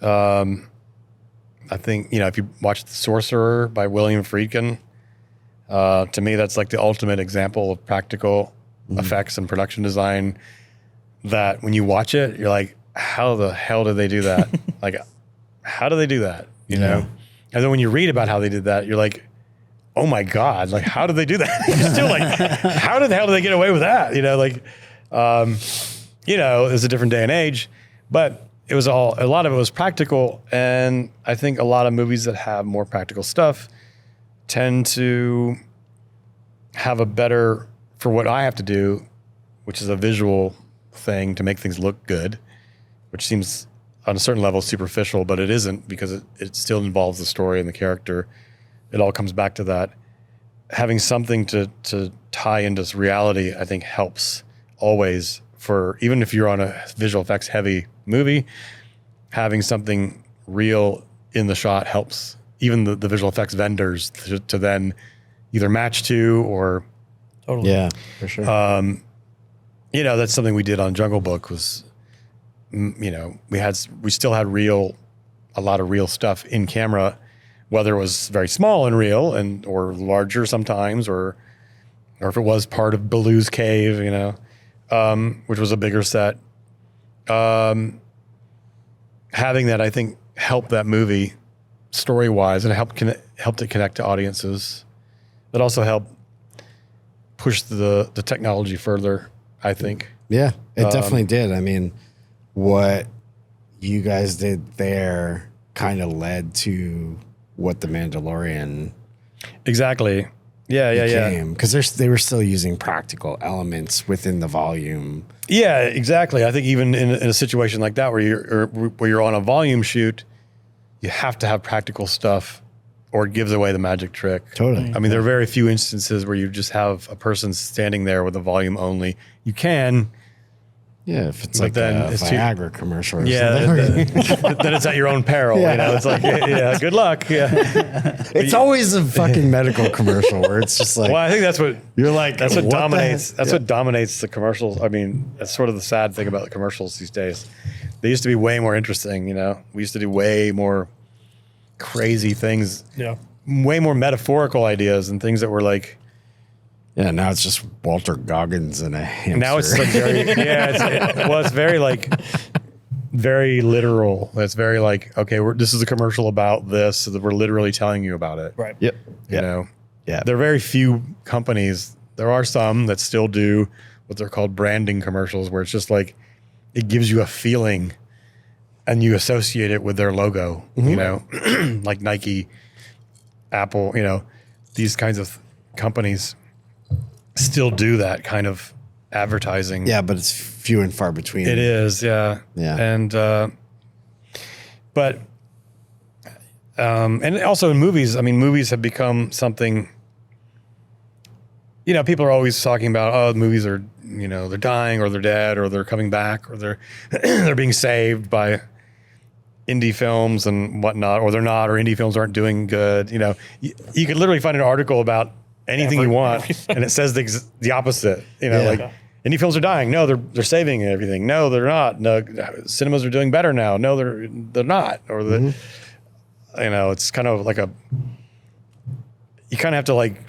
I think, you know, if you watch The Sorcerer by William Friedkin, to me that's like the ultimate example of practical effects and production design. That when you watch it, you're like, how the hell did they do that? Like, how do they do that? You know? And then when you read about how they did that, you're like, oh my God, like, how did they do that? You're still like, how the hell did they get away with that? You know, like, you know, it's a different day and age, but it was a lot of it was practical. And I think a lot of movies that have more practical stuff tend to have a better, for what I have to do, which is a visual thing to make things look good, which seems on a certain level superficial, but it isn't, because it still involves the story and the character. It all comes back to that. Having something to tie into reality, I think, helps always. For even if you're on a visual effects heavy movie, having something real in the shot helps even the visual effects vendors to then either match to or. Totally. Yeah, for sure. That's something we did on Jungle Book was, we still had a lot of real stuff in camera, whether it was very small and real or larger sometimes, or if it was part of Baloo's cave, which was a bigger set. Having that, I think, helped that movie story-wise, and helped it connect to audiences. It also helped push the technology further, I think. Yeah, it definitely did. I mean, what you guys did there kind of led to what The Mandalorian Exactly. Yeah. Because they were still using practical elements within the volume. Yeah, exactly. I think even in a situation like that where you're on a volume shoot, you have to have practical stuff, or it gives away the magic trick. Totally. I mean, there are very few instances where you just have a person standing there with a volume only. You can. Yeah, if it's But like then a it's too- Viagra commercial or Yeah, something. then it's at your own peril. It's like, yeah, good luck. Yeah. It's always a fucking medical commercial where it's just like, Well, I think that's what you're like, That's what what the dominates. heck? That's what dominates the commercials. I mean, that's sort of the sad thing about the commercials these days. They used to be way more interesting. We used to do way more crazy things, Yeah. way more metaphorical ideas and things that were like. Yeah, now it's just Walter Goggins and a hamster. Now it's like very it's very like very literal. It's very like, okay, this is a commercial about this, so that we're literally telling you about it. Right. Yep. Yeah. Yeah. There are very few companies. There are some that still do what they're called branding commercials, where it's just like it gives you a feeling and you associate it with their logo, like Nike, Apple, these kinds of companies still do that kind of advertising. Yeah, but it's few and far between. It is. Yeah. Yeah. And, and also in movies, I mean, movies have become something, people are always talking about, oh, the movies are, they're dying, or they're dead, or they're coming back, or they're, they're being saved by indie films and whatnot, or they're not, or indie films aren't doing good. You could literally find an article about anything you want, and it says the opposite. Like indie films are dying. No, they're saving everything. No, they're not. No, cinemas are doing better now. No, they're not. Or it's kind of like you kind of have to like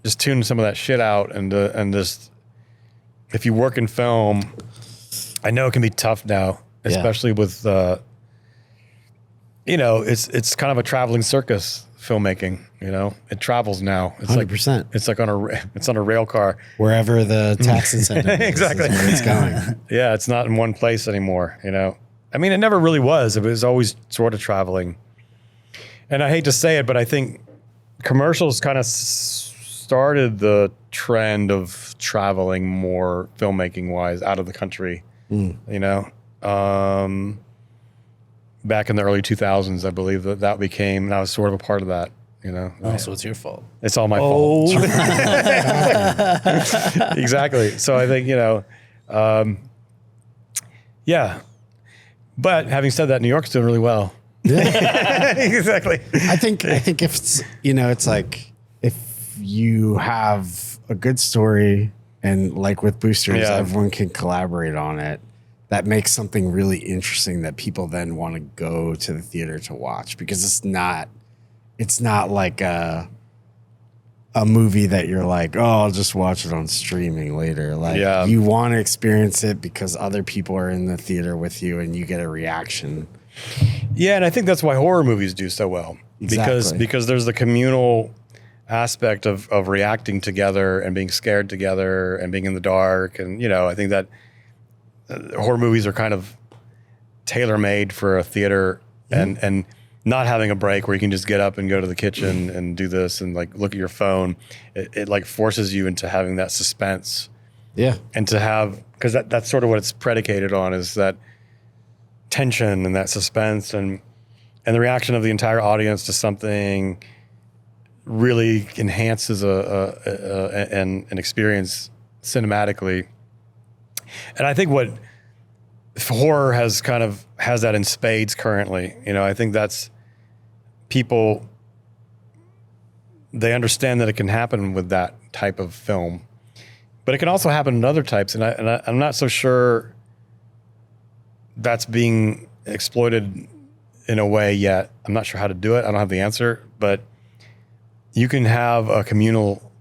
just tune some of that shit out and just, if you work in film, I know it can be tough now, especially with it's kind of a traveling circus. Filmmaking, it travels now. It's 100%. Like it's like on a rail car, wherever the tax incentive exactly is where it's going. Yeah, it's not in one place anymore. I mean, it never really was. It was always sort of traveling. And I hate to say it, but I think commercials kind of started the trend of traveling more filmmaking wise out of the country. Back in the early 2000s, I believe that became, and I was sort of a part of that, Oh, so it's your fault. It's all my fault. Exactly. So I think, yeah. But having said that, New York's doing really well. Yeah. Exactly. I think if it's, it's like, if you have a good story and like with Boosters, everyone can collaborate on it. That makes something really interesting that people then want to go to the theater to watch, because it's not like a movie that you're like, oh, I'll just watch it on streaming later. Like you want to experience it because other people are in the theater with you and you get a reaction. Yeah, and I think that's why horror movies do so well. Exactly. Because there's the communal aspect of reacting together and being scared together and being in the dark. And, I think that horror movies are kind of tailor-made for a theater and not having a break where you can just get up and go to the kitchen and do this and like look at your phone. It like forces you into having that suspense. Yeah. And to have, because that's sort of what it's predicated on, is that tension and that suspense and the reaction of the entire audience to something really enhances an experience cinematically. And I think what horror has that in spades currently. You know, I think that's people, they understand that it can happen with that type of film, but it can also happen in other types. And I'm not so sure that's being exploited in a way yet. I'm not sure how to do it. I don't have the answer, but you can have a communal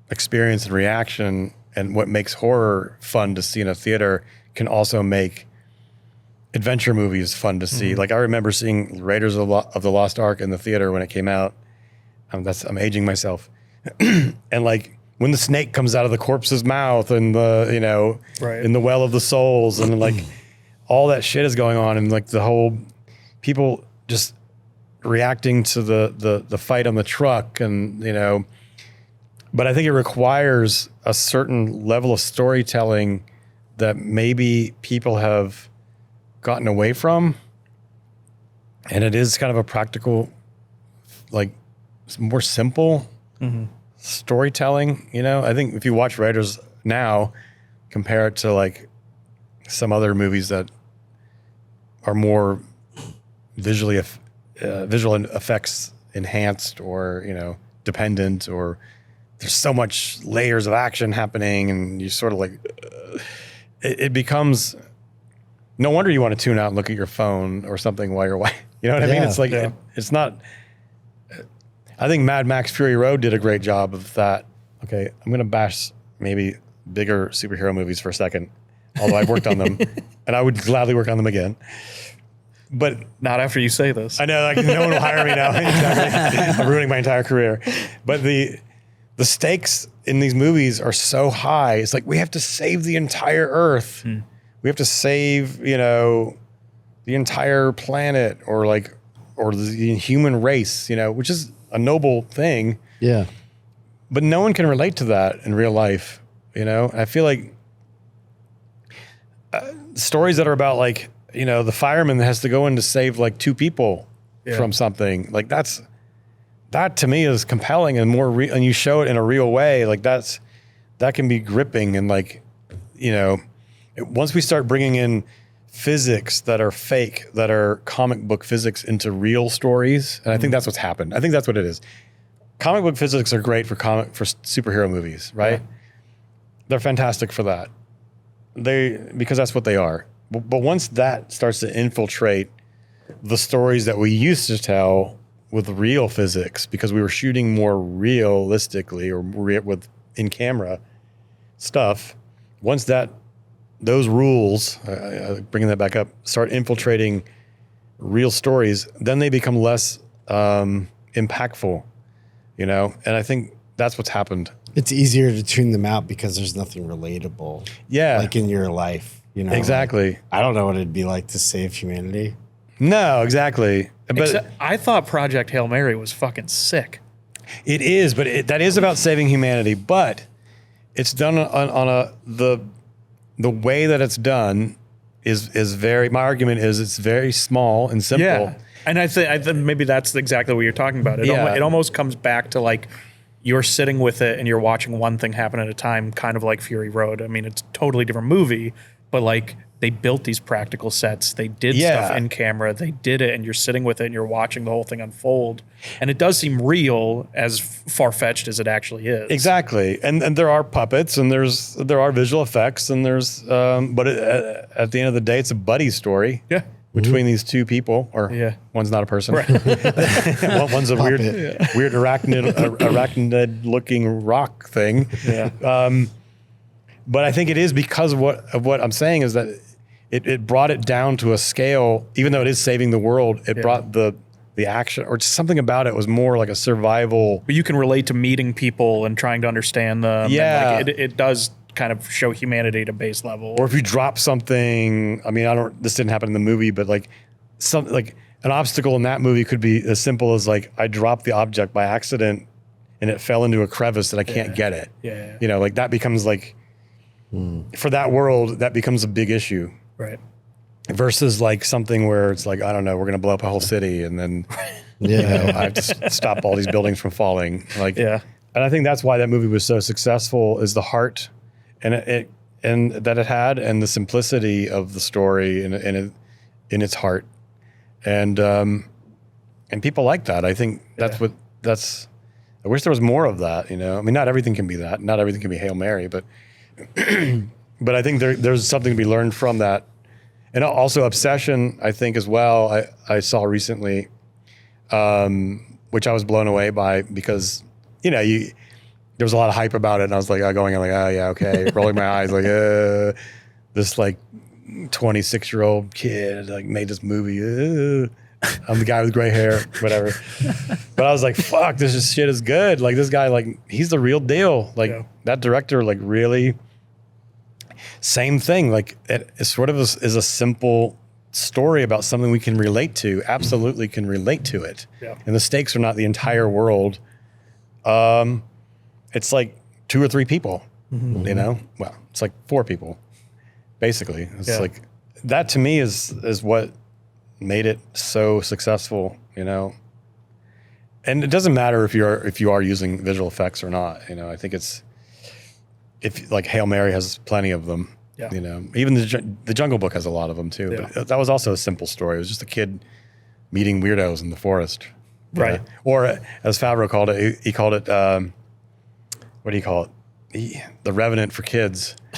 experience and reaction, and what makes horror fun to see in a theater can also make adventure movies fun to see. Like I remember seeing Raiders of the Lost Ark in the theater when it came out. I'm aging myself. And like when the snake comes out of the corpse's mouth and in the Well of the Souls and like all that shit is going on, and like the whole people just reacting to the fight on the truck, and but I think it requires a certain level of storytelling that maybe people have gotten away from, and it is kind of a practical, like more simple storytelling. I think if you watch Raiders now, compare it to like some other movies that are more visual effects enhanced, or dependent, or there's so much layers of action happening, and you sort of like it becomes, no wonder you want to tune out and look at your phone or something while you're away. You know what I mean? It's like it's not. I think Mad Max Fury Road did a great job of that. Okay, I'm gonna bash maybe bigger superhero movies for a second, although I've worked on them, and I would gladly work on them again. But not after you say this. I know, like no one will hire me now. Exactly. I'm ruining my entire career. But the stakes in these movies are so high. It's like we have to save the entire Earth. We have to save, the entire planet, or the human race, which is a noble thing. Yeah. But no one can relate to that in real life, I feel like stories that are about like, the fireman that has to go in to save like 2 people from something, like that to me is compelling and more and you show it in a real way. Like that can be gripping. And like, once we start bringing in physics that are fake, that are comic book physics into real stories, and I think that's what's happened. I think that's what it is. Comic book physics are great for superhero movies, right? Yeah. They're fantastic for that. Because that's what they are. But once that starts to infiltrate the stories that we used to tell with real physics, because we were shooting more realistically or with in-camera stuff, once those rules, bringing that back up, start infiltrating real stories, then they become less impactful, and I think that's what's happened. It's easier to tune them out because there's nothing relatable. Yeah. Like in your life. Exactly. Like, I don't know what it'd be like to save humanity. No, exactly. But I thought Project Hail Mary was fucking sick. It is, but that is about saving humanity. But it's done on the way that it's done is very. My argument is it's very small and simple. Yeah, and I think maybe that's exactly what you're talking about. It almost comes back to like you're sitting with it and you're watching one thing happen at a time, kind of like Fury Road. I mean, it's a totally different movie. But like they built these practical sets, they did stuff in camera, they did it, and you're sitting with it and you're watching the whole thing unfold. And it does seem real, as far-fetched as it actually is. Exactly. And there are puppets, and there are visual effects, and there's but at the end of the day, it's a buddy story. Yeah. Between these 2 people, or one's not a person. Right. One's a weird arachnid-looking rock thing. Yeah. But I think it is because of what I'm saying is that it brought it down to a scale, even though it is saving the world, it brought the action, or just something about it was more like a survival. But you can relate to meeting people and trying to understand them. Yeah. And like it does kind of show humanity at a base level. Or if you drop something, I mean, this didn't happen in the movie, but like something like an obstacle in that movie could be as simple as like I dropped the object by accident and it fell into a crevice that I can't get it. Yeah. You know, like that becomes like, for that world, that becomes a big issue. Right. Versus like something where it's like, I don't know, we're going to blow up a whole city and then you know, I have to stop all these buildings from falling. Like, Yeah. And I think that's why that movie was so successful, is the heart and that it had, and the simplicity of the story in its heart. And people like that. I think I wish there was more of that, you know. I mean, not everything can be that. Not everything can be Hail Mary, but but I think there's something to be learned from that. And also obsession, I think, as well. I saw recently, which I was blown away by, because, you know, there was a lot of hype about it, and I was like, I'm like, oh yeah, okay, rolling my eyes, like, this like 26-year-old kid like made this movie. I'm the guy with gray hair, whatever. But I was like, fuck, this shit is good. Like, this guy, like, he's the real deal. Like, that director, like, really, same thing. Like, it sort of is a simple story about something we can relate to. Absolutely can relate to it. Yeah. And the stakes are not the entire world. It's like 2 or 3 people, you know? Well, it's like 4 people, basically. It's like, that to me is what made it so successful, you know? And it doesn't matter if you are using visual effects or not, you know? I think if like Hail Mary has plenty of them, you know? Even the Jungle Book has a lot of them too. Yeah. But that was also a simple story. It was just a kid meeting weirdos in the forest. Right. Or as Favreau called it, he called it, what do you call it? The Revenant for kids. I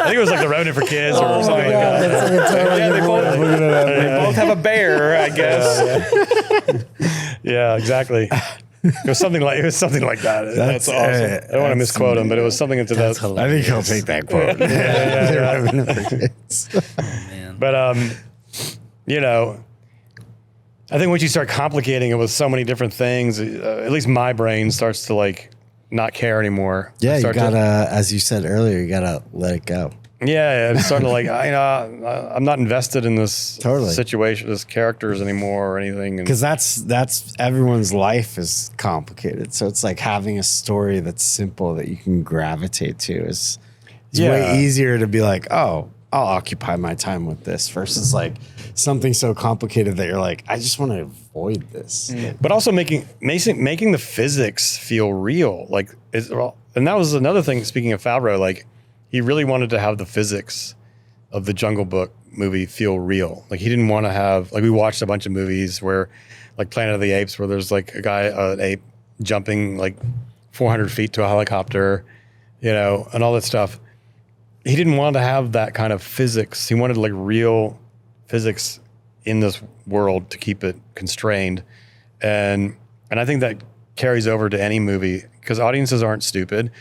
think it was like The Revenant for kids or something like that. They both have a bear, I guess. Yeah, exactly. It was something like that. That's awesome. I don't want to misquote him, but it was something into that. I think he'll take that quote. But you know, I think once you start complicating it with so many different things, at least my brain starts to like not care anymore. Yeah, you gotta, as you said earlier, you gotta let it go. Yeah, I'm starting to like, I'm not invested in this situation, this characters anymore or anything. Because that's everyone's life is complicated. So it's like having a story that's simple that you can gravitate to is way easier to be like, oh, I'll occupy my time with this versus like something so complicated that you're like, I just want to avoid this. But also making the physics feel real. Like, and that was another thing, speaking of Favreau, like, he really wanted to have the physics of the Jungle Book movie feel real. Like, he didn't want to have, like, we watched a bunch of movies where, like Planet of the Apes, where there's like an ape jumping like 400 feet to a helicopter, you know, and all that stuff. He didn't want to have that kind of physics. He wanted like real physics in this world to keep it constrained. And I think that carries over to any movie, because audiences aren't stupid.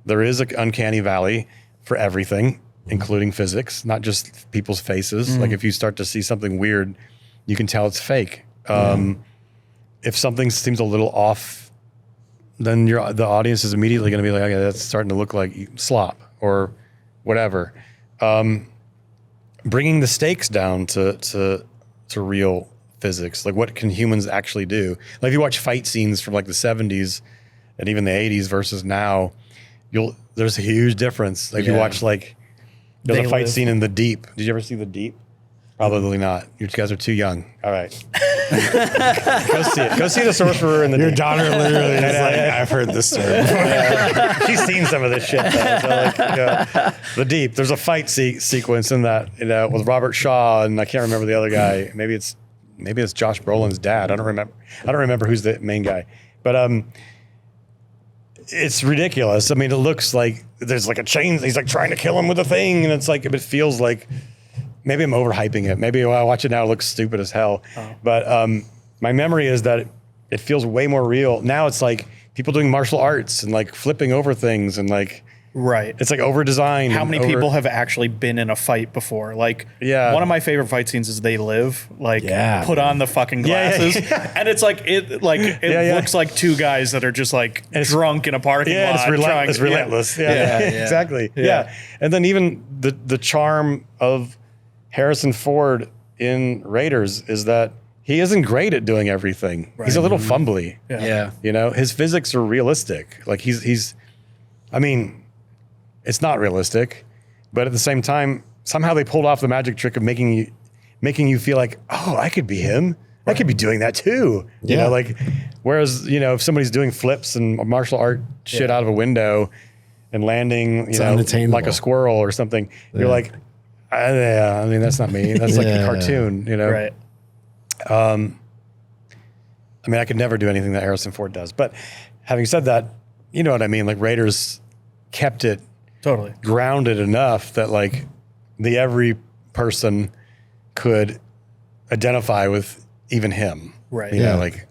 There is an uncanny valley for everything, including physics, not just people's faces. Like, if you start to see something weird, you can tell it's fake. If something seems a little off, then the audience is immediately going to be like, okay, that's starting to look like slop or whatever. Bringing the stakes down to real physics, like what can humans actually do? Like, if you watch fight scenes from like the 70s and even the 80s versus now, there's a huge difference. Like, you watch like there's a fight scene in The Deep. Did you ever see The Deep? Probably not. You guys are too young. All right. Go see it. Go see The Sorcerer in the Your Deep. daughter literally is like, I've heard this story before. She's seen some of this shit though. So like, The Deep. There's a fight sequence in that, you know, with Robert Shaw, and I can't remember the other guy. Maybe it's Josh Brolin's dad. I don't remember who's the main guy. But it's ridiculous. I mean, it looks like there's like a chain. He's like trying to kill him with a thing, and it's like, it feels like, maybe I'm overhyping it. Maybe when I watch it now, it looks stupid as hell. But my memory is that it feels way more real. Now it's like people doing martial arts and like flipping over things and like Right. It's like over designed. How many people have actually been in a fight before? Like, one of my favorite fight scenes is They Live. Like, put on the fucking glasses, and it's like it looks like two guys that are just like drunk in a parking lot. It's relentless. Yeah, exactly. Yeah. And then even the charm of Harrison Ford in Raiders is that he isn't great at doing everything. Right. He's a little fumbly. Yeah. You know, his physics are realistic. Like he's I mean, it's not realistic, but at the same time, somehow they pulled off the magic trick of making you feel like, oh, I could be him. I could be doing that too. You know, like, whereas, you know, if somebody's doing flips and martial art shit out of a window and landing, you know, like a squirrel or something, you're like, I mean, that's not me. That's like a cartoon, you know? Right. I mean, I could never do anything that Harrison Ford does. But having said that, you know what I mean? Like Raiders kept it totally grounded enough that like the every person could identify with even him. Right. You know, like,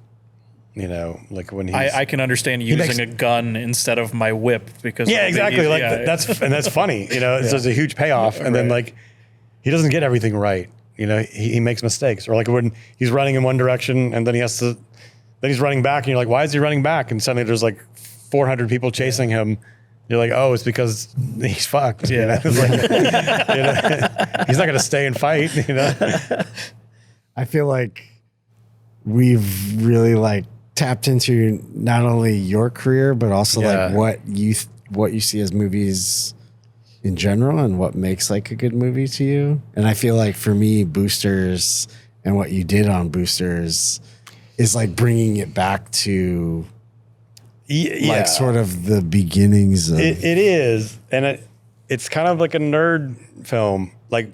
you know, like when he's... I can understand using a gun instead of my whip because... Yeah, exactly. Like that's funny. You know, it's just a huge payoff. And then like, he doesn't get everything right. You know, he makes mistakes. Or like when he's running in one direction and then then he's running back and you're like, why is he running back? And suddenly there's like 400 people chasing him. You're like, oh, it's because he's fucked. Yeah. You know? It's like, you know, he's not going to stay and fight, you know? I feel like we've really like tapped into not only your career, but also like what you see as movies in general and what makes like a good movie to you. And I feel like for me, Boosters and what you did on Boosters is like bringing it back to like sort of the beginnings of it is. And it's kind of like a nerd film, like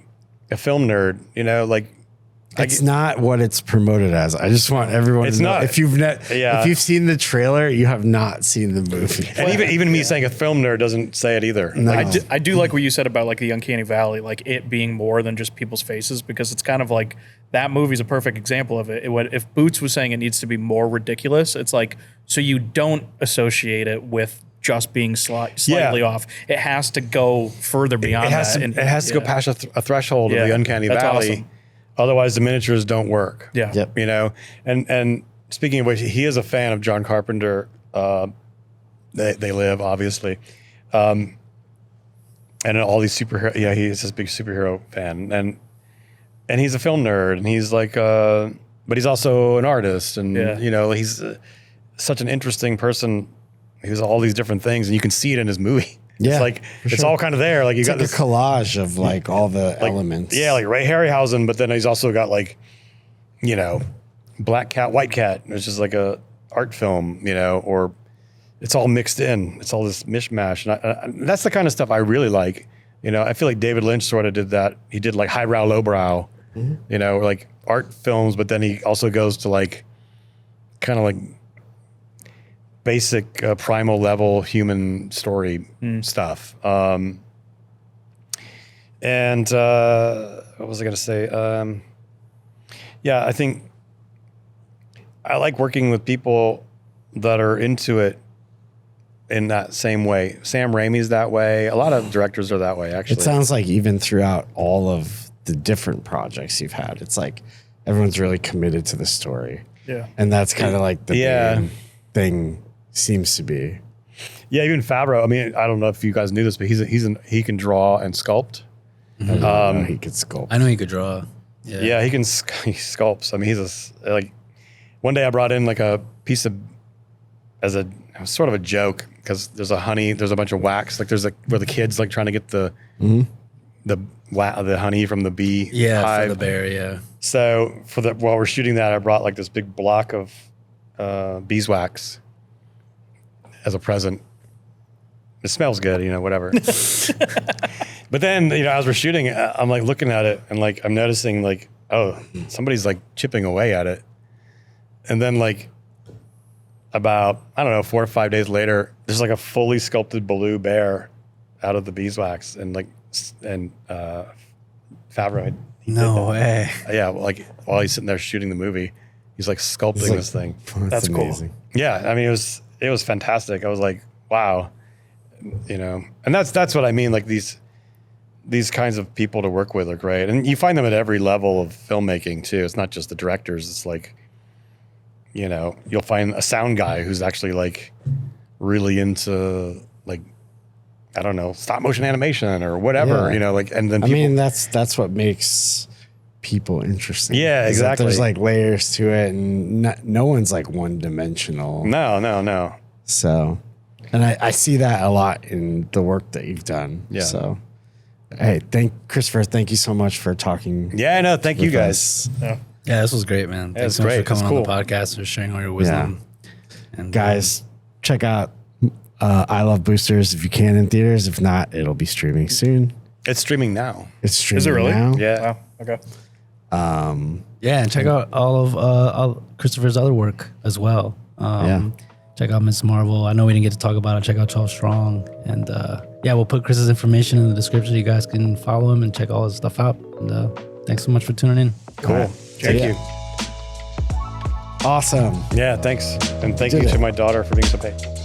a film nerd, you know, like it's not what it's promoted as. I just want everyone to know. If you've seen the trailer, you have not seen the movie. And even me saying a film nerd doesn't say it either. No. I do like what you said about like the Uncanny Valley, like it being more than just people's faces, because it's kind of like that movie's a perfect example of it. If Boots was saying it needs to be more ridiculous, it's like, so you don't associate it with just being slightly off. It has to go further beyond that. It has to go past a threshold of the Uncanny Valley. Awesome. Otherwise, the miniatures don't work. Yeah. Yep. You know, and speaking of which, he is a fan of John Carpenter. They Live, obviously. And all these superhero. Yeah, he's this big superhero fan. And he's a film nerd. And he's like, but he's also an artist. And, you know, he's such an interesting person. He was all these different things. And you can see it in his movie. Yeah, it's like it's all kind of there. Like you got this a collage of like all the elements. Yeah, like Ray Harryhausen, but then he's also got like, you know, Black Cat, White Cat. It's just like a art film, you know, or it's all mixed in. It's all this mishmash, and that's the kind of stuff I really like. You know, I feel like David Lynch sort of did that. He did like highbrow, lowbrow, you know, like art films, but then he also goes to like kind of like basic primal level human story stuff. And what was I going to say? Yeah, I think I like working with people that are into it in that same way. Sam Raimi's that way. A lot of directors are that way, actually. It sounds like even throughout all of the different projects you've had, it's like everyone's really committed to the story. Yeah. And that's kind of like the main thing seems to be. Yeah, even Favreau. I mean, I don't know if you guys knew this, but he can draw and sculpt. He could sculpt. I know he could draw. Yeah, he sculpts. I mean, he's like. One day I brought in like a piece of as a sort of a joke because there's a bunch of wax. Like there's where the kids like trying to get the honey from the bee hive. From the bear. Yeah. So while we're shooting that, I brought like this big block of beeswax as a present. It smells good, you know, whatever. But then, you know, as we're shooting, I'm like looking at it and like I'm noticing like, oh, somebody's like chipping away at it. And then like about, I don't know, 4 or 5 days later, there's like a fully sculpted blue bear out of the beeswax and Favreau. No way. Yeah, like while he's sitting there shooting the movie, he's like sculpting this thing. That's cool. amazing. Yeah, I mean, it was fantastic. I was like, wow. you know, and that's what I mean. Like these kinds of people to work with are great. And you find them at every level of filmmaking too. It's not just the directors. It's like, you know, you'll find a sound guy who's actually like really into like, I don't know, stop motion animation or whatever, Yeah. you know, like, and then I people, mean, that's what makes people interesting. Yeah, is that exactly. There's like layers to it, and no one's like one dimensional. no. So, and I see that a lot in the work that you've done. Yeah. So, hey, Christopher, thank you so much for talking. Yeah, no, thank you with guys. us. Yeah, this was great, man. Thanks it's so much great. for coming It's on the cool. podcast, for sharing all your wisdom. And Guys, check out I Love Boosters if you can in theaters. If not, it'll be streaming soon. It's streaming now. It's streaming Is it really? now. Yeah. Wow. Okay. yeah, and check out all of Christopher's other work as well. Check out Miss Marvel. I know we didn't get to talk about it. Check out 12 Strong. And yeah, we'll put Chris's information in the description. You guys can follow him and check all his stuff out. And thanks so much for tuning in. Cool. All right. Thank Yeah. you. Awesome. Yeah, thanks. And thank Did you it. to my daughter for being so patient.